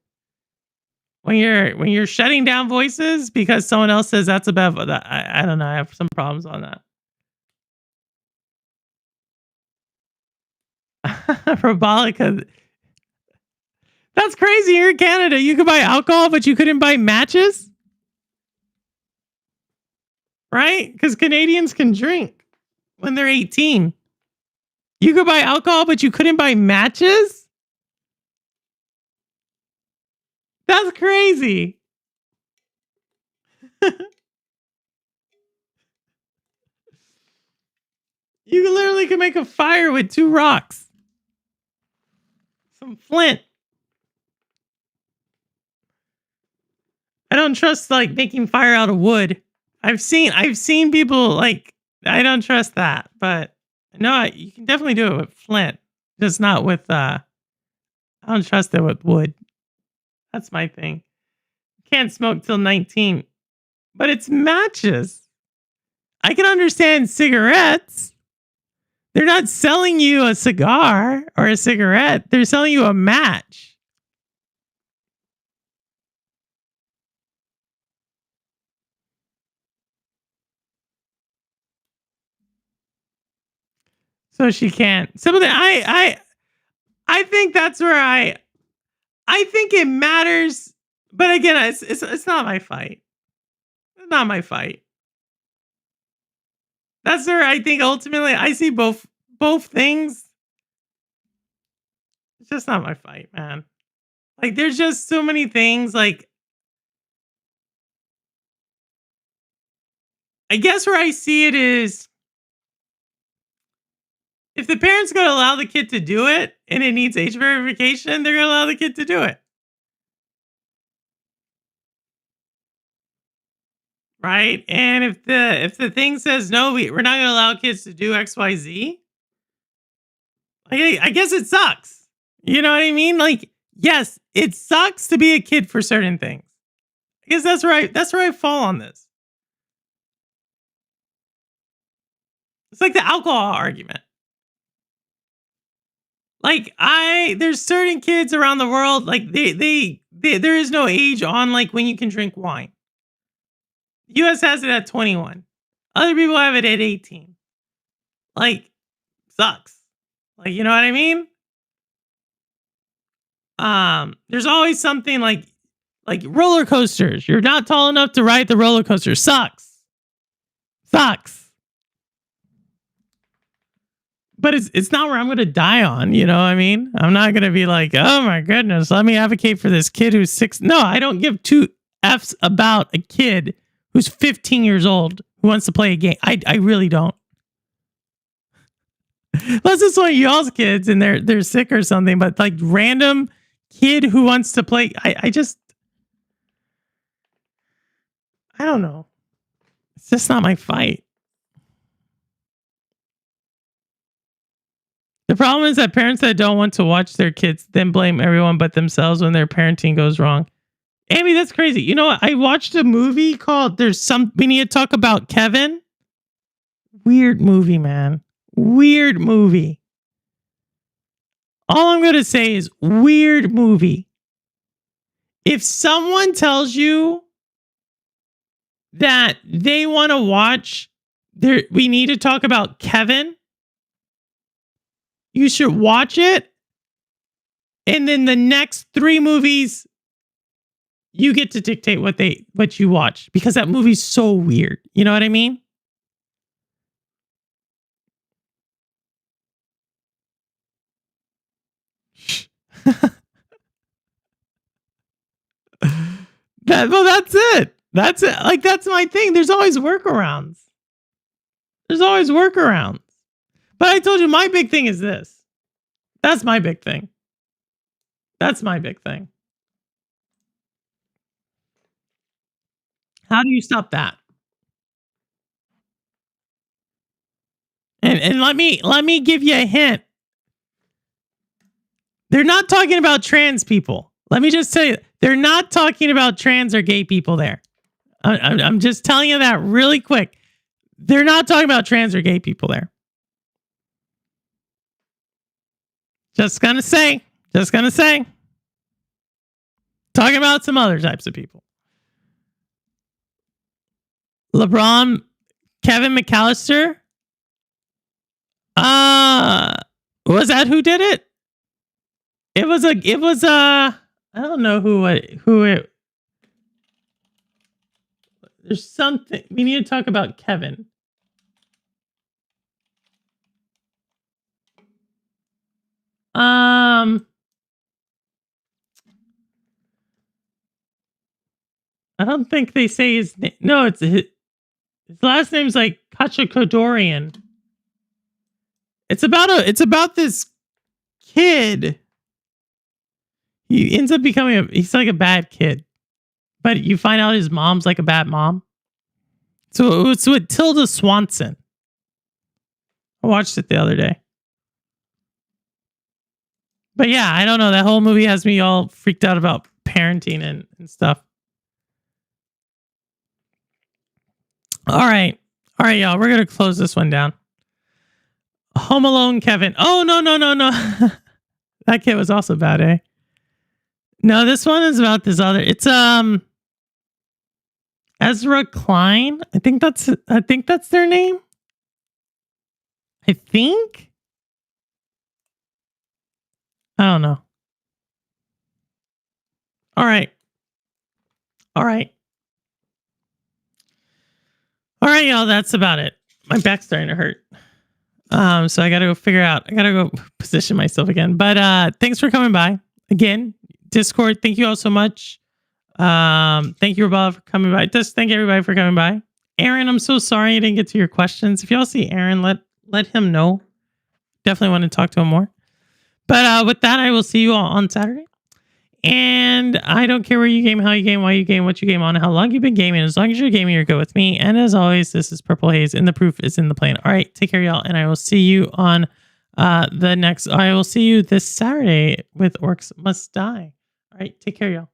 When you're shutting down voices because someone else says that's about that, I don't know. I have some problems on that. Robolica. That's crazy. You're in Canada. You could buy alcohol, but you couldn't buy matches? Right? Because Canadians can drink when they're 18. You could buy alcohol, but you couldn't buy matches? That's crazy. You literally can make a fire with 2 rocks. Some flint. I don't trust like making fire out of wood. I've seen people like, I don't trust that, but no, you can definitely do it with flint. Just not with I don't trust it with wood. That's my thing. Can't smoke till 19. But it's matches. I can understand cigarettes. They're not selling you a cigar or a cigarette. They're selling you a match. So she can't. I think that's where I think it matters. But again, it's not my fight. not my fight. That's where I think ultimately I see both things. It's just not my fight, man. Like, there's just so many things. Like, I guess where I see it is, if the parents going to allow the kid to do it and it needs age verification, they're going to allow the kid to do it. Right? And if the thing says no, we're not going to allow kids to do XYZ, I guess it sucks. You know what I mean? Like, yes, it sucks to be a kid for certain things. I guess that's right. That's where I fall on this. It's like the alcohol argument. Like, there's certain kids around the world, like there is no age on like when you can drink wine. US has it at 21. Other people have it at 18. Like, sucks. Like, you know what I mean? There's always something like roller coasters. You're not tall enough to ride the roller coaster. Sucks. But it's not where I'm going to die on, you know what I mean? I'm not going to be like, oh my goodness, let me advocate for this kid who's 6. No, I don't give two F's about a kid who's 15 years old who wants to play a game. I really don't. Unless it's one of y'all's kids and they're sick or something, but like random kid who wants to play, I don't know. It's just not my fight. The problem is that parents that don't want to watch their kids then blame everyone but themselves when their parenting goes wrong. Amy, that's crazy. You know what? I watched a movie called We Need to Talk About Kevin. Weird movie, man. Weird movie. All I'm going to say is weird movie. If someone tells you that they want to watch We Need to Talk About Kevin, you should watch it. And then the next 3 movies, you get to dictate what you watch, because that movie's so weird. You know what I mean? That's it. That's it. Like, that's my thing. There's always workarounds. But I told you my big thing is this. That's my big thing. How do you stop that? And let me give you a hint. They're not talking about trans people. Let me just tell you, they're not talking about trans or gay people there. I'm just telling you that really quick. They're not talking about trans or gay people there. Just gonna say. Talking about some other types of people. Kevin McAllister. Was that who did it? It was I don't know who it. There's something. We need to talk about Kevin. I don't think they say his name. No, his last name's like Kachakadorian. It's about this kid. He ends up he's like a bad kid. But you find out his mom's like a bad mom. So it's with Tilda Swanson. I watched it the other day. But yeah, I don't know. That whole movie has me all freaked out about parenting and stuff. All right, y'all. We're going to close this one down. Home Alone Kevin. Oh, no. That kid was also bad, eh? No, this one is about this other. It's Ezra Klein. I think that's their name. I think. I don't know. All right. All right, y'all. That's about it. My back's starting to hurt. So I got to go figure out. I got to go position myself again. But thanks for coming by again. Discord. Thank you all so much. Thank you, Rob, for coming by. Just thank everybody for coming by. Aaron, I'm so sorry I didn't get to your questions. If y'all see Aaron, let him know. Definitely want to talk to him more. But with that, I will see you all on Saturday. And I don't care where you game, how you game, why you game, what you game on, how long you've been gaming. As long as you're gaming, you're good with me. And as always, this is Purple Haze, and the proof is in the plane. All right, take care, y'all. And I will see you on I will see you this Saturday with Orcs Must Die. All right, take care, y'all.